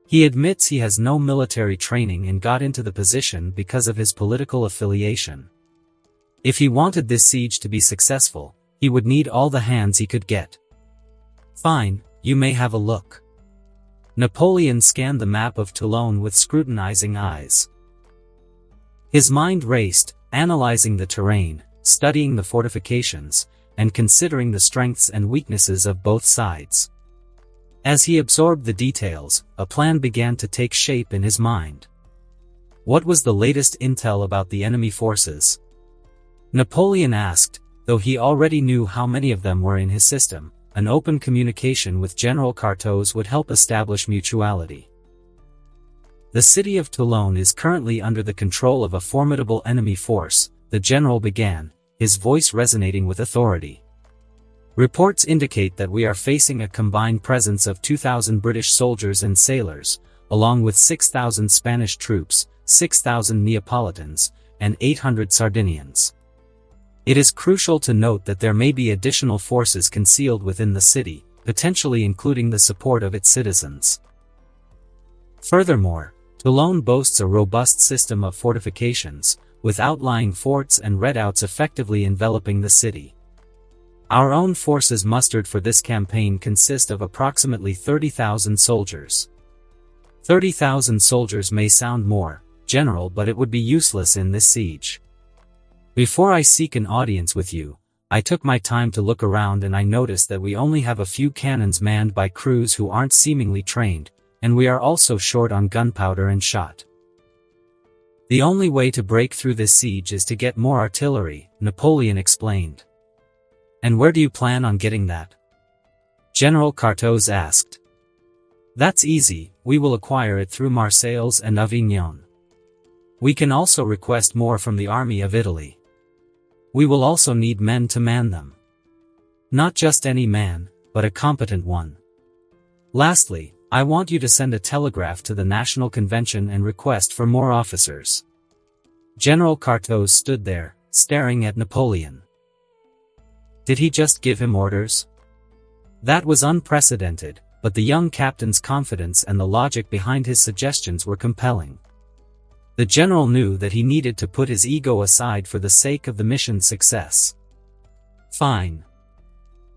He admits he has no military training and got into the position because of his political affiliation. If he wanted this siege to be successful, he would need all the hands he could get. "Fine, you may have a look." Napoleon scanned the map of Toulon with scrutinizing eyes. His mind raced, analyzing the terrain, studying the fortifications, and considering the strengths and weaknesses of both sides. As he absorbed the details, a plan began to take shape in his mind. What was the latest intel about the enemy forces? Napoleon asked, though he already knew how many of them were in his system. An open communication with General Cartois would help establish mutuality. "The city of Toulon is currently under the control of a formidable enemy force," the general began, his voice resonating with authority. "Reports indicate that we are facing a combined presence of 2,000 British soldiers and sailors, along with 6,000 Spanish troops, 6,000 Neapolitans, and 800 Sardinians. It is crucial to note that there may be additional forces concealed within the city, potentially including the support of its citizens. Furthermore, Toulon boasts a robust system of fortifications, with outlying forts and redoubts effectively enveloping the city. Our own forces mustered for this campaign consist of approximately 30,000 soldiers. 30,000 soldiers may sound more, General, but it would be useless in this siege. Before I seek an audience with you, I took my time to look around and I noticed that we only have a few cannons manned by crews who aren't seemingly trained, and we are also short on gunpowder and shot. The only way to break through this siege is to get more artillery, Napoleon explained. And where do you plan on getting that? General Cartos asked. That's easy, we will acquire it through Marseilles and Avignon. We can also request more from the army of Italy. We will also need men to man them. Not just any man, but a competent one. Lastly, I want you to send a telegraph to the National Convention and request for more officers. General Cartos stood there, staring at Napoleon. Did he just give him orders? That was unprecedented, but the young captain's confidence and the logic behind his suggestions were compelling. The general knew that he needed to put his ego aside for the sake of the mission's success. Fine.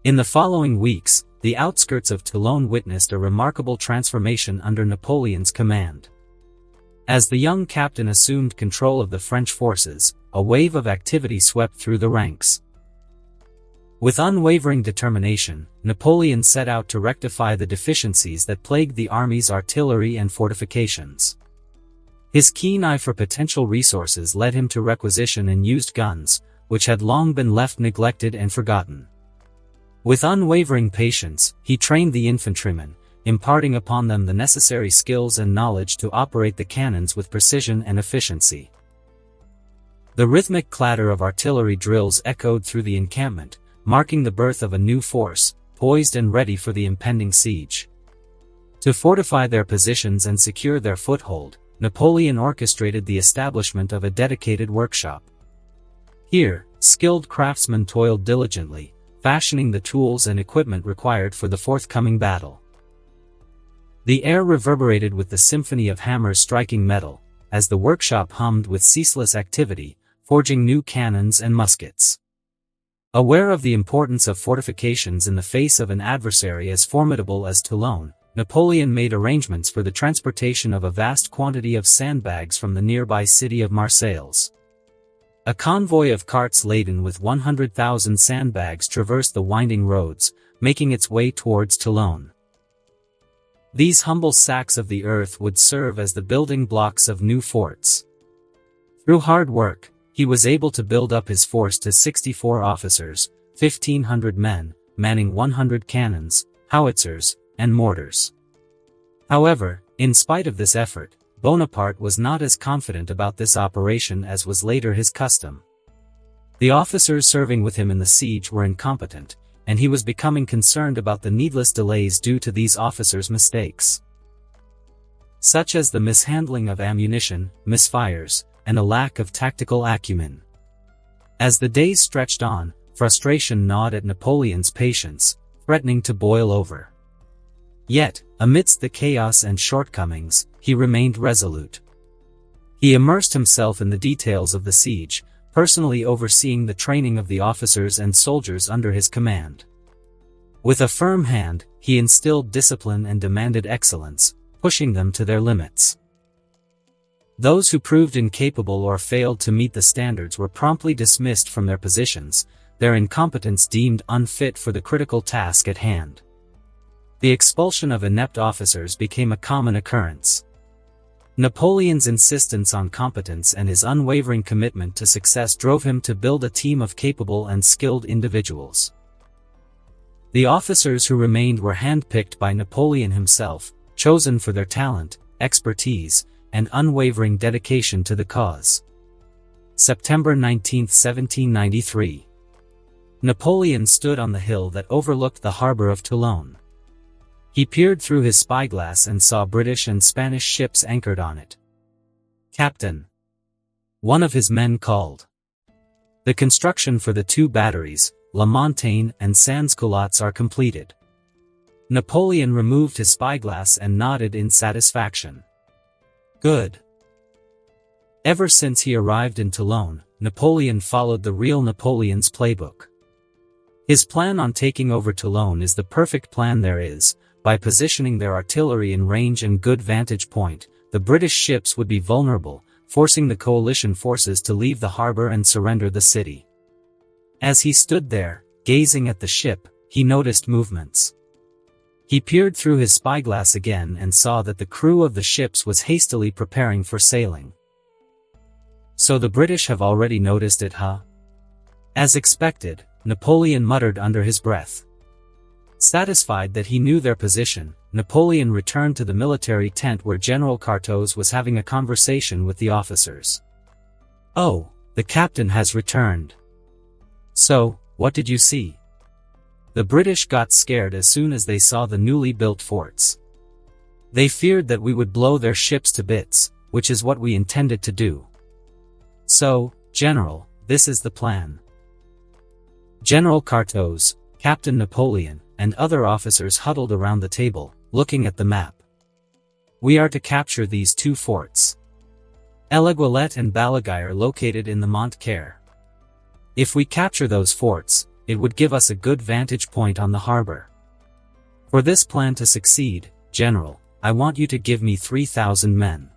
In the following weeks, the outskirts of Toulon witnessed a remarkable transformation under Napoleon's command. As the young captain assumed control of the French forces, a wave of activity swept through the ranks. With unwavering determination, Napoleon set out to rectify the deficiencies that plagued the army's artillery and fortifications. His keen eye for potential resources led him to requisition and used guns, which had long been left neglected and forgotten. With unwavering patience, he trained the infantrymen, imparting upon them the necessary skills and knowledge to operate the cannons with precision and efficiency. The rhythmic clatter of artillery drills echoed through the encampment, marking the birth of a new force, poised and ready for the impending siege. To fortify their positions and secure their foothold, Napoleon orchestrated the establishment of a dedicated workshop. Here, skilled craftsmen toiled diligently, fashioning the tools and equipment required for the forthcoming battle. The air reverberated with the symphony of hammers striking metal, as the workshop hummed with ceaseless activity, forging new cannons and muskets. Aware of the importance of fortifications in the face of an adversary as formidable as Toulon, Napoleon made arrangements for the transportation of a vast quantity of sandbags from the nearby city of Marseilles. A convoy of carts laden with 100,000 sandbags traversed the winding roads, making its way towards Toulon. These humble sacks of the earth would serve as the building blocks of new forts. Through hard work, he was able to build up his force to 64 officers, 1,500 men, manning 100 cannons, howitzers, and mortars. However, in spite of this effort, Bonaparte was not as confident about this operation as was later his custom. The officers serving with him in the siege were incompetent, and he was becoming concerned about the needless delays due to these officers' mistakes, such as the mishandling of ammunition, misfires, and a lack of tactical acumen. As the days stretched on, frustration gnawed at Napoleon's patience, threatening to boil over. Yet, amidst the chaos and shortcomings, he remained resolute. He immersed himself in the details of the siege, personally overseeing the training of the officers and soldiers under his command. With a firm hand, he instilled discipline and demanded excellence, pushing them to their limits. Those who proved incapable or failed to meet the standards were promptly dismissed from their positions, their incompetence deemed unfit for the critical task at hand. The expulsion of inept officers became a common occurrence. Napoleon's insistence on competence and his unwavering commitment to success drove him to build a team of capable and skilled individuals. The officers who remained were handpicked by Napoleon himself, chosen for their talent, expertise, and unwavering dedication to the cause. September 19, 1793. Napoleon stood on the hill that overlooked the harbor of Toulon. He peered through his spyglass and saw British and Spanish ships anchored on it. "Captain," one of his men called. "The construction for the two batteries, La Montagne and Sans-Culottes, are completed." Napoleon removed his spyglass and nodded in satisfaction. "Good." Ever since he arrived in Toulon, Napoleon followed the real Napoleon's playbook. His plan on taking over Toulon is the perfect plan there is. By positioning their artillery in range and good vantage point, the British ships would be vulnerable, forcing the coalition forces to leave the harbor and surrender the city. As he stood there, gazing at the ship, he noticed movements. He peered through his spyglass again and saw that the crew of the ships was hastily preparing for sailing. So the British have already noticed it, huh? As expected, Napoleon muttered under his breath. Satisfied that he knew their position, Napoleon returned to the military tent where General Cartouche was having a conversation with the officers. "Oh, the captain has returned. So, what did you see?" The British got scared as soon as they saw the newly built forts. They feared that we would blow their ships to bits, which is what we intended to do. So, General, this is the plan. General Cartouche, Captain Napoleon, and other officers huddled around the table, looking at the map. We are to capture these two forts. Eliguillet and Balaguer are located in the Mont-Caire. If we capture those forts, it would give us a good vantage point on the harbor. For this plan to succeed, General, I want you to give me 3,000 men.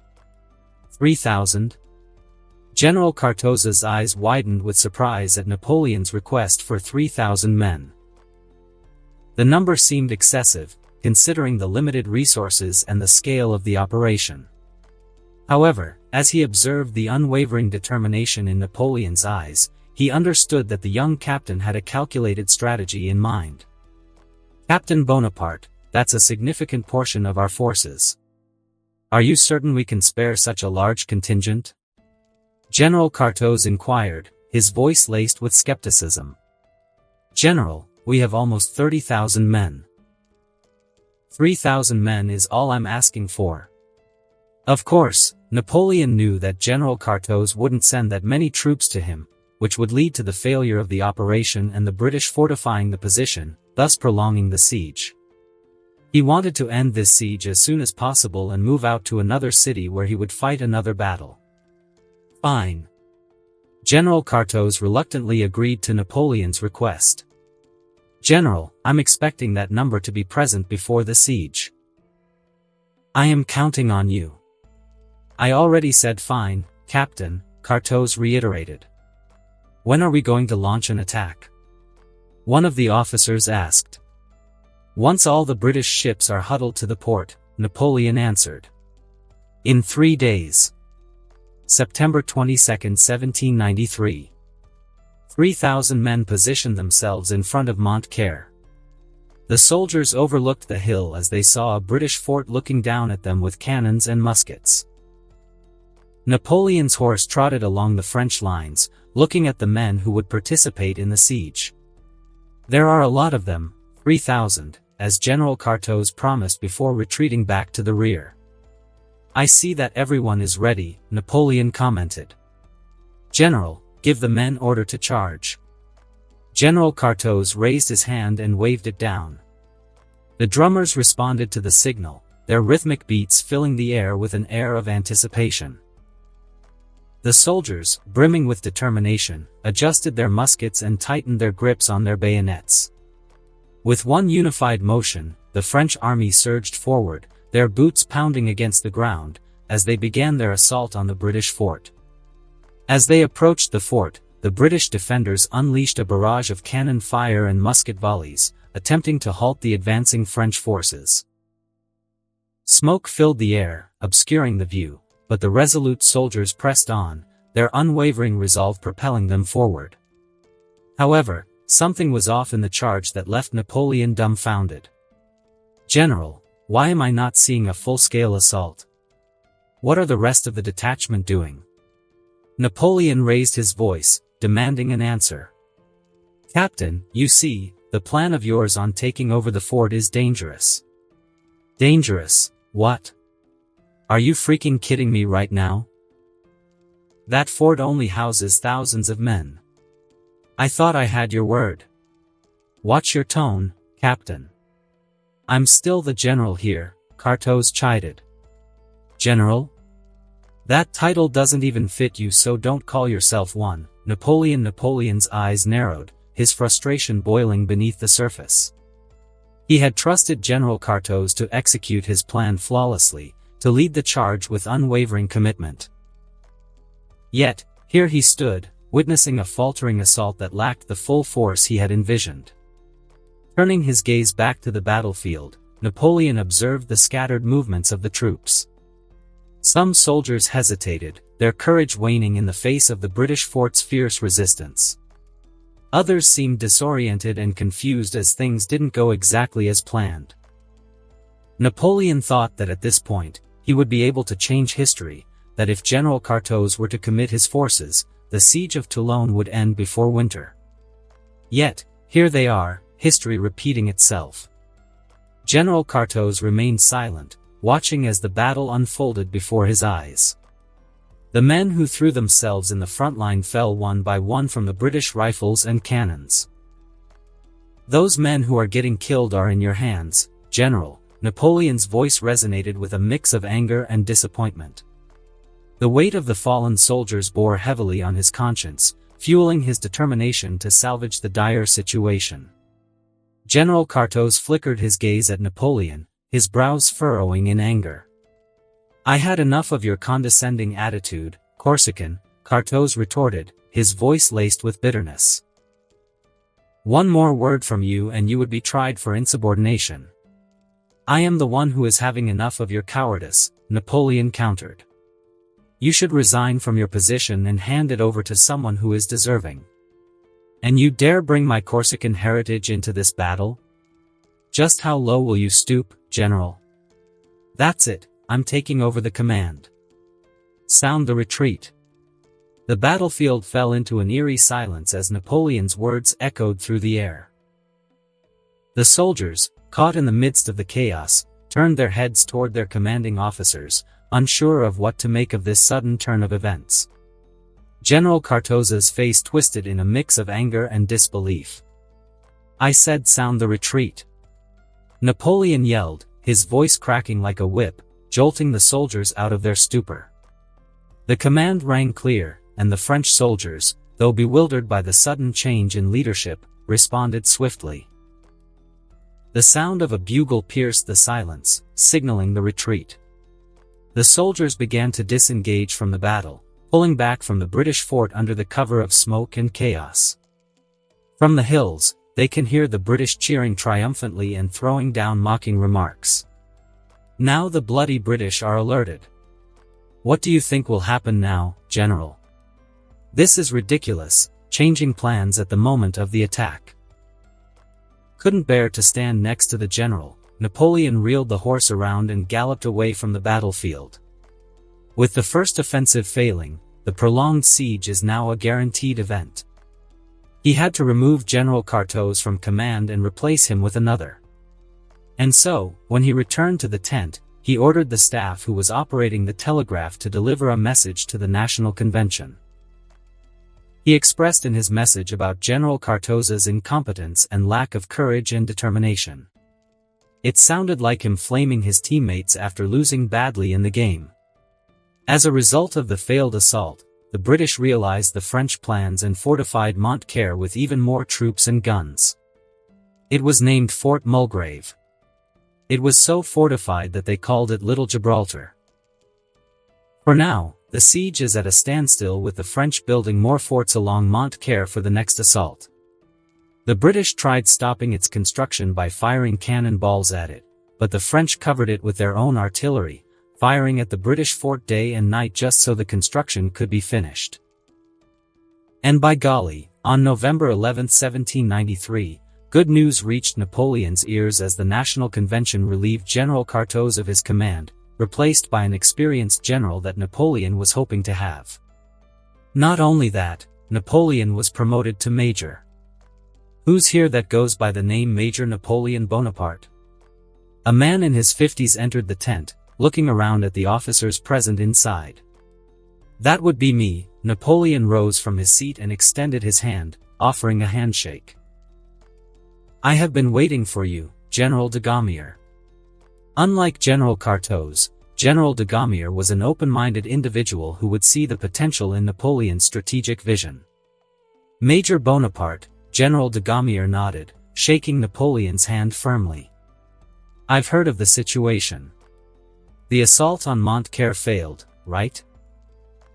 3,000? General Cartouche's eyes widened with surprise at Napoleon's request for 3,000 men. The number seemed excessive, considering the limited resources and the scale of the operation. However, as he observed the unwavering determination in Napoleon's eyes, he understood that the young captain had a calculated strategy in mind. "Captain Bonaparte, that's a significant portion of our forces. Are you certain we can spare such a large contingent?" General Cartouche inquired, his voice laced with skepticism. "General, we have almost 30,000 men. 3,000 men is all I'm asking for." Of course, Napoleon knew that General Cartouche wouldn't send that many troops to him, which would lead to the failure of the operation and the British fortifying the position, thus prolonging the siege. He wanted to end this siege as soon as possible and move out to another city where he would fight another battle. Fine. General Cartouche reluctantly agreed to Napoleon's request. "General, I'm expecting that number to be present before the siege." "I am counting on you." "I already said fine, Captain," Cartouche reiterated. "When are we going to launch an attack?" one of the officers asked. "Once all the British ships are huddled to the port," Napoleon answered. "In 3 days. September 22, 1793. 3,000 men positioned themselves in front of Mont-Caire. The soldiers overlooked the hill as they saw a British fort looking down at them with cannons and muskets. Napoleon's horse trotted along the French lines, looking at the men who would participate in the siege. There are a lot of them, 3,000, as General Cartouche promised before retreating back to the rear. "I see that everyone is ready," Napoleon commented. "General, give the men order to charge." General Cartouche raised his hand and waved it down. The drummers responded to the signal, their rhythmic beats filling the air with an air of anticipation. The soldiers, brimming with determination, adjusted their muskets and tightened their grips on their bayonets. With one unified motion, the French army surged forward, their boots pounding against the ground, as they began their assault on the British fort. As they approached the fort, the British defenders unleashed a barrage of cannon fire and musket volleys, attempting to halt the advancing French forces. Smoke filled the air, obscuring the view, but the resolute soldiers pressed on, their unwavering resolve propelling them forward. However, something was off in the charge that left Napoleon dumbfounded. "General, why am I not seeing a full-scale assault? What are the rest of the detachment doing?" Napoleon raised his voice, demanding an answer. "Captain, you see, the plan of yours on taking over the fort is dangerous." "Dangerous? What? Are you freaking kidding me right now? That fort only houses thousands of men. I thought I had your word." "Watch your tone, Captain. I'm still the general here," Cartouche chided. "General? That title doesn't even fit you, so don't call yourself one." Napoleon's eyes narrowed, his frustration boiling beneath the surface. He had trusted General Cartouche to execute his plan flawlessly, to lead the charge with unwavering commitment. Yet, here he stood, witnessing a faltering assault that lacked the full force he had envisioned. Turning his gaze back to the battlefield, Napoleon observed the scattered movements of the troops. Some soldiers hesitated, their courage waning in the face of the British fort's fierce resistance. Others seemed disoriented and confused as things didn't go exactly as planned. Napoleon thought that at this point, he would be able to change history, that if General Cartaux were to commit his forces, the siege of Toulon would end before winter. Yet, here they are, history repeating itself. General Cartaux remained silent, watching as the battle unfolded before his eyes. The men who threw themselves in the front line fell one by one from the British rifles and cannons. "Those men who are getting killed are in your hands, General." Napoleon's voice resonated with a mix of anger and disappointment. The weight of the fallen soldiers bore heavily on his conscience, fueling his determination to salvage the dire situation. General Cartaux flickered his gaze at Napoleon, his brows furrowing in anger. "I had enough of your condescending attitude, Corsican," Cartaux retorted, his voice laced with bitterness. "One more word from you and you would be tried for insubordination." "I am the one who is having enough of your cowardice," Napoleon countered. "You should resign from your position and hand it over to someone who is deserving. And you dare bring my Corsican heritage into this battle? Just how low will you stoop, General? That's it, I'm taking over the command. Sound the retreat." The battlefield fell into an eerie silence as Napoleon's words echoed through the air. The soldiers, caught in the midst of the chaos, turned their heads toward their commanding officers, unsure of what to make of this sudden turn of events. General Cartaux's face twisted in a mix of anger and disbelief. "I said sound the retreat," Napoleon yelled, his voice cracking like a whip, jolting the soldiers out of their stupor. The command rang clear, and the French soldiers, though bewildered by the sudden change in leadership, responded swiftly. The sound of a bugle pierced the silence, signaling the retreat. The soldiers began to disengage from the battle, pulling back from the British fort under the cover of smoke and chaos. From the hills, they can hear the British cheering triumphantly and throwing down mocking remarks. Now the bloody British are alerted. "What do you think will happen now, General? This is ridiculous, changing plans at the moment of the attack." Couldn't bear to stand next to the general, Napoleon reeled the horse around and galloped away from the battlefield. With the first offensive failing, the prolonged siege is now a guaranteed event. He had to remove General Cartaux from command and replace him with another. And so, when he returned to the tent, he ordered the staff who was operating the telegraph to deliver a message to the National Convention. He expressed in his message about General Cartaux's incompetence and lack of courage and determination. It sounded like him flaming his teammates after losing badly in the game. As a result of the failed assault, the British realized the French plans and fortified Montcaire with even more troops and guns. It was named Fort Mulgrave. It was so fortified that they called it Little Gibraltar. For now, the siege is at a standstill with the French building more forts along Montcaire for the next assault. The British tried stopping its construction by firing cannonballs at it, but the French covered it with their own artillery, firing at the British fort day and night just so the construction could be finished. And by golly, on November 11, 1793, good news reached Napoleon's ears as the National Convention relieved General Cartaux of his command, replaced by an experienced general that Napoleon was hoping to have. Not only that, Napoleon was promoted to major. Who's here that goes by the name Major Napoleon Bonaparte? A man in his 50s entered the tent, looking around at the officers present inside. That would be me. Napoleon rose from his seat and extended his hand, offering a handshake. "I have been waiting for you, General de Gaumier." Unlike General Cartaux, General de Gaumier was an open-minded individual who would see the potential in Napoleon's strategic vision. "Major Bonaparte," General de Gaumier nodded, shaking Napoleon's hand firmly. "I've heard of the situation. The assault on Montcaire failed, right?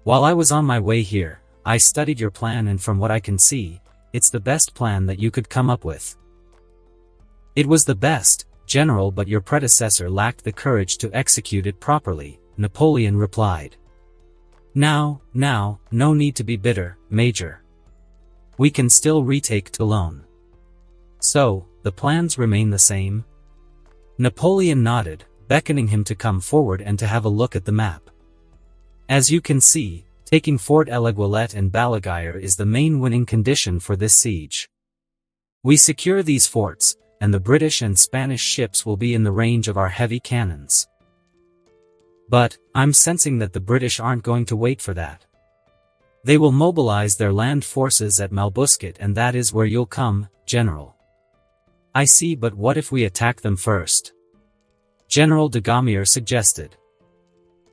While I was on my way here, I studied your plan and from what I can see, it's the best plan that you could come up with. It was the best, General, but your predecessor lacked the courage to execute it properly, Napoleon replied. Now, no need to be bitter, Major. We can still retake Toulon. So, the plans remain the same? Napoleon nodded, beckoning him to come forward and to have a look at the map. As you can see, taking Fort Eleguillet and Balaguer is the main winning condition for this siege. We secure these forts, and the British and Spanish ships will be in the range of our heavy cannons. But, I'm sensing that the British aren't going to wait for that. They will mobilize their land forces at Malbusket, and that is where you'll come, General. I see, but what if we attack them first? General de Gaumier suggested.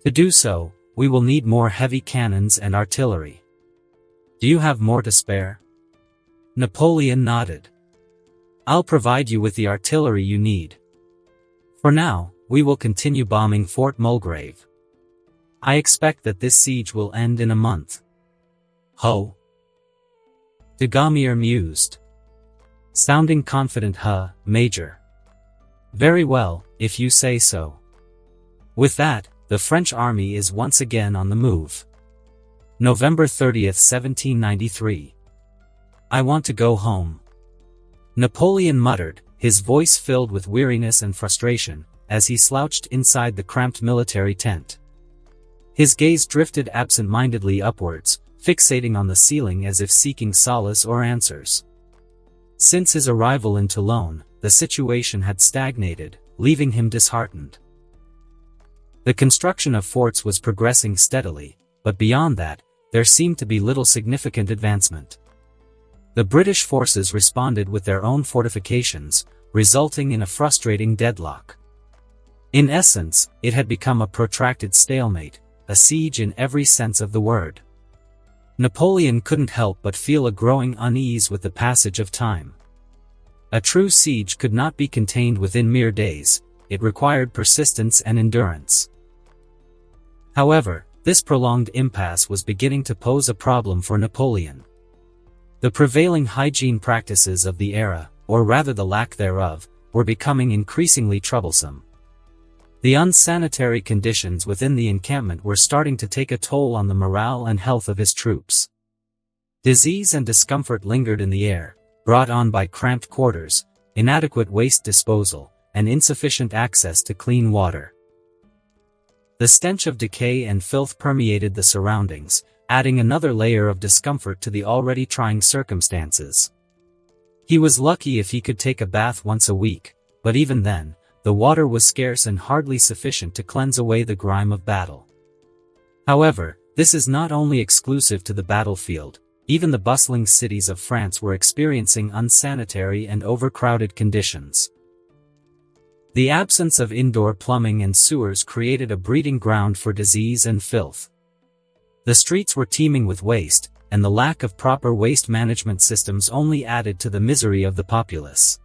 To do so, we will need more heavy cannons and artillery. Do you have more to spare? Napoleon nodded. I'll provide you with the artillery you need. For now, we will continue bombing Fort Mulgrave. I expect that this siege will end in a month. Ho! De Gaumier mused. Sounding confident, Major. Very well, if you say so. With that, the French army is once again on the move. November 30th, 1793. I want to go home. Napoleon muttered, his voice filled with weariness and frustration, as he slouched inside the cramped military tent. His gaze drifted absent-mindedly upwards, fixating on the ceiling as if seeking solace or answers. Since his arrival in Toulon, the situation had stagnated, leaving him disheartened. The construction of forts was progressing steadily, but beyond that, there seemed to be little significant advancement. The British forces responded with their own fortifications, resulting in a frustrating deadlock. In essence, it had become a protracted stalemate, a siege in every sense of the word. Napoleon couldn't help but feel a growing unease with the passage of time. A true siege could not be contained within mere days, it required persistence and endurance. However, this prolonged impasse was beginning to pose a problem for Napoleon. The prevailing hygiene practices of the era, or rather the lack thereof, were becoming increasingly troublesome. The unsanitary conditions within the encampment were starting to take a toll on the morale and health of his troops. Disease and discomfort lingered in the air, brought on by cramped quarters, inadequate waste disposal, and insufficient access to clean water. The stench of decay and filth permeated the surroundings, adding another layer of discomfort to the already trying circumstances. He was lucky if he could take a bath once a week, but even then, the water was scarce and hardly sufficient to cleanse away the grime of battle. However, this is not only exclusive to the battlefield, even the bustling cities of France were experiencing unsanitary and overcrowded conditions. The absence of indoor plumbing and sewers created a breeding ground for disease and filth. The streets were teeming with waste, and the lack of proper waste management systems only added to the misery of the populace.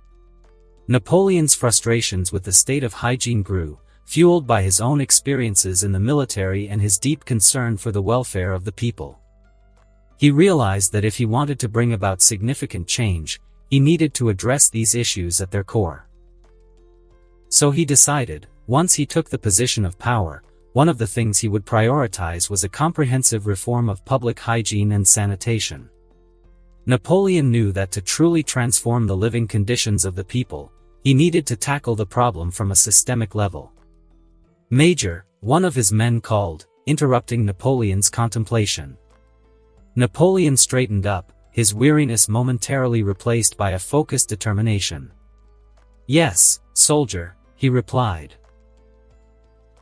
Napoleon's frustrations with the state of hygiene grew, fueled by his own experiences in the military and his deep concern for the welfare of the people. He realized that if he wanted to bring about significant change, he needed to address these issues at their core. So he decided, once he took the position of power, one of the things he would prioritize was a comprehensive reform of public hygiene and sanitation. Napoleon knew that to truly transform the living conditions of the people, he needed to tackle the problem from a systemic level. Major, one of his men called, interrupting Napoleon's contemplation. Napoleon straightened up, his weariness momentarily replaced by a focused determination. "Yes, soldier," he replied.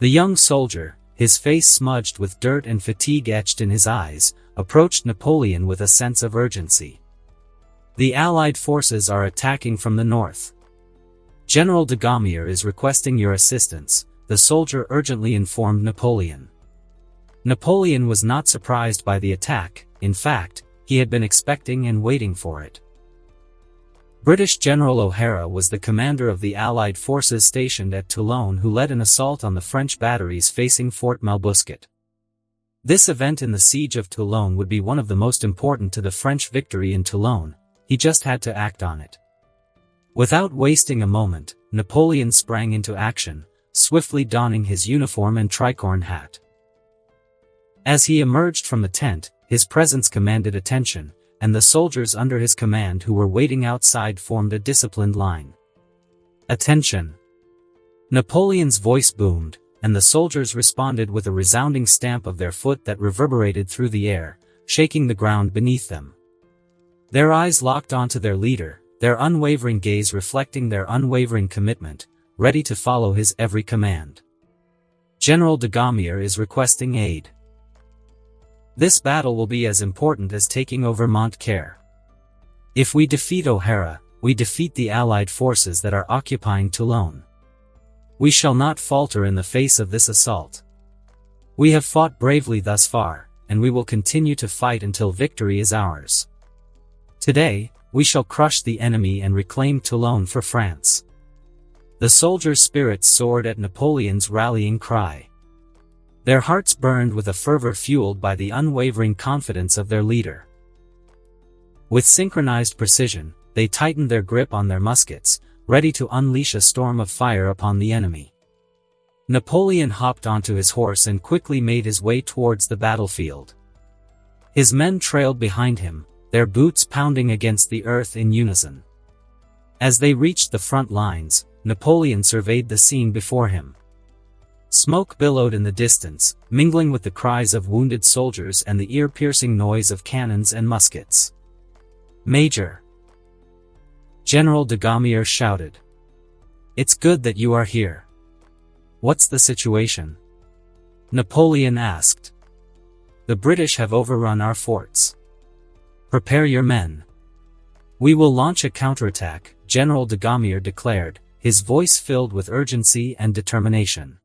The young soldier, his face smudged with dirt and fatigue etched in his eyes, approached Napoleon with a sense of urgency. "The Allied forces are attacking from the north. General de Gaumier is requesting your assistance," the soldier urgently informed Napoleon. Napoleon was not surprised by the attack, in fact, he had been expecting and waiting for it. British General O'Hara was the commander of the Allied forces stationed at Toulon who led an assault on the French batteries facing Fort Malbusket. This event in the siege of Toulon would be one of the most important to the French victory in Toulon. He just had to act on it. Without wasting a moment, Napoleon sprang into action, swiftly donning his uniform and tricorn hat. As he emerged from the tent, his presence commanded attention, and the soldiers under his command who were waiting outside formed a disciplined line. "Attention!" Napoleon's voice boomed, and the soldiers responded with a resounding stamp of their foot that reverberated through the air, shaking the ground beneath them. Their eyes locked onto their leader, their unwavering gaze reflecting their unwavering commitment, ready to follow his every command. "General de Gaumier is requesting aid. This battle will be as important as taking over Montcaire. If we defeat O'Hara, we defeat the Allied forces that are occupying Toulon. We shall not falter in the face of this assault. We have fought bravely thus far, and we will continue to fight until victory is ours. Today, we shall crush the enemy and reclaim Toulon for France." The soldiers' spirits soared at Napoleon's rallying cry. Their hearts burned with a fervor fueled by the unwavering confidence of their leader. With synchronized precision, they tightened their grip on their muskets, ready to unleash a storm of fire upon the enemy. Napoleon hopped onto his horse and quickly made his way towards the battlefield. His men trailed behind him, their boots pounding against the earth in unison. As they reached the front lines, Napoleon surveyed the scene before him. Smoke billowed in the distance, mingling with the cries of wounded soldiers and the ear-piercing noise of cannons and muskets. "Major!" General de Gaumier shouted. "It's good that you are here. What's the situation?" Napoleon asked. "The British have overrun our forts. Prepare your men. We will launch a counterattack," General de Gaumier declared, his voice filled with urgency and determination.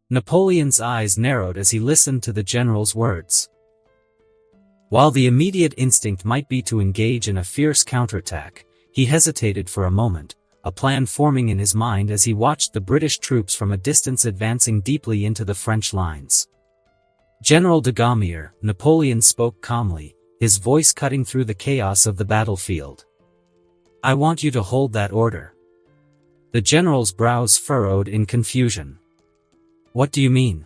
Napoleon's eyes narrowed as he listened to the general's words. While the immediate instinct might be to engage in a fierce counterattack, he hesitated for a moment, a plan forming in his mind as he watched the British troops from a distance advancing deeply into the French lines. "General de Gaumier," Napoleon spoke calmly, his voice cutting through the chaos of the battlefield. "I want you to hold that order." The general's brows furrowed in confusion. "What do you mean?"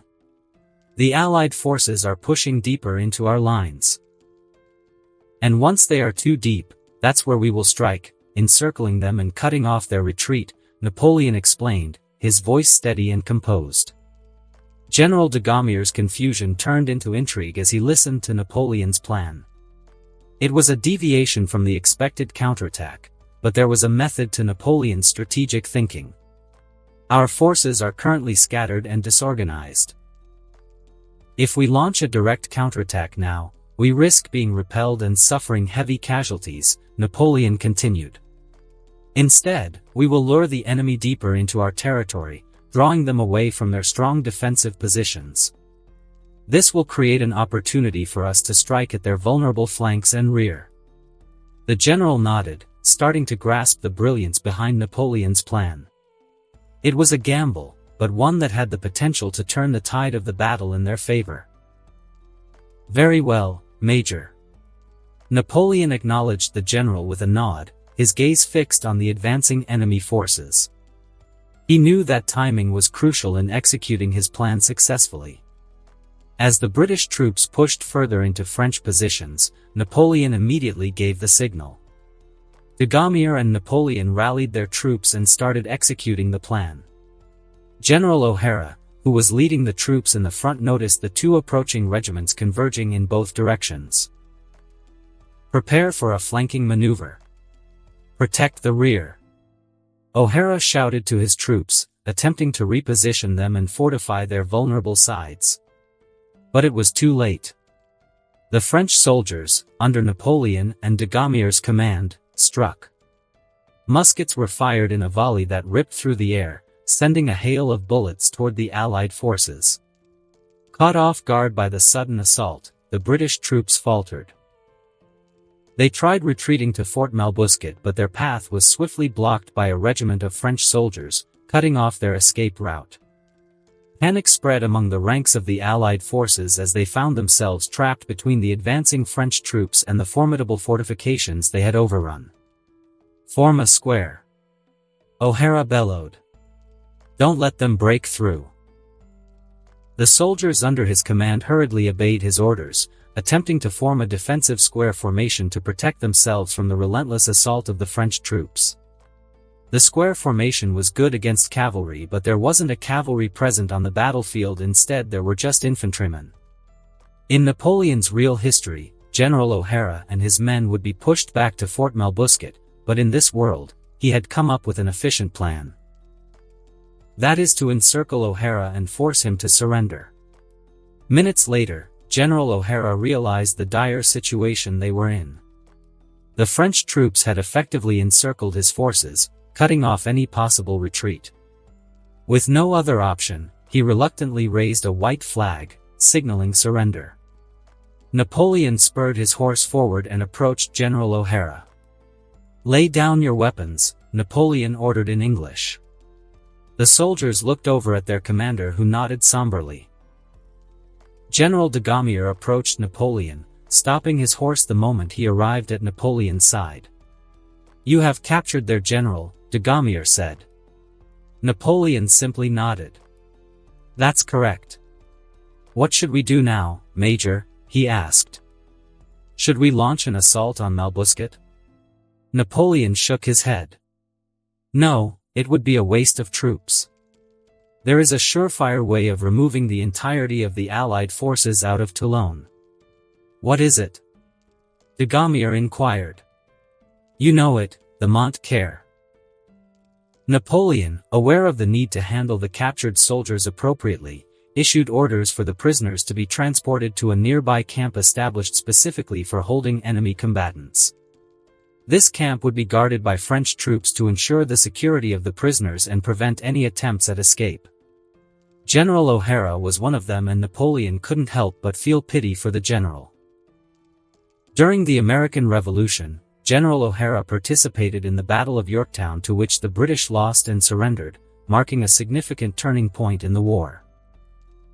"The Allied forces are pushing deeper into our lines. And once they are too deep, that's where we will strike, encircling them and cutting off their retreat," Napoleon explained, his voice steady and composed. General de Gaumier's confusion turned into intrigue as he listened to Napoleon's plan. It was a deviation from the expected counterattack, but there was a method to Napoleon's strategic thinking. "Our forces are currently scattered and disorganized. If we launch a direct counterattack now, we risk being repelled and suffering heavy casualties," Napoleon continued. "Instead, we will lure the enemy deeper into our territory, drawing them away from their strong defensive positions. This will create an opportunity for us to strike at their vulnerable flanks and rear." The general nodded, starting to grasp the brilliance behind Napoleon's plan. It was a gamble, but one that had the potential to turn the tide of the battle in their favor. "Very well, Major." Napoleon acknowledged the general with a nod, his gaze fixed on the advancing enemy forces. He knew that timing was crucial in executing his plan successfully. As the British troops pushed further into French positions, Napoleon immediately gave the signal. De Gaumier and Napoleon rallied their troops and started executing the plan. General O'Hara, who was leading the troops in the front, noticed the two approaching regiments converging in both directions. "Prepare for a flanking maneuver. Protect the rear." O'Hara shouted to his troops, attempting to reposition them and fortify their vulnerable sides. But it was too late. The French soldiers, under Napoleon and de Gaumier's command, struck. Muskets were fired in a volley that ripped through the air, sending a hail of bullets toward the Allied forces. Caught off guard by the sudden assault, the British troops faltered. They tried retreating to Fort Malbousquet, but their path was swiftly blocked by a regiment of French soldiers, cutting off their escape route. Panic spread among the ranks of the Allied forces as they found themselves trapped between the advancing French troops and the formidable fortifications they had overrun. "Form a square," O'Hara bellowed. "Don't let them break through." The soldiers under his command hurriedly obeyed his orders, attempting to form a defensive square formation to protect themselves from the relentless assault of the French troops. The square formation was good against cavalry, but there wasn't a cavalry present on the battlefield. Instead, there were just infantrymen. In Napoleon's real history, General O'Hara and his men would be pushed back to Fort Malbusket, but in this world, he had come up with an efficient plan. That is to encircle O'Hara and force him to surrender. Minutes later, General O'Hara realized the dire situation they were in. The French troops had effectively encircled his forces, cutting off any possible retreat. With no other option, he reluctantly raised a white flag, signaling surrender. Napoleon spurred his horse forward and approached General O'Hara. "Lay down your weapons," Napoleon ordered in English. The soldiers looked over at their commander, who nodded somberly. General de Gaumier approached Napoleon, stopping his horse the moment he arrived at Napoleon's side. "You have captured their general," de Gaumier said. Napoleon simply nodded. "That's correct." "What should we do now, Major?" he asked. "Should we launch an assault on Malbusket?" Napoleon shook his head. "No, it would be a waste of troops. There is a surefire way of removing the entirety of the Allied forces out of Toulon." "What is it?" de Gaumier inquired. "You know it, the Mont Care." Napoleon, aware of the need to handle the captured soldiers appropriately, issued orders for the prisoners to be transported to a nearby camp established specifically for holding enemy combatants. This camp would be guarded by French troops to ensure the security of the prisoners and prevent any attempts at escape. General O'Hara was one of them, and Napoleon couldn't help but feel pity for the general. During the American Revolution, General O'Hara participated in the Battle of Yorktown, to which the British lost and surrendered, marking a significant turning point in the war.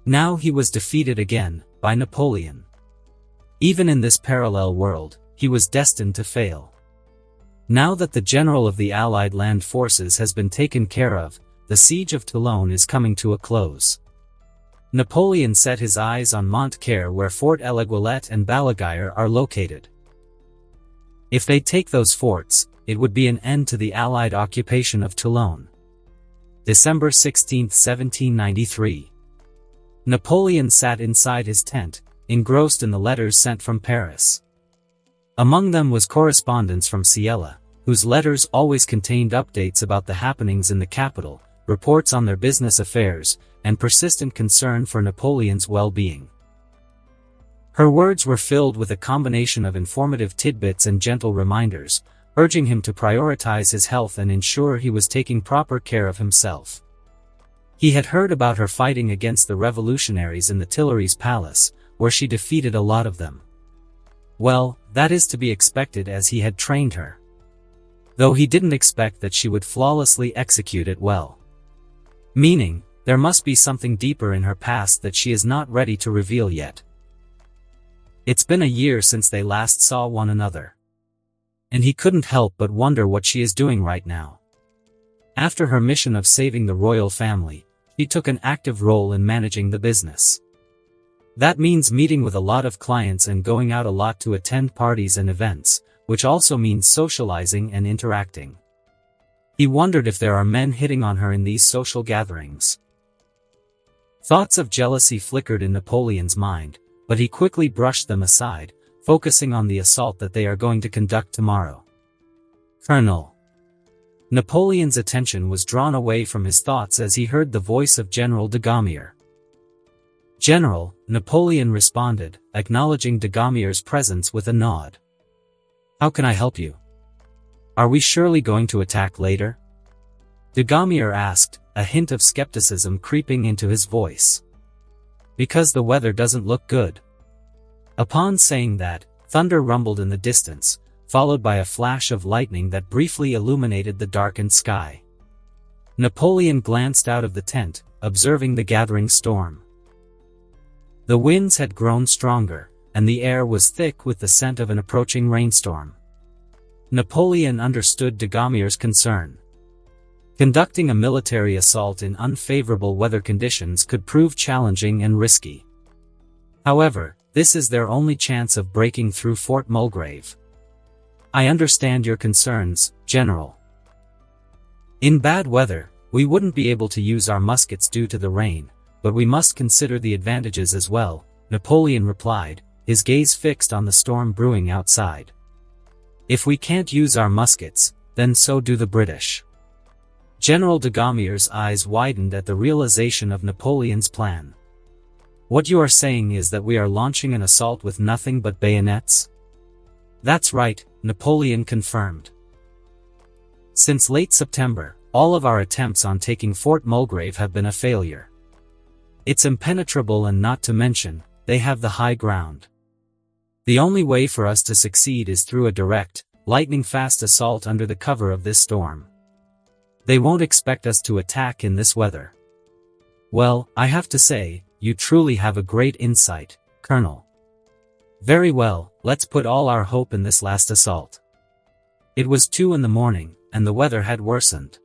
Now he was defeated again, by Napoleon. Even in this parallel world, he was destined to fail. Now that the general of the Allied land forces has been taken care of, the siege of Toulon is coming to a close. Napoleon set his eyes on Mont Care, where Fort Eleguillet and Balaguer are located. If they take those forts, it would be an end to the Allied occupation of Toulon. December 16, 1793. Napoleon sat inside his tent, engrossed in the letters sent from Paris. Among them was correspondence from Ciela, whose letters always contained updates about the happenings in the capital, reports on their business affairs, and persistent concern for Napoleon's well-being. Her words were filled with a combination of informative tidbits and gentle reminders, urging him to prioritize his health and ensure he was taking proper care of himself. He had heard about her fighting against the revolutionaries in the Tuileries Palace, where she defeated a lot of them. Well, that is to be expected, as he had trained her. Though he didn't expect that she would flawlessly execute it well. Meaning, there must be something deeper in her past that she is not ready to reveal yet. It's been a year since they last saw one another. And he couldn't help but wonder what she is doing right now. After her mission of saving the royal family, she took an active role in managing the business. That means meeting with a lot of clients and going out a lot to attend parties and events, which also means socializing and interacting. He wondered if there are men hitting on her in these social gatherings. Thoughts of jealousy flickered in Napoleon's mind, but he quickly brushed them aside, focusing on the assault that they are going to conduct tomorrow. "Colonel." Napoleon's attention was drawn away from his thoughts as he heard the voice of General de Gaumier. "General," Napoleon responded, acknowledging de Gaumier's presence with a nod. "How can I help you? Are we surely going to attack later?" De Gaumier asked, a hint of skepticism creeping into his voice. "Because the weather doesn't look good." Upon saying that, thunder rumbled in the distance, followed by a flash of lightning that briefly illuminated the darkened sky. Napoleon glanced out of the tent, observing the gathering storm. The winds had grown stronger, and the air was thick with the scent of an approaching rainstorm. Napoleon understood Dagomir's concern. Conducting a military assault in unfavorable weather conditions could prove challenging and risky. However, this is their only chance of breaking through Fort Mulgrave. I understand your concerns, General. In bad weather, we wouldn't be able to use our muskets due to the rain, but we must consider the advantages as well, Napoleon replied, his gaze fixed on the storm brewing outside. If we can't use our muskets, then so do the British. General Dagomir's eyes widened at the realization of Napoleon's plan. What you are saying is that we are launching an assault with nothing but bayonets? That's right, Napoleon confirmed. Since late September, all of our attempts on taking Fort Mulgrave have been a failure. It's impenetrable, and not to mention, they have the high ground. The only way for us to succeed is through a direct, lightning-fast assault under the cover of this storm. They won't expect us to attack in this weather. Well, I have to say, you truly have a great insight, Colonel. Very well, let's put all our hope in this last assault. It was 2 in the morning, and the weather had worsened.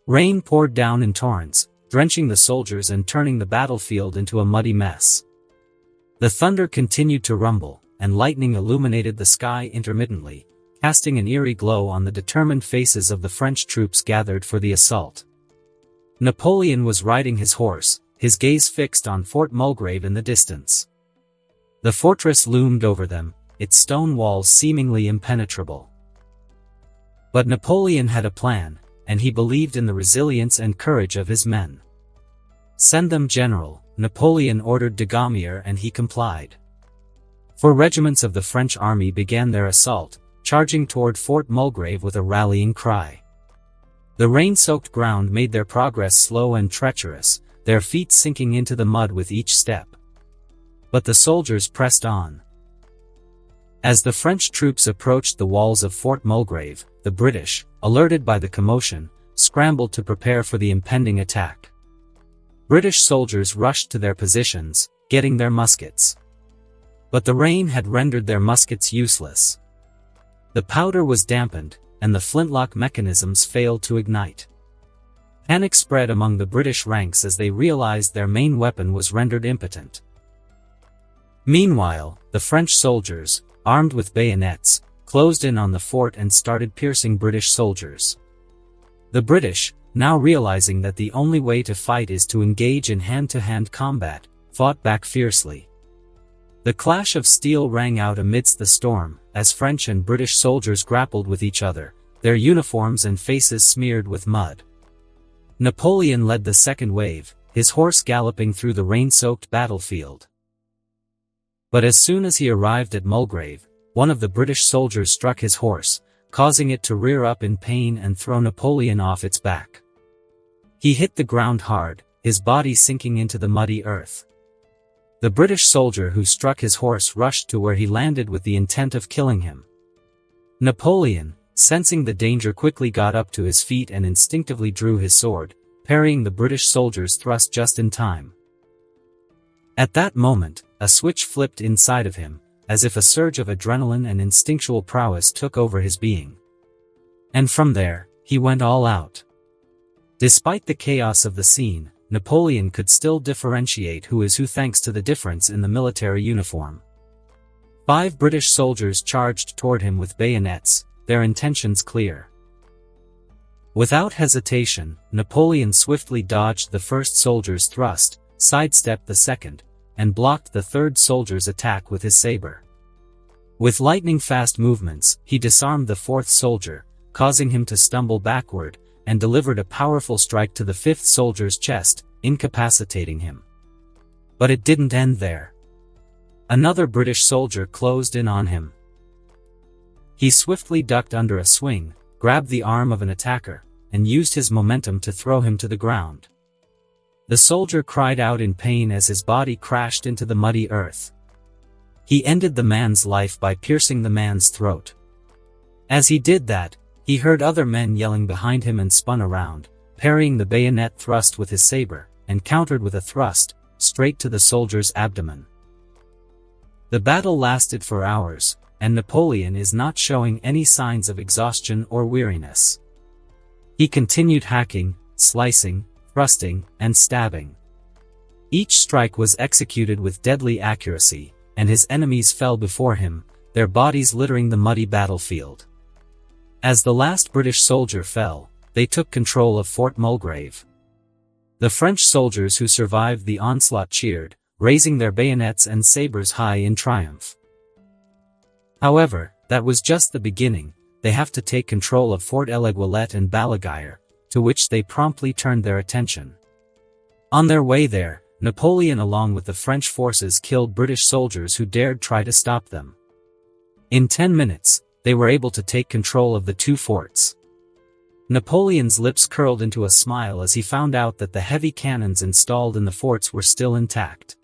Rain poured down in torrents, drenching the soldiers and turning the battlefield into a muddy mess. The thunder continued to rumble, and lightning illuminated the sky intermittently, casting an eerie glow on the determined faces of the French troops gathered for the assault. Napoleon was riding his horse, his gaze fixed on Fort Mulgrave in the distance. The fortress loomed over them, its stone walls seemingly impenetrable. But Napoleon had a plan, and he believed in the resilience and courage of his men. Send them, General, Napoleon ordered Dagomir, and he complied. 4 regiments of the French army began their assault, charging toward Fort Mulgrave with a rallying cry. The rain-soaked ground made their progress slow and treacherous, their feet sinking into the mud with each step. But the soldiers pressed on. As the French troops approached the walls of Fort Mulgrave, the British, alerted by the commotion, scrambled to prepare for the impending attack. British soldiers rushed to their positions, getting their muskets. But the rain had rendered their muskets useless. The powder was dampened, and the flintlock mechanisms failed to ignite. Panic spread among the British ranks as they realized their main weapon was rendered impotent. Meanwhile, the French soldiers, armed with bayonets, closed in on the fort and started piercing British soldiers. The British, now realizing that the only way to fight is to engage in hand-to-hand combat, fought back fiercely. The clash of steel rang out amidst the storm, as French and British soldiers grappled with each other, their uniforms and faces smeared with mud. Napoleon led the second wave, his horse galloping through the rain-soaked battlefield. But as soon as he arrived at Mulgrave, one of the British soldiers struck his horse, causing it to rear up in pain and throw Napoleon off its back. He hit the ground hard, his body sinking into the muddy earth. The British soldier who struck his horse rushed to where he landed with the intent of killing him. Napoleon, sensing the danger, quickly got up to his feet and instinctively drew his sword, parrying the British soldier's thrust just in time. At that moment, a switch flipped inside of him, as if a surge of adrenaline and instinctual prowess took over his being. And from there, he went all out. Despite the chaos of the scene, Napoleon could still differentiate who is who thanks to the difference in the military uniform. 5 British soldiers charged toward him with bayonets, their intentions clear. Without hesitation, Napoleon swiftly dodged the first soldier's thrust, sidestepped the second, and blocked the third soldier's attack with his saber. With lightning-fast movements, he disarmed the fourth soldier, causing him to stumble backward, and delivered a powerful strike to the fifth soldier's chest, incapacitating him. But it didn't end there. Another British soldier closed in on him. He swiftly ducked under a swing, grabbed the arm of an attacker, and used his momentum to throw him to the ground. The soldier cried out in pain as his body crashed into the muddy earth. He ended the man's life by piercing the man's throat. As he did that, he heard other men yelling behind him and spun around, parrying the bayonet thrust with his saber, and countered with a thrust, straight to the soldier's abdomen. The battle lasted for hours, and Napoleon is not showing any signs of exhaustion or weariness. He continued hacking, slicing, thrusting, and stabbing. Each strike was executed with deadly accuracy, and his enemies fell before him, their bodies littering the muddy battlefield. As the last British soldier fell, they took control of Fort Mulgrave. The French soldiers who survived the onslaught cheered, raising their bayonets and sabers high in triumph. However, that was just the beginning. They have to take control of Fort Eleguillet and Balaguer, to which they promptly turned their attention. On their way there, Napoleon along with the French forces killed British soldiers who dared try to stop them. In 10 minutes, they were able to take control of the two forts. Napoleon's lips curled into a smile as he found out that the heavy cannons installed in the forts were still intact.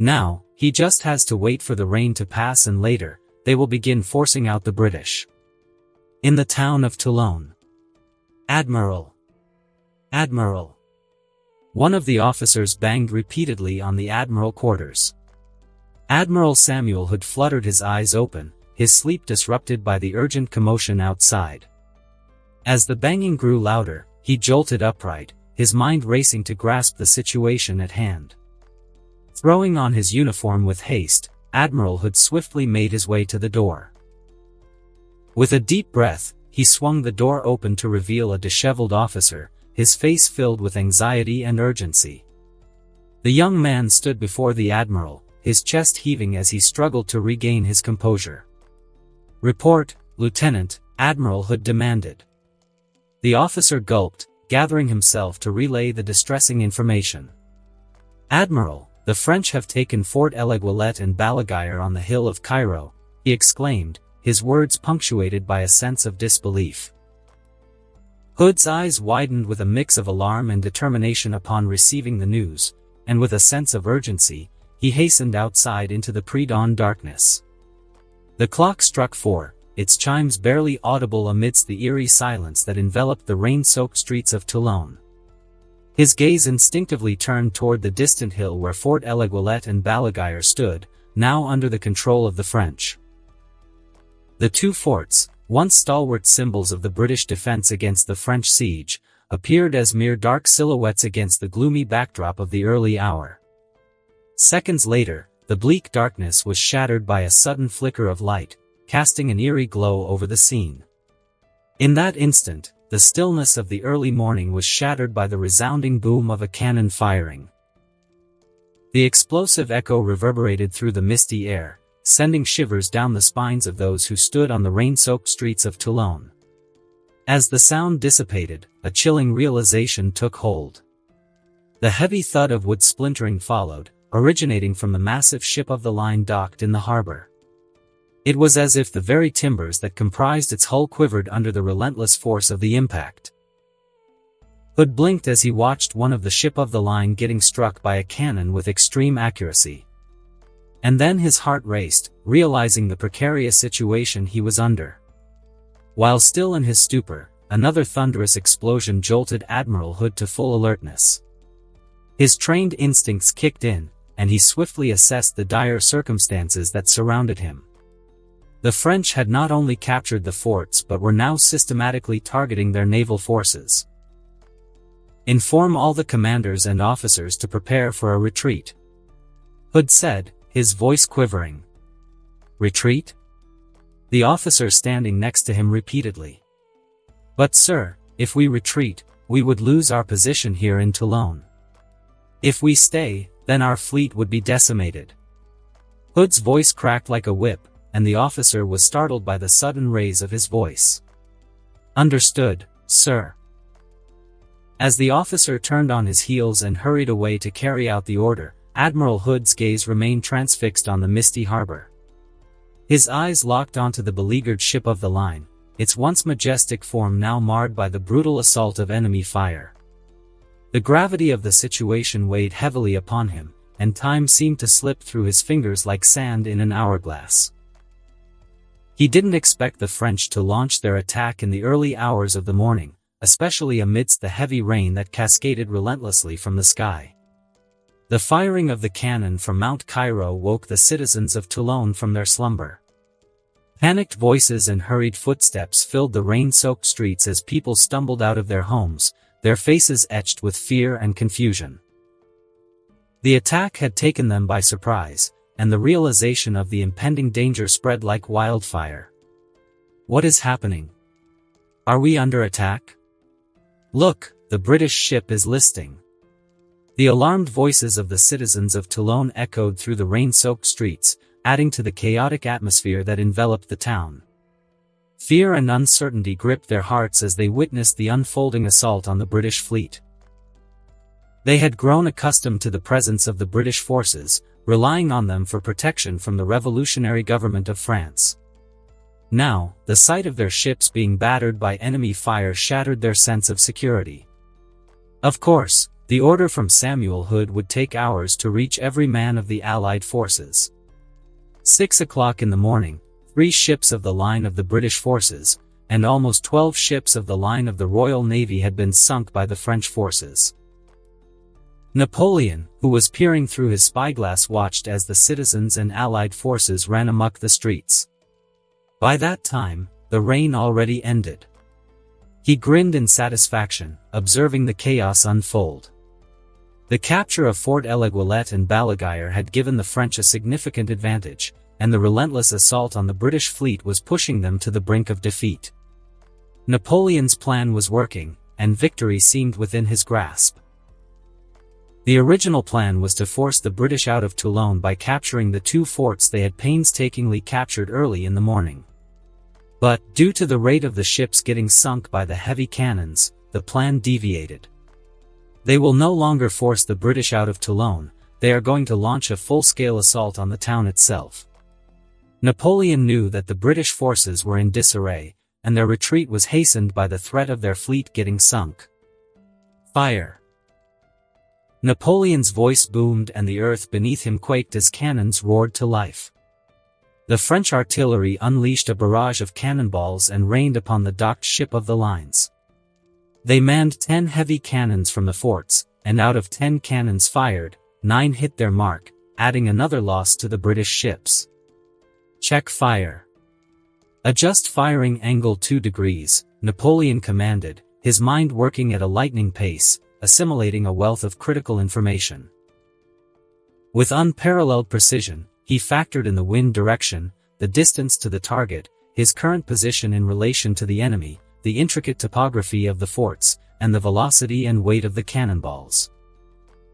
Now, he just has to wait for the rain to pass, and later, they will begin forcing out the British. In the town of Toulon. Admiral! Admiral! One of the officers banged repeatedly on the admiral quarters. Admiral Samuel Hood fluttered his eyes open, his sleep disrupted by the urgent commotion outside. As the banging grew louder, he jolted upright, his mind racing to grasp the situation at hand. Throwing on his uniform with haste, Admiral Hood swiftly made his way to the door. With a deep breath, he swung the door open to reveal a disheveled officer, his face filled with anxiety and urgency. The young man stood before the admiral, his chest heaving as he struggled to regain his composure. "Report, Lieutenant," Admiral Hood demanded. The officer gulped, gathering himself to relay the distressing information. "Admiral, the French have taken Fort Eleguillet and Balaguer on the hill of Cairo," he exclaimed, his words punctuated by a sense of disbelief. Hood's eyes widened with a mix of alarm and determination upon receiving the news, and with a sense of urgency, he hastened outside into the pre-dawn darkness. The clock struck 4, its chimes barely audible amidst the eerie silence that enveloped the rain-soaked streets of Toulon. His gaze instinctively turned toward the distant hill where Fort Eleguillet and Balaguer stood, now under the control of the French. The two forts, once stalwart symbols of the British defense against the French siege, appeared as mere dark silhouettes against the gloomy backdrop of the early hour. Seconds later, the bleak darkness was shattered by a sudden flicker of light, casting an eerie glow over the scene. In that instant, the stillness of the early morning was shattered by the resounding boom of a cannon firing. The explosive echo reverberated through the misty air, sending shivers down the spines of those who stood on the rain-soaked streets of Toulon. As the sound dissipated, a chilling realization took hold. The heavy thud of wood splintering followed, originating from the massive ship of the line docked in the harbor. It was as if the very timbers that comprised its hull quivered under the relentless force of the impact. Hood blinked as he watched one of the ship of the line getting struck by a cannon with extreme accuracy. And then his heart raced, realizing the precarious situation he was under. While still in his stupor, another thunderous explosion jolted Admiral Hood to full alertness. His trained instincts kicked in, and he swiftly assessed the dire circumstances that surrounded him. The French had not only captured the forts but were now systematically targeting their naval forces. "Inform all the commanders and officers to prepare for a retreat," Hood said, his voice quivering. "Retreat?" The officer standing next to him repeatedly. "But sir, if we retreat, we would lose our position here in Toulon. If we stay, then our fleet would be decimated." Hood's voice cracked like a whip, and the officer was startled by the sudden raise of his voice. "Understood, sir." As the officer turned on his heels and hurried away to carry out the order, Admiral Hood's gaze remained transfixed on the misty harbor. His eyes locked onto the beleaguered ship of the line, its once majestic form now marred by the brutal assault of enemy fire. The gravity of the situation weighed heavily upon him, and time seemed to slip through his fingers like sand in an hourglass. He didn't expect the French to launch their attack in the early hours of the morning, especially amidst the heavy rain that cascaded relentlessly from the sky. The firing of the cannon from Mount Cairo woke the citizens of Toulon from their slumber. Panicked voices and hurried footsteps filled the rain-soaked streets as people stumbled out of their homes, their faces etched with fear and confusion. The attack had taken them by surprise, and the realization of the impending danger spread like wildfire. What is happening? Are we under attack? Look, the British ship is listing. The alarmed voices of the citizens of Toulon echoed through the rain-soaked streets, adding to the chaotic atmosphere that enveloped the town. Fear and uncertainty gripped their hearts as they witnessed the unfolding assault on the British fleet. They had grown accustomed to the presence of the British forces, relying on them for protection from the revolutionary government of France. Now, the sight of their ships being battered by enemy fire shattered their sense of security. Of course, the order from Samuel Hood would take hours to reach every man of the Allied forces. 6 o'clock in the morning, 3 ships of the line of the British forces, and almost 12 ships of the line of the Royal Navy had been sunk by the French forces. Napoleon, who was peering through his spyglass, watched as the citizens and Allied forces ran amok the streets. By that time, the rain already ended. He grinned in satisfaction, observing the chaos unfold. The capture of Fort Eleguillet and Balaguer had given the French a significant advantage, and the relentless assault on the British fleet was pushing them to the brink of defeat. Napoleon's plan was working, and victory seemed within his grasp. The original plan was to force the British out of Toulon by capturing the 2 forts they had painstakingly captured early in the morning. But, due to the rate of the ships getting sunk by the heavy cannons, the plan deviated. They will no longer force the British out of Toulon, they are going to launch a full-scale assault on the town itself. Napoleon knew that the British forces were in disarray, and their retreat was hastened by the threat of their fleet getting sunk. Fire! Napoleon's voice boomed and the earth beneath him quaked as cannons roared to life. The French artillery unleashed a barrage of cannonballs and rained upon the docked ship of the lines. They manned 10 heavy cannons from the forts, and out of 10 cannons fired, 9 hit their mark, adding another loss to the British ships. Check fire. Adjust firing angle 2 degrees, Napoleon commanded, his mind working at a lightning pace, assimilating a wealth of critical information. With unparalleled precision, he factored in the wind direction, the distance to the target, his current position in relation to the enemy, the intricate topography of the forts, and the velocity and weight of the cannonballs.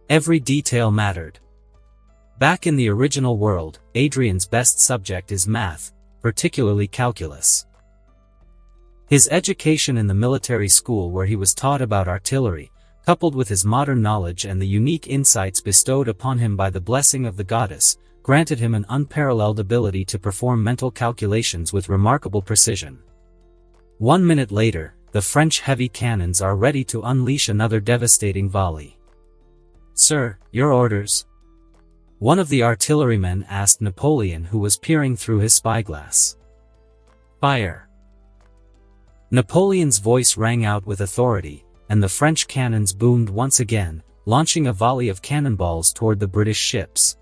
Every detail mattered. Back in the original world, Adrian's best subject is math, particularly calculus. His education in the military school where he was taught about artillery, coupled with his modern knowledge and the unique insights bestowed upon him by the blessing of the goddess, granted him an unparalleled ability to perform mental calculations with remarkable precision. 1 minute later, the French heavy cannons are ready to unleash another devastating volley. "Sir, your orders?" one of the artillerymen asked Napoleon, who was peering through his spyglass. "Fire!" Napoleon's voice rang out with authority, and the French cannons boomed once again, launching a volley of cannonballs toward the British ships.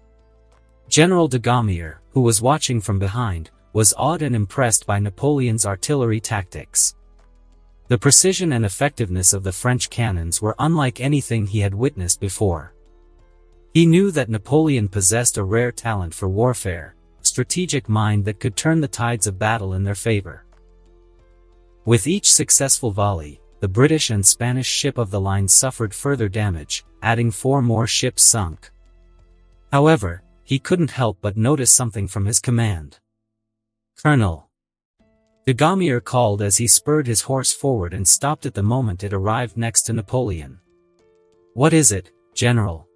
General de Gaumier, who was watching from behind, was awed and impressed by Napoleon's artillery tactics. The precision and effectiveness of the French cannons were unlike anything he had witnessed before. He knew that Napoleon possessed a rare talent for warfare, a strategic mind that could turn the tides of battle in their favor. With each successful volley, the British and Spanish ship of the line suffered further damage, adding 4 more ships sunk. However, he couldn't help but notice something from his command. "Colonel," de Gaumier called as he spurred his horse forward and stopped at the moment it arrived next to Napoleon. "What is it, General?"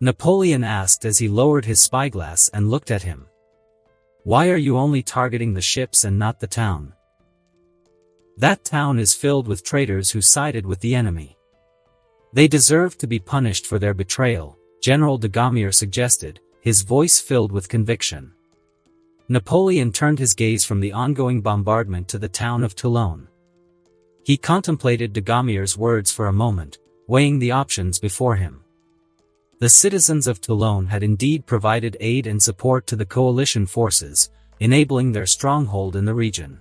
Napoleon asked as he lowered his spyglass and looked at him. "Why are you only targeting the ships and not the town?" "That town is filled with traitors who sided with the enemy. They deserve to be punished for their betrayal," General de Gaumier suggested, his voice filled with conviction. Napoleon turned his gaze from the ongoing bombardment to the town of Toulon. He contemplated Dagomir's words for a moment, weighing the options before him. The citizens of Toulon had indeed provided aid and support to the coalition forces, enabling their stronghold in the region.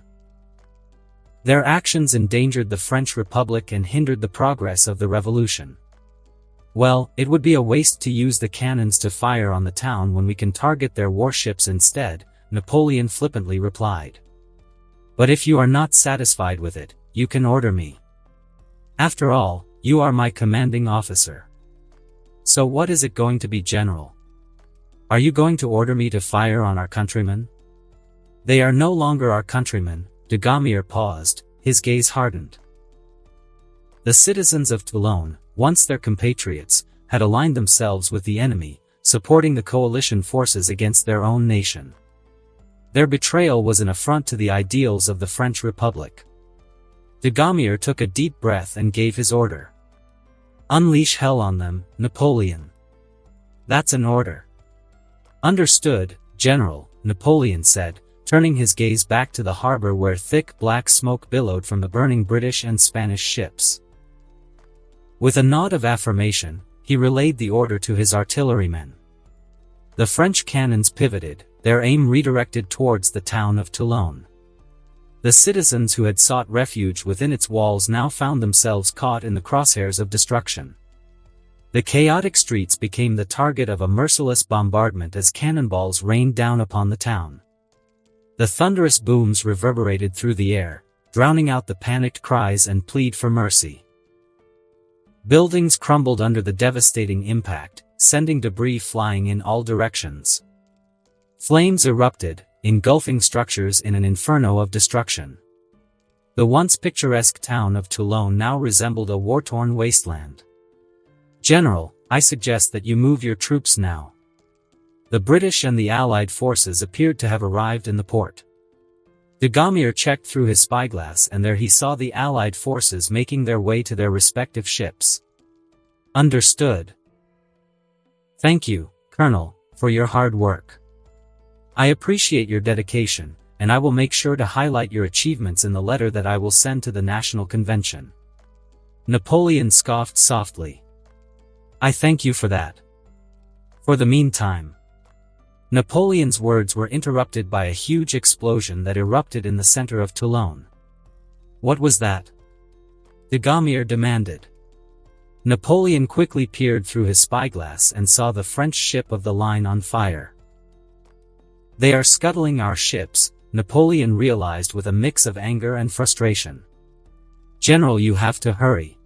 Their actions endangered the French Republic and hindered the progress of the revolution. Well, it would be a waste to use the cannons to fire on the town when we can target their warships instead, Napoleon flippantly replied. But if you are not satisfied with it, you can order me. After all, you are my commanding officer. So what is it going to be, General? Are you going to order me to fire on our countrymen? They are no longer our countrymen. Dagomir paused, his gaze hardened. The citizens of Toulon, once their compatriots, had aligned themselves with the enemy, supporting the coalition forces against their own nation. Their betrayal was an affront to the ideals of the French Republic. Dagomir took a deep breath and gave his order. Unleash hell on them, Napoleon. That's an order. Understood, General, Napoleon said, turning his gaze back to the harbor where thick black smoke billowed from the burning British and Spanish ships. With a nod of affirmation, he relayed the order to his artillerymen. The French cannons pivoted, their aim redirected towards the town of Toulon. The citizens who had sought refuge within its walls now found themselves caught in the crosshairs of destruction. The chaotic streets became the target of a merciless bombardment as cannonballs rained down upon the town. The thunderous booms reverberated through the air, drowning out the panicked cries and plead for mercy. Buildings crumbled under the devastating impact, sending debris flying in all directions. Flames erupted, engulfing structures in an inferno of destruction. The once picturesque town of Toulon now resembled a war-torn wasteland. General, I suggest that you move your troops now. The British and the Allied forces appeared to have arrived in the port. Dagomir checked through his spyglass and there he saw the Allied forces making their way to their respective ships. Understood. Thank you, Colonel, for your hard work. I appreciate your dedication, and I will make sure to highlight your achievements in the letter that I will send to the National Convention. Napoleon scoffed softly. I thank you for that. For the meantime. Napoleon's words were interrupted by a huge explosion that erupted in the center of Toulon. What was that? Dagomir demanded. Napoleon quickly peered through his spyglass and saw the French ship of the line on fire. They are scuttling our ships, Napoleon realized with a mix of anger and frustration. General, you have to hurry.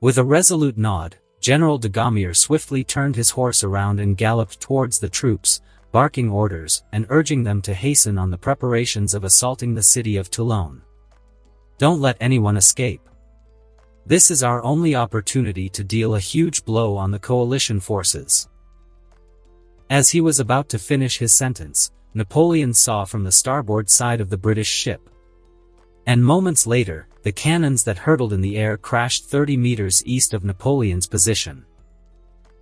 With a resolute nod, General Dagomir swiftly turned his horse around and galloped towards the troops, barking orders and urging them to hasten on the preparations of assaulting the city of Toulon. Don't let anyone escape. This is our only opportunity to deal a huge blow on the coalition forces. As he was about to finish his sentence, Napoleon saw from the starboard side of the British ship. And moments later, the cannons that hurtled in the air crashed 30 meters east of Napoleon's position.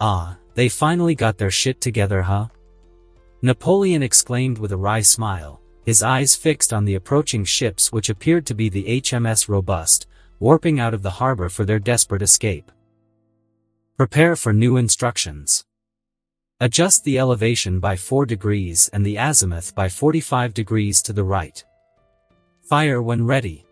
Ah, they finally got their shit together, huh? Napoleon exclaimed with a wry smile, his eyes fixed on the approaching ships which appeared to be the HMS Robust, warping out of the harbor for their desperate escape. Prepare for new instructions. Adjust the elevation by 4 degrees and the azimuth by 45 degrees to the right. Fire when ready.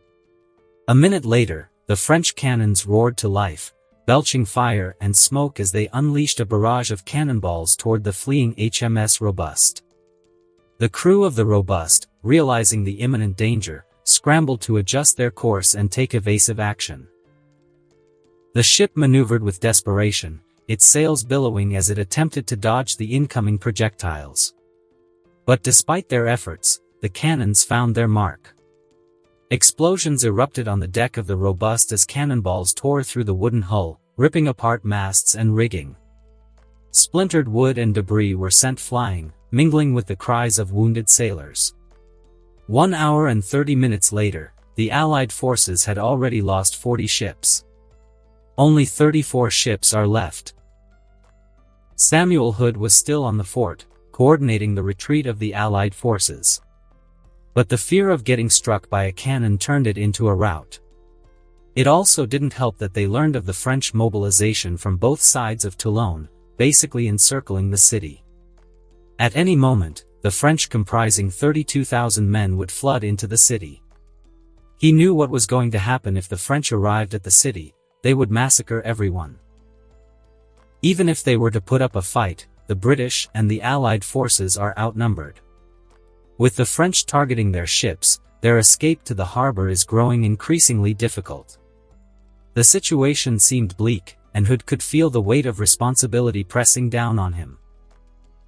A minute later, the French cannons roared to life, belching fire and smoke as they unleashed a barrage of cannonballs toward the fleeing HMS Robust. The crew of the Robust, realizing the imminent danger, scrambled to adjust their course and take evasive action. The ship maneuvered with desperation, its sails billowing as it attempted to dodge the incoming projectiles. But despite their efforts, the cannons found their mark. Explosions erupted on the deck of the Robust as cannonballs tore through the wooden hull, ripping apart masts and rigging. Splintered wood and debris were sent flying, mingling with the cries of wounded sailors. 1 hour and 30 minutes later, the Allied forces had already lost 40 ships. Only 34 ships are left. Samuel Hood was still on the fort, coordinating the retreat of the Allied forces. But the fear of getting struck by a cannon turned it into a rout. It also didn't help that they learned of the French mobilization from both sides of Toulon, basically encircling the city. At any moment, the French comprising 32,000 men would flood into the city. He knew what was going to happen if the French arrived at the city. They would massacre everyone. Even if they were to put up a fight, the British and the Allied forces are outnumbered. With the French targeting their ships, their escape to the harbor is growing increasingly difficult. The situation seemed bleak, and Hood could feel the weight of responsibility pressing down on him.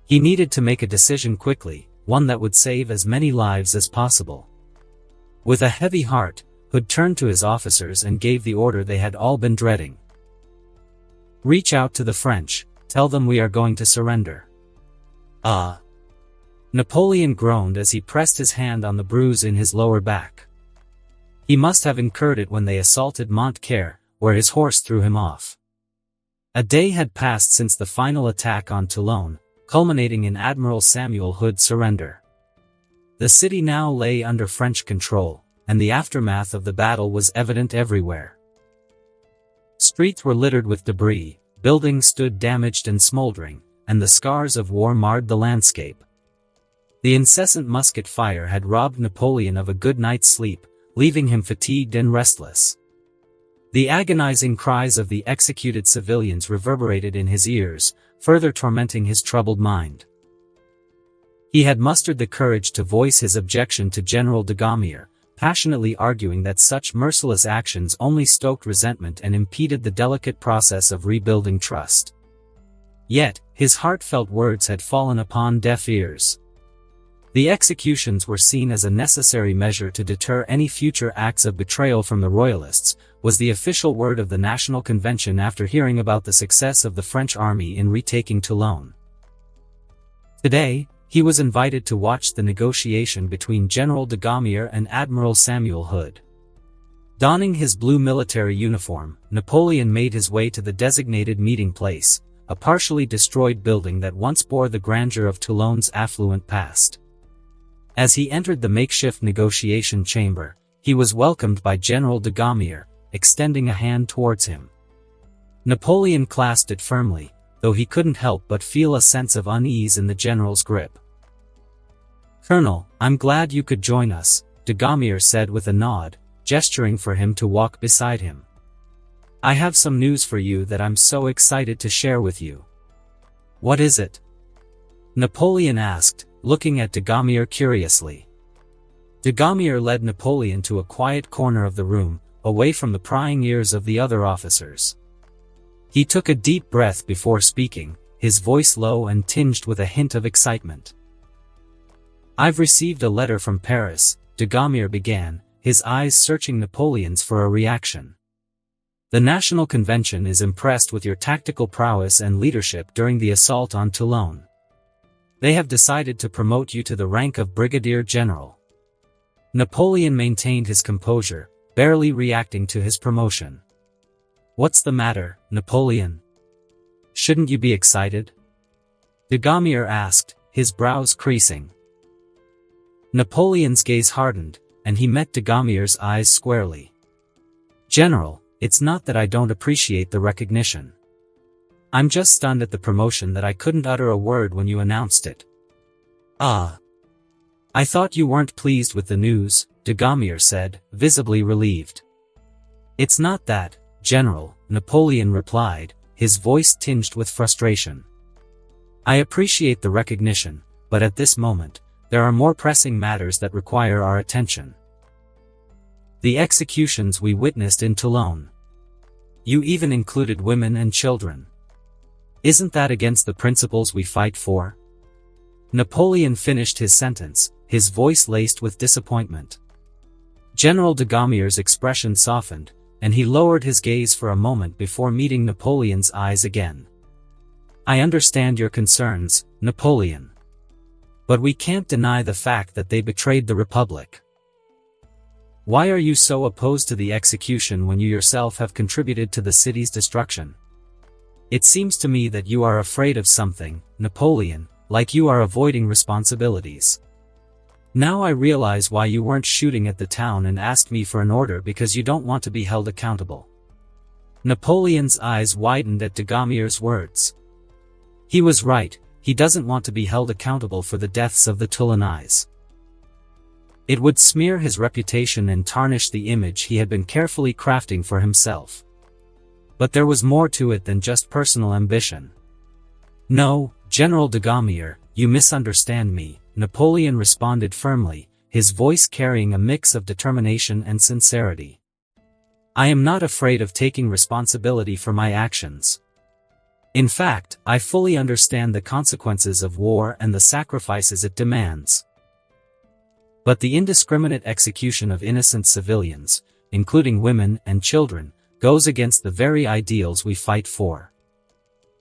He needed to make a decision quickly, one that would save as many lives as possible. With a heavy heart, Hood turned to his officers and gave the order they had all been dreading. "Reach out to the French, tell them we are going to surrender." "Ah." Napoleon groaned as he pressed his hand on the bruise in his lower back. He must have incurred it when they assaulted Montcaire, where his horse threw him off. A day had passed since the final attack on Toulon, culminating in Admiral Samuel Hood's surrender. The city now lay under French control, and the aftermath of the battle was evident everywhere. Streets were littered with debris, buildings stood damaged and smoldering, and the scars of war marred the landscape. The incessant musket fire had robbed Napoleon of a good night's sleep, leaving him fatigued and restless. The agonizing cries of the executed civilians reverberated in his ears, further tormenting his troubled mind. He had mustered the courage to voice his objection to General de Gaumier, passionately arguing that such merciless actions only stoked resentment and impeded the delicate process of rebuilding trust. Yet, his heartfelt words had fallen upon deaf ears. The executions were seen as a necessary measure to deter any future acts of betrayal from the Royalists, was the official word of the National Convention after hearing about the success of the French army in retaking Toulon. Today, he was invited to watch the negotiation between General de Gaumier and Admiral Samuel Hood. Donning his blue military uniform, Napoleon made his way to the designated meeting place, a partially destroyed building that once bore the grandeur of Toulon's affluent past. As he entered the makeshift negotiation chamber, he was welcomed by General de Gaumier, extending a hand towards him. Napoleon clasped it firmly, though he couldn't help but feel a sense of unease in the general's grip. "Colonel, I'm glad you could join us," de Gaumier said with a nod, gesturing for him to walk beside him. "I have some news for you that I'm so excited to share with you." "What is it?" Napoleon asked, looking at de Gaumier curiously. De Gaumier led Napoleon to a quiet corner of the room, away from the prying ears of the other officers. He took a deep breath before speaking, his voice low and tinged with a hint of excitement. "I've received a letter from Paris," de Gaumier began, his eyes searching Napoleon's for a reaction. "The National Convention is impressed with your tactical prowess and leadership during the assault on Toulon. They have decided to promote you to the rank of Brigadier General." Napoleon maintained his composure, barely reacting to his promotion. "What's the matter, Napoleon? Shouldn't you be excited?" de Gaumier asked, his brows creasing. Napoleon's gaze hardened, and he met de Gaumier's eyes squarely. "General, it's not that I don't appreciate the recognition. I'm just stunned at the promotion that I couldn't utter a word when you announced it." "Ah. I thought you weren't pleased with the news," de Gaumier said, visibly relieved. "It's not that, General," Napoleon replied, his voice tinged with frustration. "I appreciate the recognition, but at this moment, there are more pressing matters that require our attention. The executions we witnessed in Toulon. You even included women and children. Isn't that against the principles we fight for?" Napoleon finished his sentence, his voice laced with disappointment. General de Gaumier's expression softened, and he lowered his gaze for a moment before meeting Napoleon's eyes again. "I understand your concerns, Napoleon. But we can't deny the fact that they betrayed the Republic. Why are you so opposed to the execution when you yourself have contributed to the city's destruction? It seems to me that you are afraid of something, Napoleon, like you are avoiding responsibilities." Now I realize why you weren't shooting at the town and asked me for an order, because you don't want to be held accountable." Napoleon's eyes widened at Dagomir's words. He was right, he doesn't want to be held accountable for the deaths of the Toulonnais. It would smear his reputation and tarnish the image he had been carefully crafting for himself. But there was more to it than just personal ambition. "No, General Dagomir, you misunderstand me," Napoleon responded firmly, his voice carrying a mix of determination and sincerity. "I am not afraid of taking responsibility for my actions. In fact, I fully understand the consequences of war and the sacrifices it demands. But the indiscriminate execution of innocent civilians, including women and children, goes against the very ideals we fight for."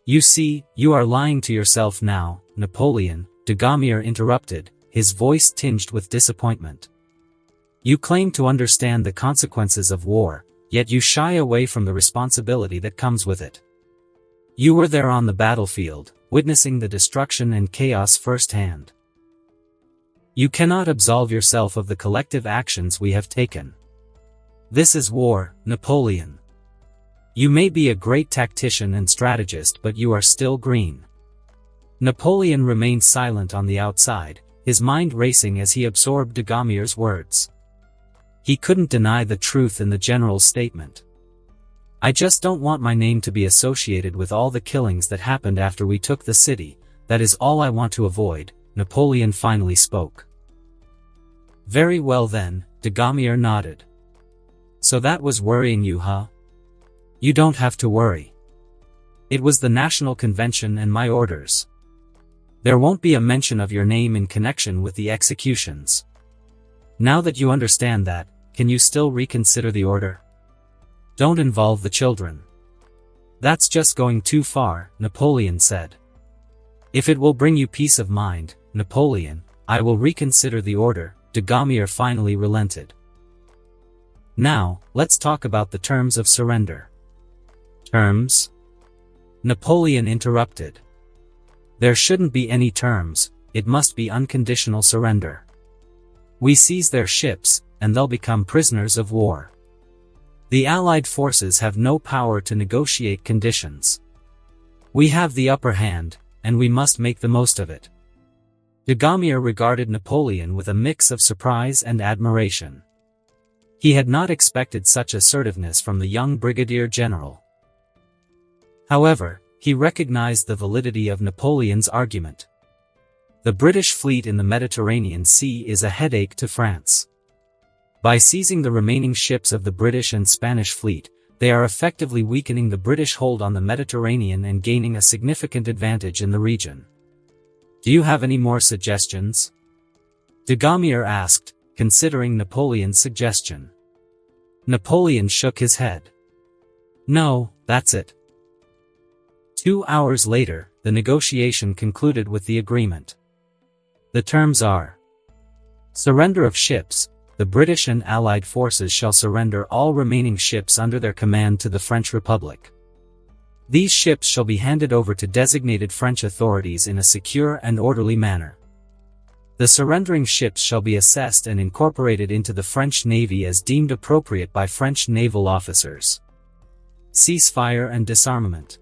"You see, you are lying to yourself now, Napoleon," Dagomir interrupted, his voice tinged with disappointment. "You claim to understand the consequences of war, yet you shy away from the responsibility that comes with it. You were there on the battlefield, witnessing the destruction and chaos firsthand. You cannot absolve yourself of the collective actions we have taken. This is war, Napoleon. You may be a great tactician and strategist, but you are still green." Napoleon remained silent on the outside, his mind racing as he absorbed Dagomir's words. He couldn't deny the truth in the general's statement. "I just don't want my name to be associated with all the killings that happened after we took the city, that is all I want to avoid," Napoleon finally spoke. "Very well then," Dagomir nodded. "So that was worrying you, huh? You don't have to worry. It was the National Convention and my orders. There won't be a mention of your name in connection with the executions. Now that you understand that, can you still reconsider the order? Don't involve the children." "That's just going too far," Napoleon said. "If it will bring you peace of mind, Napoleon, I will reconsider the order," Dagomir finally relented. "Now, let's talk about the terms of surrender." "Terms?" Napoleon interrupted. "There shouldn't be any terms, it must be unconditional surrender. We seize their ships, and they'll become prisoners of war. The Allied forces have no power to negotiate conditions. We have the upper hand, and we must make the most of it." Dagomir regarded Napoleon with a mix of surprise and admiration. He had not expected such assertiveness from the young brigadier general. However, he recognized the validity of Napoleon's argument. The British fleet in the Mediterranean Sea is a headache to France. By seizing the remaining ships of the British and Spanish fleet, they are effectively weakening the British hold on the Mediterranean and gaining a significant advantage in the region. "Do you have any more suggestions?" Dagomir asked, considering Napoleon's suggestion. Napoleon shook his head. "No, that's it." 2 hours later, the negotiation concluded with the agreement. The terms are: surrender of ships. The British and Allied forces shall surrender all remaining ships under their command to the French Republic. These ships shall be handed over to designated French authorities in a secure and orderly manner. The surrendering ships shall be assessed and incorporated into the French Navy as deemed appropriate by French naval officers. Ceasefire and disarmament.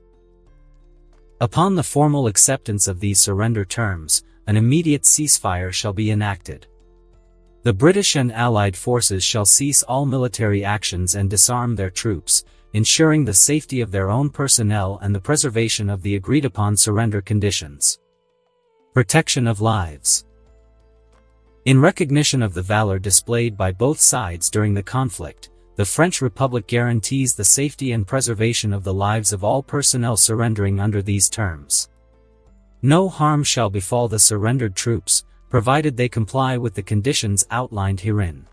Upon the formal acceptance of these surrender terms, an immediate ceasefire shall be enacted. The British and Allied forces shall cease all military actions and disarm their troops, ensuring the safety of their own personnel and the preservation of the agreed-upon surrender conditions. Protection of lives. In recognition of the valor displayed by both sides during the conflict, the French Republic guarantees the safety and preservation of the lives of all personnel surrendering under these terms. No harm shall befall the surrendered troops, provided they comply with the conditions outlined herein.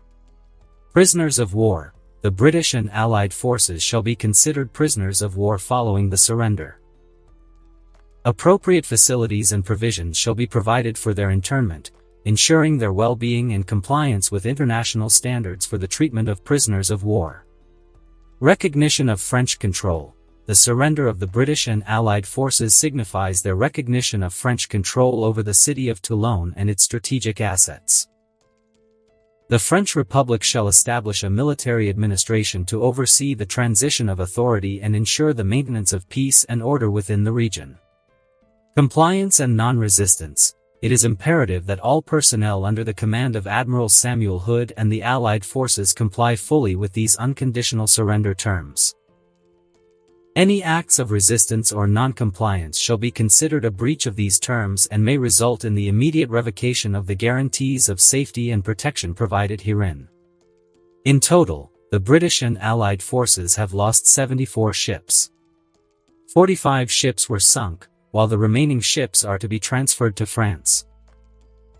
Prisoners of war. The British and Allied forces shall be considered prisoners of war following the surrender. Appropriate facilities and provisions shall be provided for their internment, ensuring their well-being and compliance with international standards for the treatment of prisoners of war. Recognition of French control. The surrender of the British and Allied forces signifies their recognition of French control over the city of Toulon and its strategic assets. The French Republic shall establish a military administration to oversee the transition of authority and ensure the maintenance of peace and order within the region. Compliance and non-resistance. It is imperative that all personnel under the command of Admiral Samuel Hood and the Allied forces comply fully with these unconditional surrender terms. Any acts of resistance or non-compliance shall be considered a breach of these terms and may result in the immediate revocation of the guarantees of safety and protection provided herein. In total, the British and Allied forces have lost 74 ships. 45 ships were sunk, while the remaining ships are to be transferred to France.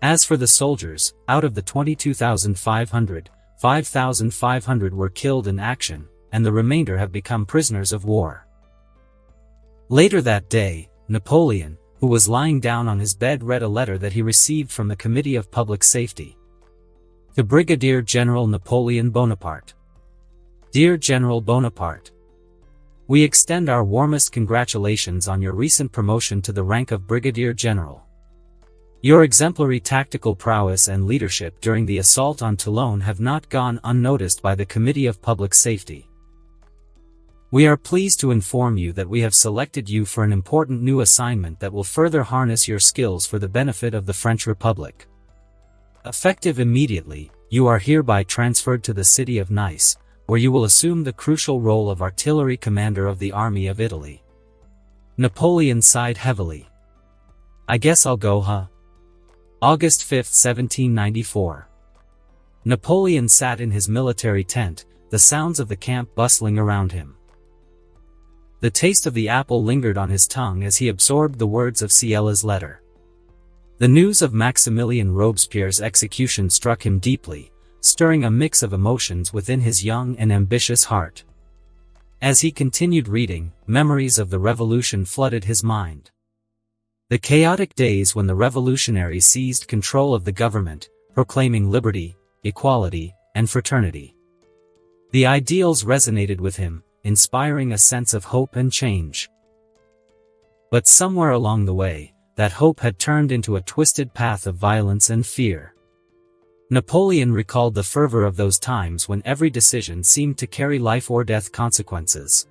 As for the soldiers, out of the 22,500, 5,500 were killed in action, and the remainder have become prisoners of war. Later that day, Napoleon, who was lying down on his bed, read a letter that he received from the Committee of Public Safety. To Brigadier General Napoleon Bonaparte. Dear General Bonaparte, we extend our warmest congratulations on your recent promotion to the rank of Brigadier General. Your exemplary tactical prowess and leadership during the assault on Toulon have not gone unnoticed by the Committee of Public Safety. We are pleased to inform you that we have selected you for an important new assignment that will further harness your skills for the benefit of the French Republic. Effective immediately, you are hereby transferred to the city of Nice, where you will assume the crucial role of artillery commander of the Army of Italy. Napoleon sighed heavily. I guess I'll go, huh? August 5, 1794. Napoleon sat in his military tent, the sounds of the camp bustling around him. The taste of the apple lingered on his tongue as he absorbed the words of Ciella's letter. The news of Maximilien Robespierre's execution struck him deeply, stirring a mix of emotions within his young and ambitious heart. As he continued reading, memories of the revolution flooded his mind. The chaotic days when the revolutionaries seized control of the government, proclaiming liberty, equality, and fraternity. The ideals resonated with him, inspiring a sense of hope and change. But somewhere along the way, that hope had turned into a twisted path of violence and fear. Napoleon recalled the fervor of those times when every decision seemed to carry life or death consequences.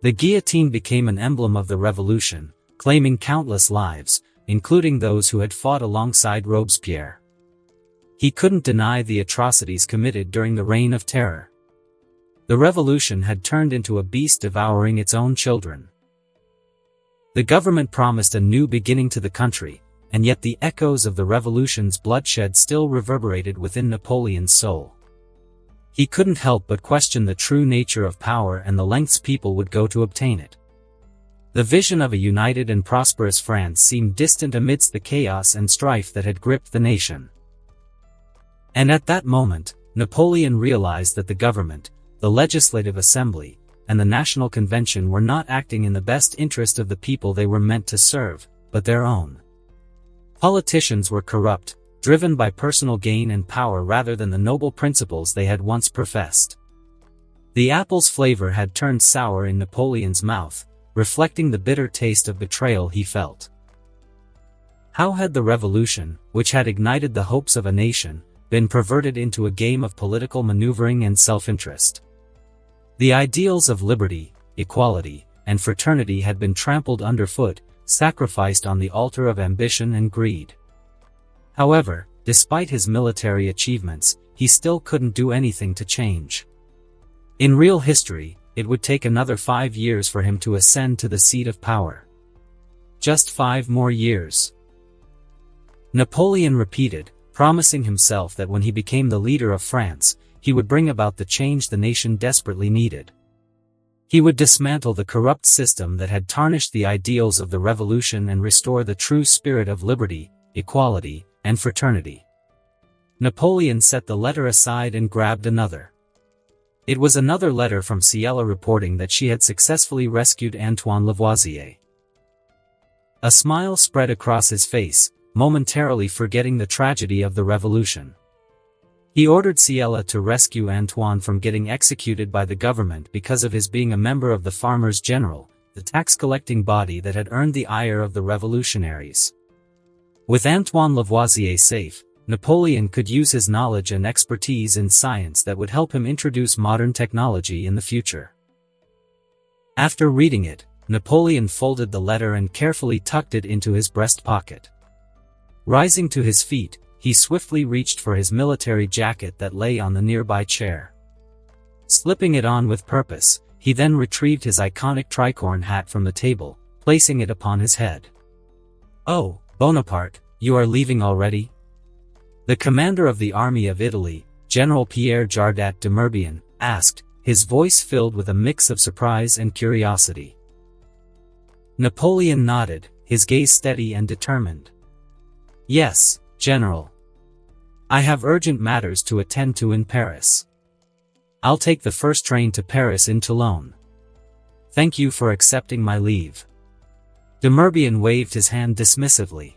The guillotine became an emblem of the revolution, claiming countless lives, including those who had fought alongside Robespierre. He couldn't deny the atrocities committed during the Reign of Terror. The revolution had turned into a beast devouring its own children. The government promised a new beginning to the country, and yet the echoes of the revolution's bloodshed still reverberated within Napoleon's soul. He couldn't help but question the true nature of power and the lengths people would go to obtain it. The vision of a united and prosperous France seemed distant amidst the chaos and strife that had gripped the nation. And at that moment, Napoleon realized that the government, the Legislative Assembly, and the National Convention were not acting in the best interest of the people they were meant to serve, but their own. Politicians were corrupt, driven by personal gain and power rather than the noble principles they had once professed. The apple's flavor had turned sour in Napoleon's mouth, reflecting the bitter taste of betrayal he felt. How had the revolution, which had ignited the hopes of a nation, been perverted into a game of political maneuvering and self-interest? The ideals of liberty, equality, and fraternity had been trampled underfoot, sacrificed on the altar of ambition and greed. However, despite his military achievements, he still couldn't do anything to change. In real history, it would take another 5 years for him to ascend to the seat of power. Just 5 more years. Napoleon repeated, promising himself that when he became the leader of France, he would bring about the change the nation desperately needed. He would dismantle the corrupt system that had tarnished the ideals of the revolution and restore the true spirit of liberty, equality, and fraternity. Napoleon set the letter aside and grabbed another. It was another letter from Ciella reporting that she had successfully rescued Antoine Lavoisier. A smile spread across his face, momentarily forgetting the tragedy of the revolution. He ordered Ciella to rescue Antoine from getting executed by the government because of his being a member of the Farmers General, the tax-collecting body that had earned the ire of the revolutionaries. With Antoine Lavoisier safe, Napoleon could use his knowledge and expertise in science that would help him introduce modern technology in the future. After reading it, Napoleon folded the letter and carefully tucked it into his breast pocket. Rising to his feet, he swiftly reached for his military jacket that lay on the nearby chair. Slipping it on with purpose, he then retrieved his iconic tricorn hat from the table, placing it upon his head. "Oh, Bonaparte, you are leaving already?" The commander of the army of Italy, General Pierre Jardat de Murbian, asked, his voice filled with a mix of surprise and curiosity. Napoleon nodded, his gaze steady and determined. "Yes, General. I have urgent matters to attend to in Paris. I'll take the first train to Paris in Toulon. Thank you for accepting my leave." De Murbian waved his hand dismissively.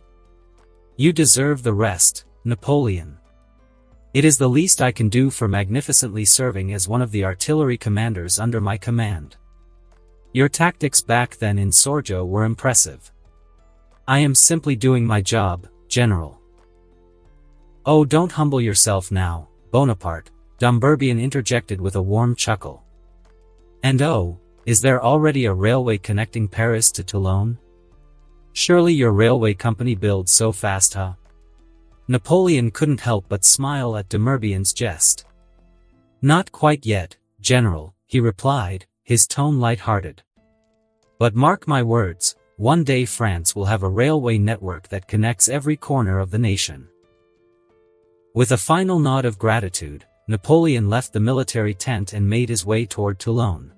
"You deserve the rest, Napoleon. It is the least I can do for magnificently serving as one of the artillery commanders under my command. Your tactics back then in Sorjo were impressive. I am simply doing my job, General." "Oh, don't humble yourself now, Bonaparte," de Murbian interjected with a warm chuckle. "And oh, is there already a railway connecting Paris to Toulon? Surely your railway company builds so fast, huh?" Napoleon couldn't help but smile at de Murbian's jest. "Not quite yet, General," he replied, his tone light-hearted. "But mark my words, one day France will have a railway network that connects every corner of the nation." With a final nod of gratitude, Napoleon left the military tent and made his way toward Toulon.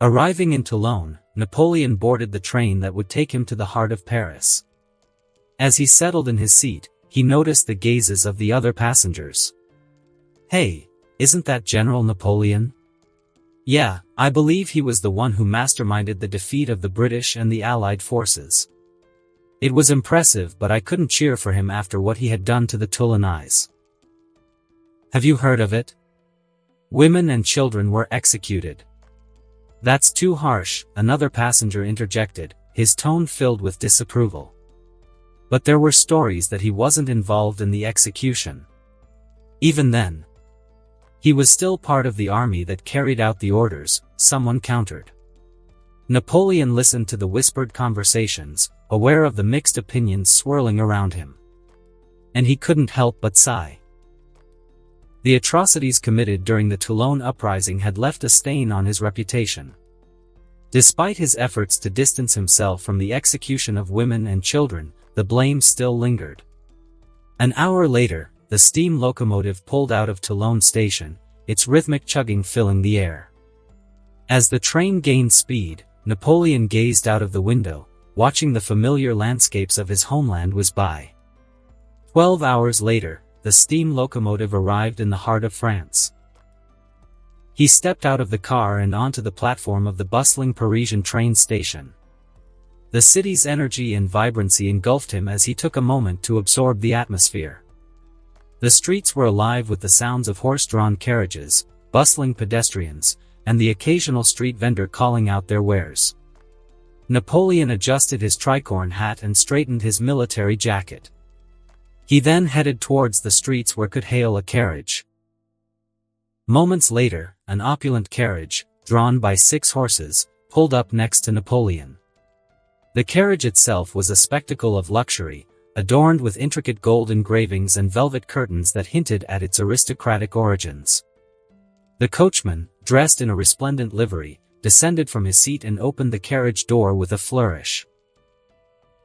Arriving in Toulon, Napoleon boarded the train that would take him to the heart of Paris. As he settled in his seat, he noticed the gazes of the other passengers. "Hey, isn't that General Napoleon? Yeah, I believe he was the one who masterminded the defeat of the British and the Allied forces. It was impressive, but I couldn't cheer for him after what he had done to the Toulonnais. Have you heard of it? Women and children were executed." "That's too harsh," another passenger interjected, his tone filled with disapproval. But there were stories that he wasn't involved in the execution. Even then, he was still part of the army that carried out the orders, someone countered. Napoleon listened to the whispered conversations, aware of the mixed opinions swirling around him. And he couldn't help but sigh. The atrocities committed during the Toulon uprising had left a stain on his reputation. Despite his efforts to distance himself from the execution of women and children, the blame still lingered. An hour later, the steam locomotive pulled out of Toulon station, its rhythmic chugging filling the air. As the train gained speed, Napoleon gazed out of the window, watching the familiar landscapes of his homeland whiz by. 12 hours later, the steam locomotive arrived in the heart of France. He stepped out of the car and onto the platform of the bustling Parisian train station. The city's energy and vibrancy engulfed him as he took a moment to absorb the atmosphere. The streets were alive with the sounds of horse-drawn carriages, bustling pedestrians, and the occasional street vendor calling out their wares. Napoleon adjusted his tricorn hat and straightened his military jacket. He then headed towards the streets where could hail a carriage. Moments later, an opulent carriage, drawn by 6 horses, pulled up next to Napoleon. The carriage itself was a spectacle of luxury, adorned with intricate gold engravings and velvet curtains that hinted at its aristocratic origins. The coachman, dressed in a resplendent livery, descended from his seat and opened the carriage door with a flourish.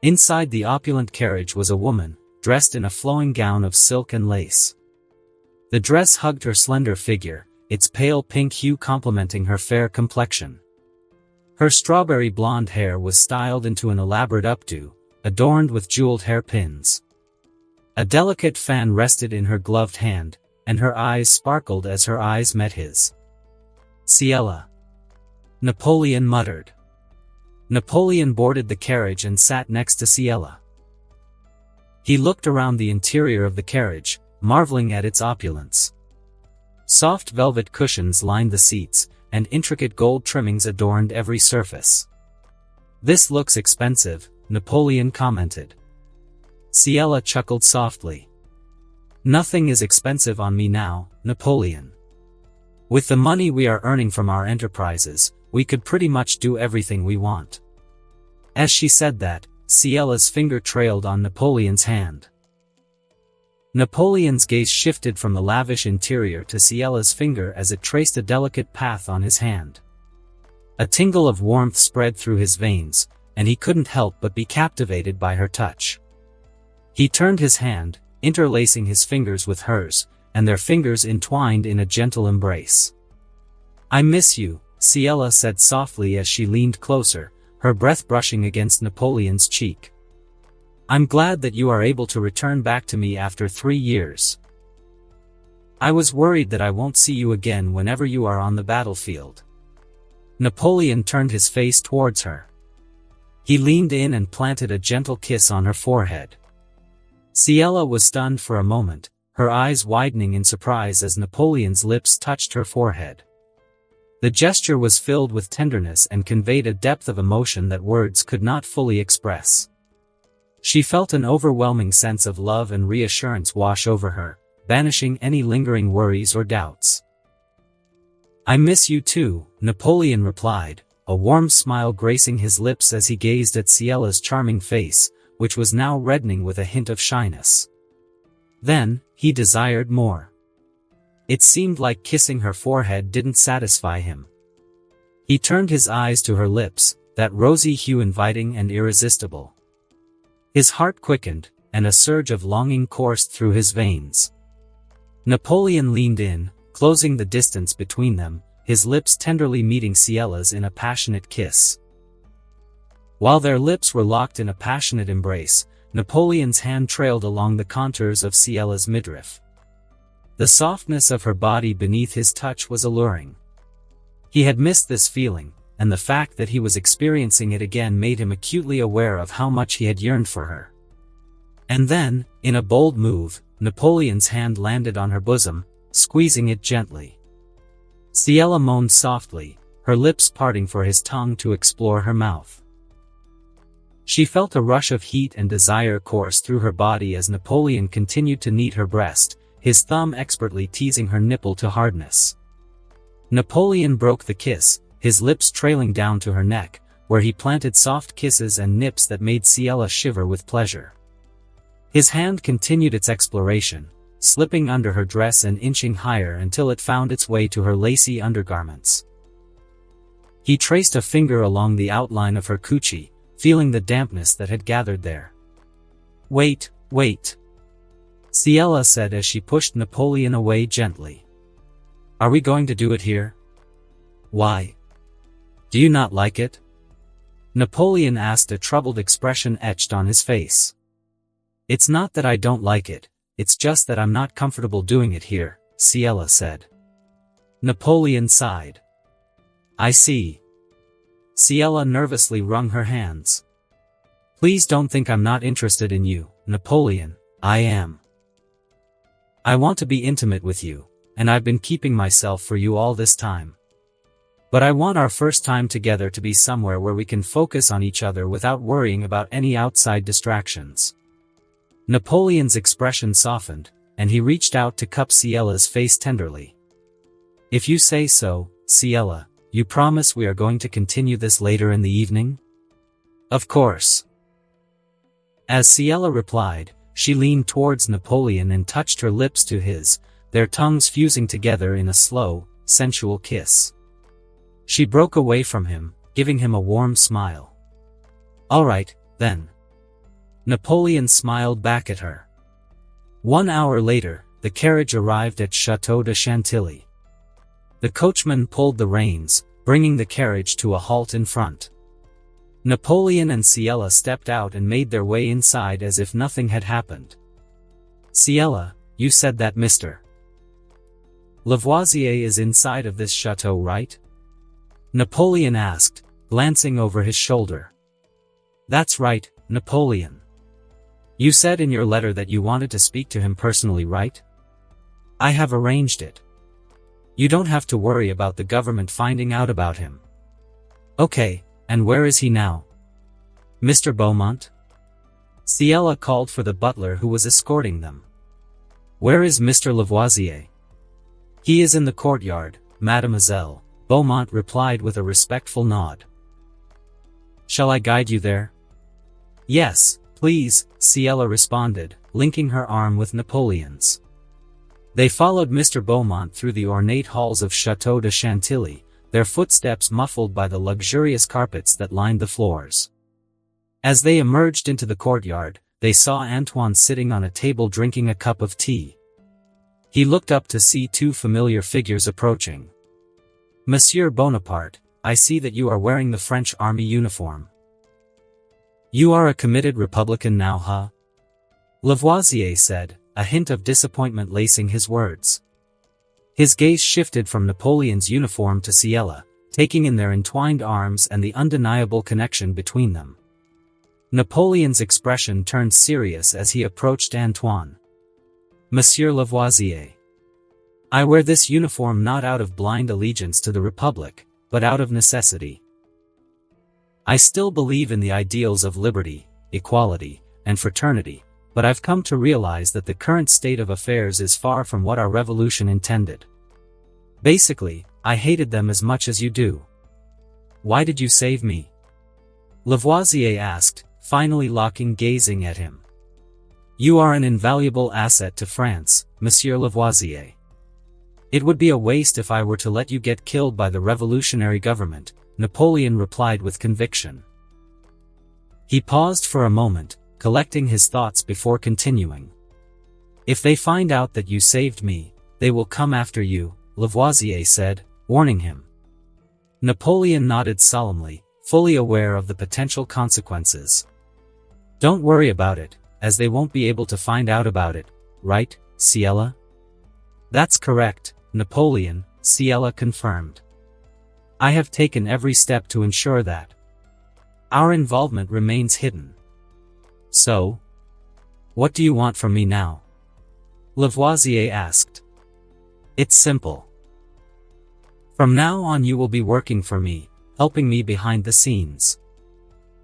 Inside the opulent carriage was a woman, dressed in a flowing gown of silk and lace. The dress hugged her slender figure, its pale pink hue complementing her fair complexion. Her strawberry blonde hair was styled into an elaborate updo, adorned with jeweled hairpins. A delicate fan rested in her gloved hand, and her eyes sparkled as her eyes met his. "Ciela," Napoleon muttered. Napoleon boarded the carriage and sat next to Ciela. He looked around the interior of the carriage, marveling at its opulence. Soft velvet cushions lined the seats, and intricate gold trimmings adorned every surface. "This looks expensive," Napoleon commented. Ciela chuckled softly. Nothing is expensive on me now, Napoleon. With the money we are earning from our enterprises, we could pretty much do everything we want." As she said that, Ciella's finger trailed on Napoleon's hand. Napoleon's gaze shifted from the lavish interior to Ciella's finger as it traced a delicate path on his hand. A tingle of warmth spread through his veins, and he couldn't help but be captivated by her touch. He turned his hand, interlacing his fingers with hers, and their fingers entwined in a gentle embrace. "I miss you," Ciella said softly as she leaned closer, her breath brushing against Napoleon's cheek. "I'm glad that you are able to return back to me after 3 years. I was worried that I won't see you again whenever you are on the battlefield." Napoleon turned his face towards her. He leaned in and planted a gentle kiss on her forehead. Ciella was stunned for a moment, her eyes widening in surprise as Napoleon's lips touched her forehead. The gesture was filled with tenderness and conveyed a depth of emotion that words could not fully express. She felt an overwhelming sense of love and reassurance wash over her, banishing any lingering worries or doubts. "I miss you too," Napoleon replied, a warm smile gracing his lips as he gazed at Ciella's charming face, which was now reddening with a hint of shyness. Then, he desired more. It seemed like kissing her forehead didn't satisfy him. He turned his eyes to her lips, that rosy hue inviting and irresistible. His heart quickened, and a surge of longing coursed through his veins. Napoleon leaned in, closing the distance between them, his lips tenderly meeting Ciella's in a passionate kiss. While their lips were locked in a passionate embrace, Napoleon's hand trailed along the contours of Ciella's midriff. The softness of her body beneath his touch was alluring. He had missed this feeling, and the fact that he was experiencing it again made him acutely aware of how much he had yearned for her. And then, in a bold move, Napoleon's hand landed on her bosom, squeezing it gently. Ciella moaned softly, her lips parting for his tongue to explore her mouth. She felt a rush of heat and desire course through her body as Napoleon continued to knead her breast, his thumb expertly teasing her nipple to hardness. Napoleon broke the kiss, his lips trailing down to her neck, where he planted soft kisses and nips that made Ciella shiver with pleasure. His hand continued its exploration, slipping under her dress and inching higher until it found its way to her lacy undergarments. He traced a finger along the outline of her coochie, feeling the dampness that had gathered there. "Wait, wait," Ciella said as she pushed Napoleon away gently. "Are we going to do it here?" "Why? Do you not like it?" Napoleon asked, a troubled expression etched on his face. "It's not that I don't like it, it's just that I'm not comfortable doing it here," Ciella said. Napoleon sighed. "I see." Ciella nervously wrung her hands. "Please don't think I'm not interested in you, Napoleon, I am. I want to be intimate with you, and I've been keeping myself for you all this time. But I want our first time together to be somewhere where we can focus on each other without worrying about any outside distractions." Napoleon's expression softened, and he reached out to cup Ciella's face tenderly. "If you say so, Ciella, you promise we are going to continue this later in the evening?" "Of course." As Ciella replied, she leaned towards Napoleon and touched her lips to his, their tongues fusing together in a slow, sensual kiss. She broke away from him, giving him a warm smile. "All right, then." Napoleon smiled back at her. 1 hour later, the carriage arrived at Château de Chantilly. The coachman pulled the reins, bringing the carriage to a halt in front. Napoleon and Ciella stepped out and made their way inside as if nothing had happened. "Ciella, you said that Mr. Lavoisier is inside of this chateau, right?" Napoleon asked, glancing over his shoulder. "That's right, Napoleon. You said in your letter that you wanted to speak to him personally, right? I have arranged it. You don't have to worry about the government finding out about him." "Okay, and where is he now?" "Mr. Beaumont?" Ciella called for the butler who was escorting them. Where is Mr. Lavoisier? He is in the courtyard, Mademoiselle, Beaumont replied with a respectful nod. Shall I guide you there? Yes, please, Ciela responded, linking her arm with Napoleon's. They followed Mr. Beaumont through the ornate halls of Château de Chantilly, their footsteps muffled by the luxurious carpets that lined the floors. As they emerged into the courtyard, they saw Antoine sitting on a table drinking a cup of tea. He looked up to see two familiar figures approaching. Monsieur Bonaparte, I see that you are wearing the French army uniform. You are a committed Republican now, huh? Lavoisier said, a hint of disappointment lacing his words. His gaze shifted from Napoleon's uniform to Ciela, taking in their entwined arms and the undeniable connection between them. Napoleon's expression turned serious as he approached Antoine. Monsieur Lavoisier. I wear this uniform not out of blind allegiance to the Republic, but out of necessity. I still believe in the ideals of liberty, equality, and fraternity, but I've come to realize that the current state of affairs is far from what our revolution intended. Basically, I hated them as much as you do. Why did you save me? Lavoisier asked, finally gazing at him. You are an invaluable asset to France, Monsieur Lavoisier. It would be a waste if I were to let you get killed by the revolutionary government, Napoleon replied with conviction. He paused for a moment, collecting his thoughts before continuing. If they find out that you saved me, they will come after you, Lavoisier said, warning him. Napoleon nodded solemnly, fully aware of the potential consequences. Don't worry about it, as they won't be able to find out about it, right, Ciela? That's correct, Napoleon, Ciela confirmed. I have taken every step to ensure that. Our involvement remains hidden. So? What do you want from me now? Lavoisier asked. It's simple. From now on you will be working for me, helping me behind the scenes.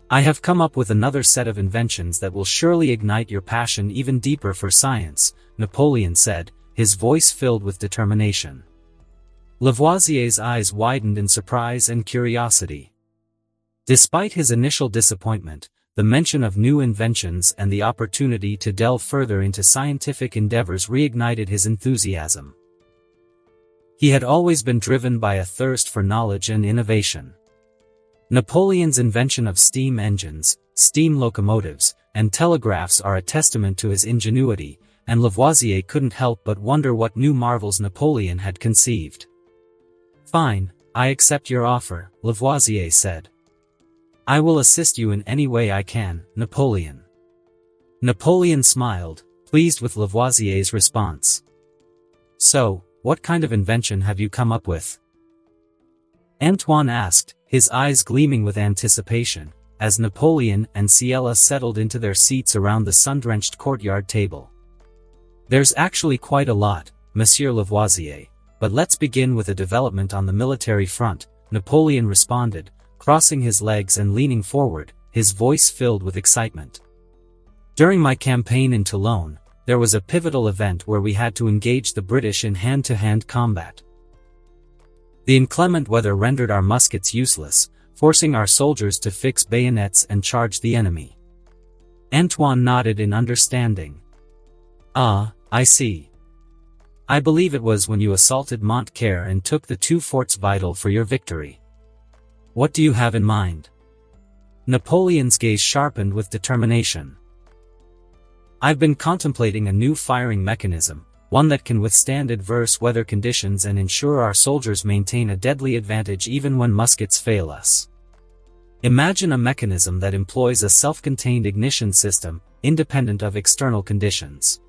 I have come up with another set of inventions that will surely ignite your passion even deeper for science, Napoleon said, his voice filled with determination. Lavoisier's eyes widened in surprise and curiosity. Despite his initial disappointment, the mention of new inventions and the opportunity to delve further into scientific endeavors reignited his enthusiasm. He had always been driven by a thirst for knowledge and innovation. Napoleon's invention of steam engines, steam locomotives, and telegraphs are a testament to his ingenuity, and Lavoisier couldn't help but wonder what new marvels Napoleon had conceived. Fine, I accept your offer, Lavoisier said. I will assist you in any way I can, Napoleon. Napoleon smiled, pleased with Lavoisier's response. So, what kind of invention have you come up with? Antoine asked, his eyes gleaming with anticipation, as Napoleon and Ciela settled into their seats around the sun-drenched courtyard table. There's actually quite a lot, Monsieur Lavoisier, but let's begin with a development on the military front, Napoleon responded, crossing his legs and leaning forward, his voice filled with excitement. During my campaign in Toulon, there was a pivotal event where we had to engage the British in hand-to-hand combat. The inclement weather rendered our muskets useless, forcing our soldiers to fix bayonets and charge the enemy. Antoine nodded in understanding. Ah, I see. I believe it was when you assaulted Montcaire and took the two forts vital for your victory. What do you have in mind? Napoleon's gaze sharpened with determination. I've been contemplating a new firing mechanism, one that can withstand adverse weather conditions and ensure our soldiers maintain a deadly advantage even when muskets fail us. Imagine a mechanism that employs a self-contained ignition system, independent of external conditions.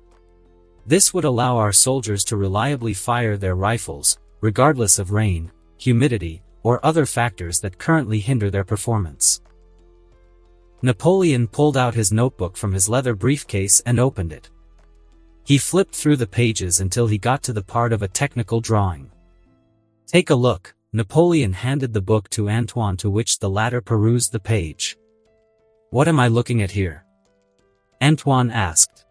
This would allow our soldiers to reliably fire their rifles, regardless of rain, humidity, or other factors that currently hinder their performance. Napoleon pulled out his notebook from his leather briefcase and opened it. He flipped through the pages until he got to the part of a technical drawing. Take a look, Napoleon handed the book to Antoine, to which the latter perused the page. What am I looking at here? Antoine asked.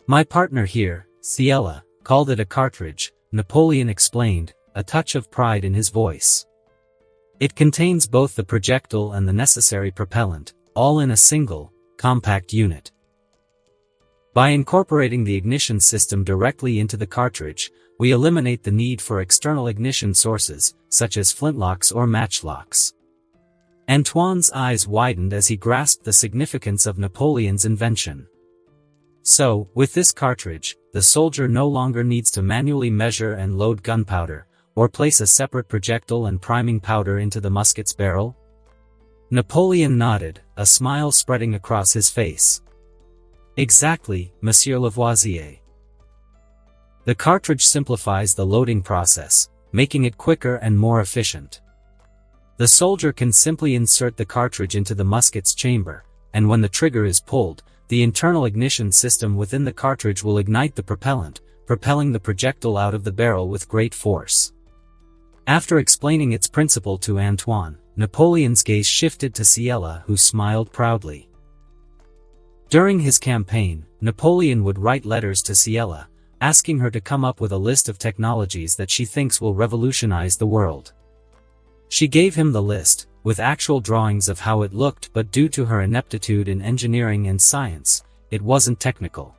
My partner here, Ciela called it a cartridge, Napoleon explained, a touch of pride in his voice. It contains both the projectile and the necessary propellant, all in a single, compact unit. By incorporating the ignition system directly into the cartridge, we eliminate the need for external ignition sources, such as flintlocks or matchlocks. Antoine's eyes widened as he grasped the significance of Napoleon's invention. So, with this cartridge, the soldier no longer needs to manually measure and load gunpowder, or place a separate projectile and priming powder into the musket's barrel? Napoleon nodded, a smile spreading across his face. Exactly, Monsieur Lavoisier. The cartridge simplifies the loading process, making it quicker and more efficient. The soldier can simply insert the cartridge into the musket's chamber, and when the trigger is pulled, the internal ignition system within the cartridge will ignite the propellant, propelling the projectile out of the barrel with great force. After explaining its principle to Antoine, Napoleon's gaze shifted to Ciela, who smiled proudly. During his campaign, Napoleon would write letters to Ciela, asking her to come up with a list of technologies that she thinks will revolutionize the world. She gave him the list, with actual drawings of how it looked, but due to her ineptitude in engineering and science, it wasn't technical.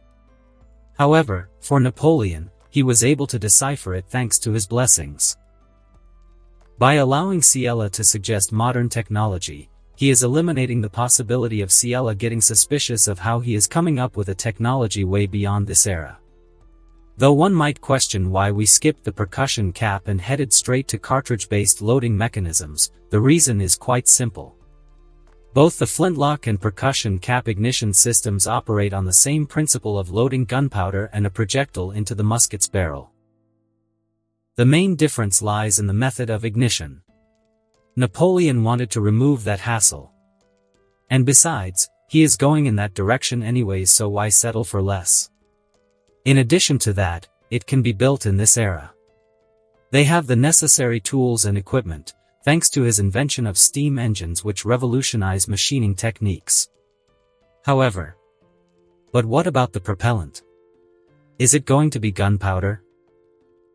However, for Napoleon, he was able to decipher it thanks to his blessings. By allowing Ciela to suggest modern technology, he is eliminating the possibility of Ciela getting suspicious of how he is coming up with a technology way beyond this era. Though one might question why we skipped the percussion cap and headed straight to cartridge-based loading mechanisms, the reason is quite simple. Both the flintlock and percussion cap ignition systems operate on the same principle of loading gunpowder and a projectile into the musket's barrel. The main difference lies in the method of ignition. Napoleon wanted to remove that hassle. And besides, he is going in that direction anyways, so why settle for less? In addition to that, it can be built in this era. They have the necessary tools and equipment, thanks to his invention of steam engines which revolutionize machining techniques. However, but what about the propellant? Is it going to be gunpowder?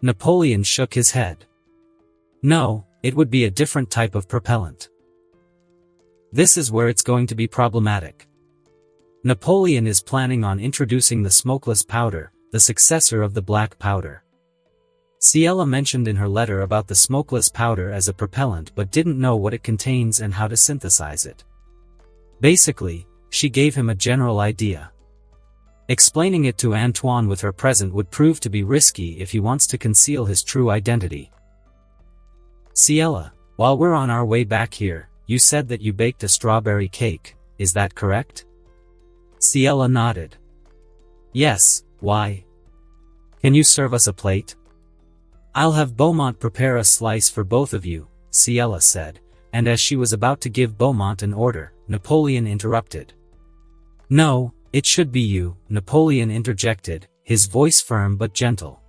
Napoleon shook his head. No, it would be a different type of propellant. This is where it's going to be problematic. Napoleon is planning on introducing the smokeless powder, the successor of the black powder. Ciela mentioned in her letter about the smokeless powder as a propellant but didn't know what it contains and how to synthesize it. Basically, she gave him a general idea. Explaining it to Antoine with her present would prove to be risky if he wants to conceal his true identity. Ciela, while we're on our way back here, you said that you baked a strawberry cake, is that correct? Ciela nodded. Yes, why? Can you serve us a plate? I'll have Beaumont prepare a slice for both of you, Ciela said, and as she was about to give Beaumont an order, Napoleon interrupted. No, it should be you, Napoleon interjected, his voice firm but gentle.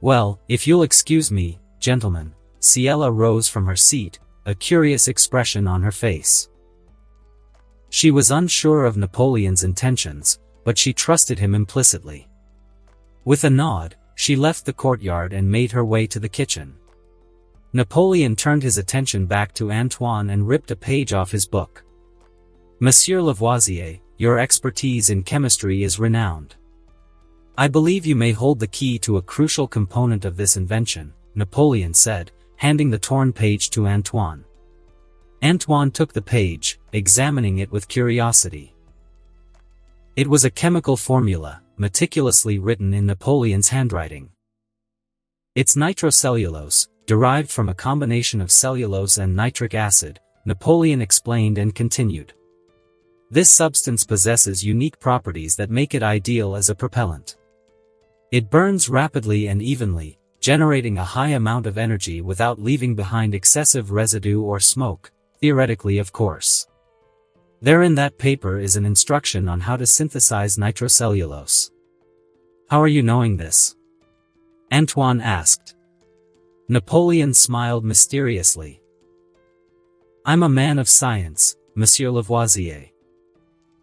Well, if you'll excuse me, gentlemen. Ciela rose from her seat, a curious expression on her face. She was unsure of Napoleon's intentions, but she trusted him implicitly. With a nod, she left the courtyard and made her way to the kitchen. Napoleon turned his attention back to Antoine and ripped a page off his book. Monsieur Lavoisier, your expertise in chemistry is renowned. I believe you may hold the key to a crucial component of this invention, Napoleon said, handing the torn page to Antoine. Antoine took the page, examining it with curiosity. It was a chemical formula, meticulously written in Napoleon's handwriting. It's nitrocellulose, derived from a combination of cellulose and nitric acid, Napoleon explained and continued. This substance possesses unique properties that make it ideal as a propellant. It burns rapidly and evenly, generating a high amount of energy without leaving behind excessive residue or smoke, theoretically of course. There in that paper is an instruction on how to synthesize nitrocellulose. How are you knowing this? Antoine asked. Napoleon smiled mysteriously. I'm a man of science, Monsieur Lavoisier.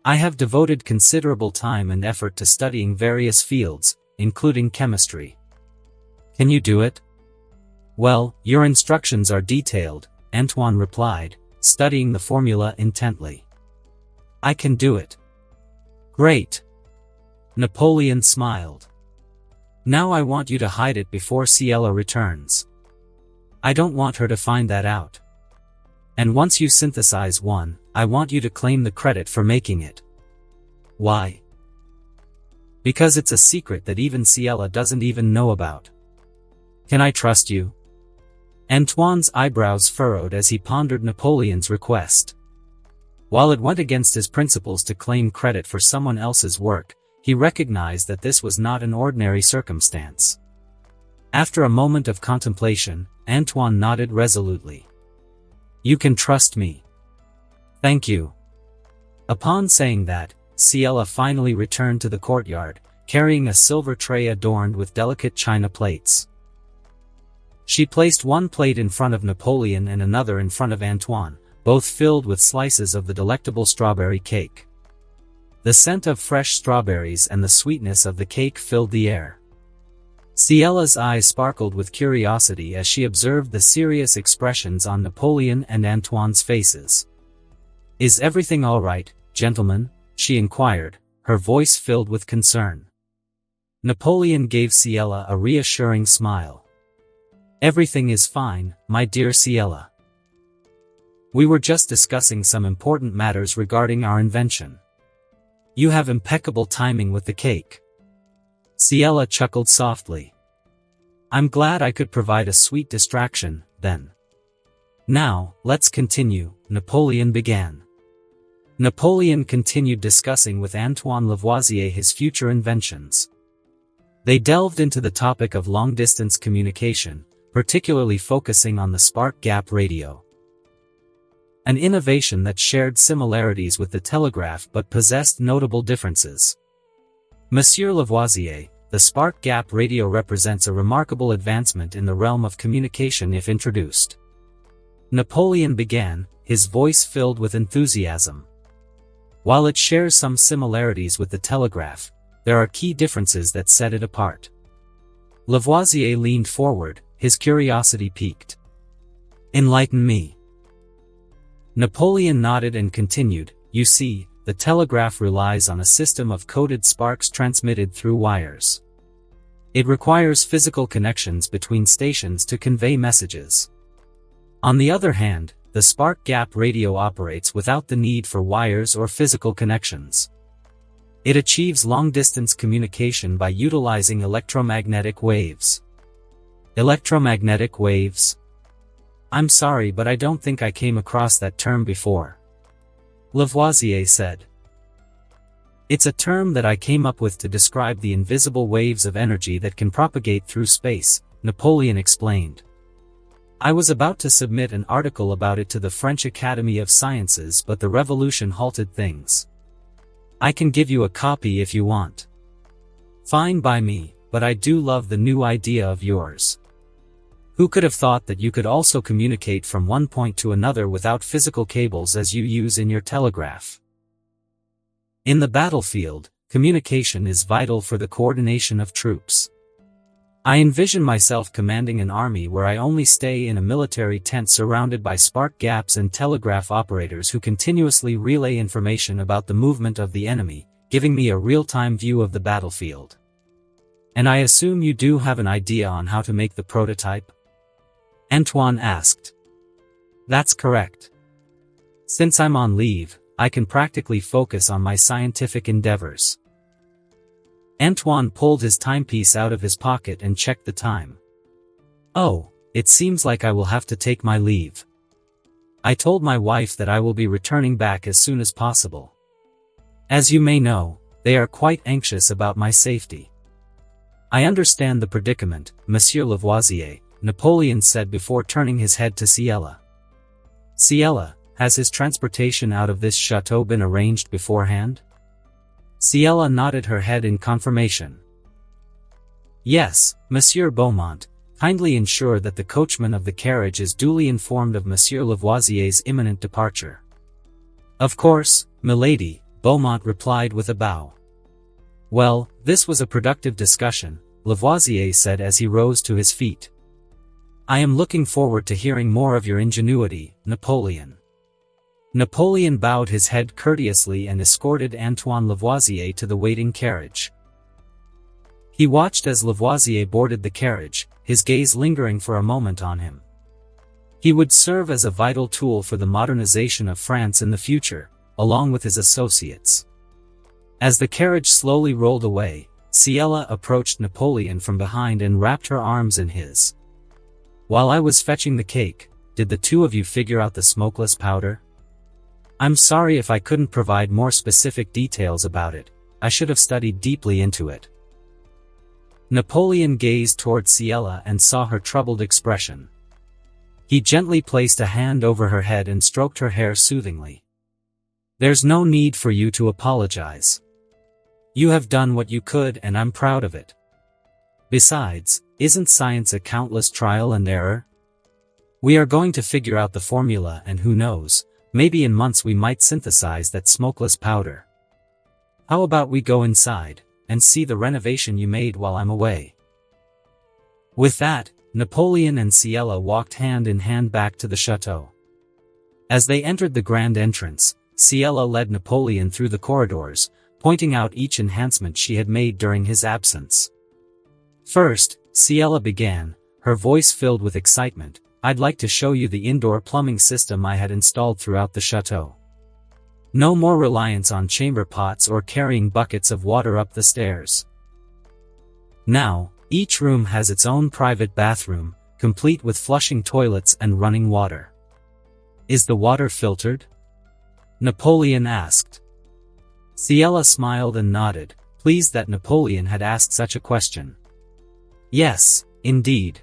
I have devoted considerable time and effort to studying various fields, including chemistry. Can you do it? Well, your instructions are detailed, Antoine replied, studying the formula intently. I can do it. Great. Napoleon smiled. Now I want you to hide it before Ciela returns. I don't want her to find that out. And once you synthesize one, I want you to claim the credit for making it. Why? Because it's a secret that even Ciela doesn't even know about. Can I trust you? Antoine's eyebrows furrowed as he pondered Napoleon's request. While it went against his principles to claim credit for someone else's work, he recognized that this was not an ordinary circumstance. After a moment of contemplation, Antoine nodded resolutely. You can trust me. Thank you. Upon saying that, Ciela finally returned to the courtyard, carrying a silver tray adorned with delicate china plates. She placed one plate in front of Napoleon and another in front of Antoine, both filled with slices of the delectable strawberry cake. The scent of fresh strawberries and the sweetness of the cake filled the air. Ciela's eyes sparkled with curiosity as she observed the serious expressions on Napoleon and Antoine's faces. Is everything all right, gentlemen? She inquired, her voice filled with concern. Napoleon gave Ciela a reassuring smile. Everything is fine, my dear Ciela. We were just discussing some important matters regarding our invention. You have impeccable timing with the cake. Ciela chuckled softly. I'm glad I could provide a sweet distraction, then. Now, let's continue, Napoleon began. Napoleon continued discussing with Antoine Lavoisier his future inventions. They delved into the topic of long-distance communication, particularly focusing on the spark gap radio. An innovation that shared similarities with the telegraph but possessed notable differences. Monsieur Lavoisier, the spark gap radio represents a remarkable advancement in the realm of communication if introduced. Napoleon began, his voice filled with enthusiasm. While it shares some similarities with the telegraph, there are key differences that set it apart. Lavoisier leaned forward, his curiosity piqued. Enlighten me. Napoleon nodded and continued, you see, the telegraph relies on a system of coded sparks transmitted through wires. It requires physical connections between stations to convey messages. On the other hand, the spark gap radio operates without the need for wires or physical connections. It achieves long-distance communication by utilizing electromagnetic waves. Electromagnetic waves? I'm sorry, but I don't think I came across that term before. Lavoisier said. It's a term that I came up with to describe the invisible waves of energy that can propagate through space, Napoleon explained. I was about to submit an article about it to the French Academy of Sciences, but the revolution halted things. I can give you a copy if you want. Fine by me, but I do love the new idea of yours. Who could have thought that you could also communicate from one point to another without physical cables as you use in your telegraph? In the battlefield, communication is vital for the coordination of troops. I envision myself commanding an army where I only stay in a military tent surrounded by spark gaps and telegraph operators who continuously relay information about the movement of the enemy, giving me a real-time view of the battlefield. And I assume you do have an idea on how to make the prototype? Antoine asked. That's correct. Since I'm on leave, I can practically focus on my scientific endeavors. Antoine pulled his timepiece out of his pocket and checked the time. Oh, it seems like I will have to take my leave. I told my wife that I will be returning back as soon as possible. As you may know, they are quite anxious about my safety. I understand the predicament, Monsieur Lavoisier, Napoleon said before turning his head to Ciela. Ciela, has his transportation out of this chateau been arranged beforehand? Ciela nodded her head in confirmation. Yes, Monsieur Beaumont, kindly ensure that the coachman of the carriage is duly informed of Monsieur Lavoisier's imminent departure. Of course, milady, Beaumont replied with a bow. Well, this was a productive discussion, Lavoisier said as he rose to his feet. I am looking forward to hearing more of your ingenuity, Napoleon. Napoleon bowed his head courteously and escorted Antoine Lavoisier to the waiting carriage. He watched as Lavoisier boarded the carriage, his gaze lingering for a moment on him. He would serve as a vital tool for the modernization of France in the future, along with his associates. As the carriage slowly rolled away, Ciela approached Napoleon from behind and wrapped her arms in his. While I was fetching the cake, did the two of you figure out the smokeless powder? I'm sorry if I couldn't provide more specific details about it. I should have studied deeply into it. Napoleon gazed toward Ciela and saw her troubled expression. He gently placed a hand over her head and stroked her hair soothingly. There's no need for you to apologize. You have done what you could and I'm proud of it. Besides, isn't science a countless trial and error? We are going to figure out the formula and who knows, maybe in months we might synthesize that smokeless powder. How about we go inside and see the renovation you made while I'm away? With that, Napoleon and Ciela walked hand in hand back to the chateau. As they entered the grand entrance, Ciela led Napoleon through the corridors, pointing out each enhancement she had made during his absence. First, Ciela began, her voice filled with excitement. I'd like to show you the indoor plumbing system I had installed throughout the chateau. No more reliance on chamber pots or carrying buckets of water up the stairs. Now, each room has its own private bathroom, complete with flushing toilets and running water. Is the water filtered? Napoleon asked. Ciela smiled and nodded, pleased that Napoleon had asked such a question. Yes, indeed.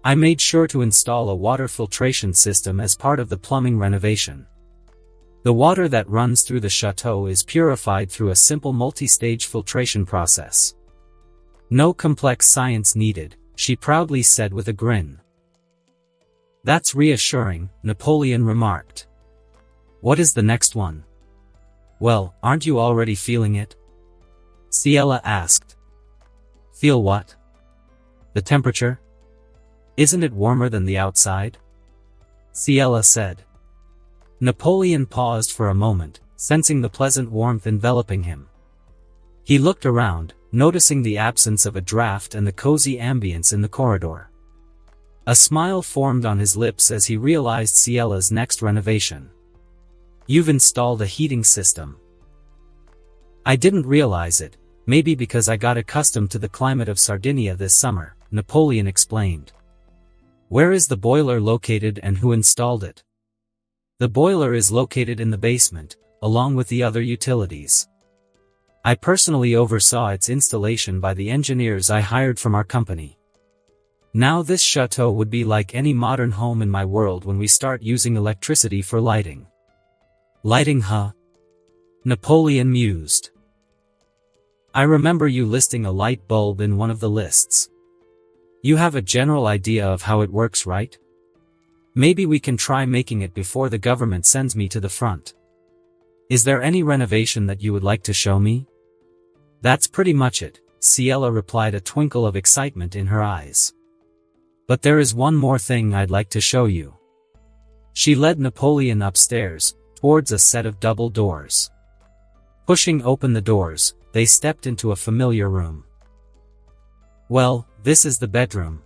I made sure to install a water filtration system as part of the plumbing renovation. The water that runs through the chateau is purified through a simple multi-stage filtration process. No complex science needed, she proudly said with a grin. That's reassuring, Napoleon remarked. What is the next one? Well, aren't you already feeling it? Ciela asked. Feel what? The temperature? Isn't it warmer than the outside? Ciela said. Napoleon paused for a moment, sensing the pleasant warmth enveloping him. He looked around, noticing the absence of a draft and the cozy ambience in the corridor. A smile formed on his lips as he realized Ciela's next renovation. You've installed a heating system. I didn't realize it, maybe because I got accustomed to the climate of Sardinia this summer, Napoleon explained. Where is the boiler located and who installed it? The boiler is located in the basement, along with the other utilities. I personally oversaw its installation by the engineers I hired from our company. Now this chateau would be like any modern home in my world when we start using electricity for lighting. Lighting, huh? Napoleon mused. I remember you listing a light bulb in one of the lists. You have a general idea of how it works, right? Maybe we can try making it before the government sends me to the front. Is there any renovation that you would like to show me? That's pretty much it, Ciela replied, a twinkle of excitement in her eyes. But there is one more thing I'd like to show you. She led Napoleon upstairs, towards a set of double doors. Pushing open the doors, they stepped into a familiar room. Well, this is the bedroom.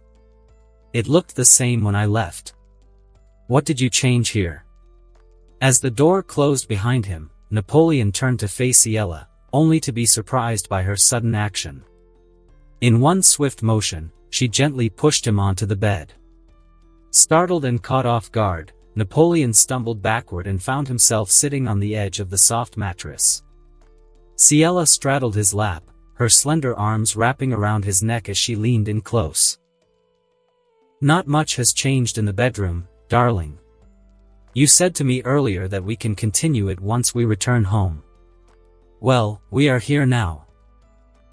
It looked the same when I left. What did you change here? As the door closed behind him, Napoleon turned to face Ciela, only to be surprised by her sudden action. In one swift motion, she gently pushed him onto the bed. Startled and caught off guard, Napoleon stumbled backward and found himself sitting on the edge of the soft mattress. Ciela straddled his lap, her slender arms wrapping around his neck as she leaned in close. Not much has changed in the bedroom, darling. You said to me earlier that we can continue it once we return home. Well, we are here now.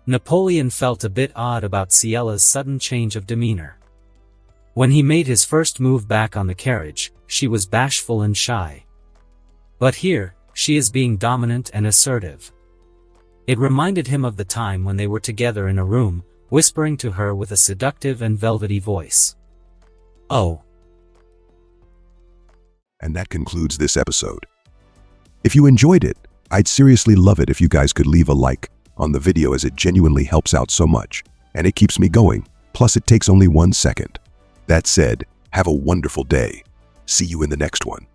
Napoleon felt a bit odd about Ciela's sudden change of demeanor. When he made his first move back on the carriage, she was bashful and shy. But here, she is being dominant and assertive. It reminded him of the time when they were together in a room, whispering to her with a seductive and velvety voice. Oh. And that concludes this episode. If you enjoyed it, I'd seriously love it if you guys could leave a like on the video, as it genuinely helps out so much, and it keeps me going, plus it takes only 1 second. That said, have a wonderful day. See you in the next one.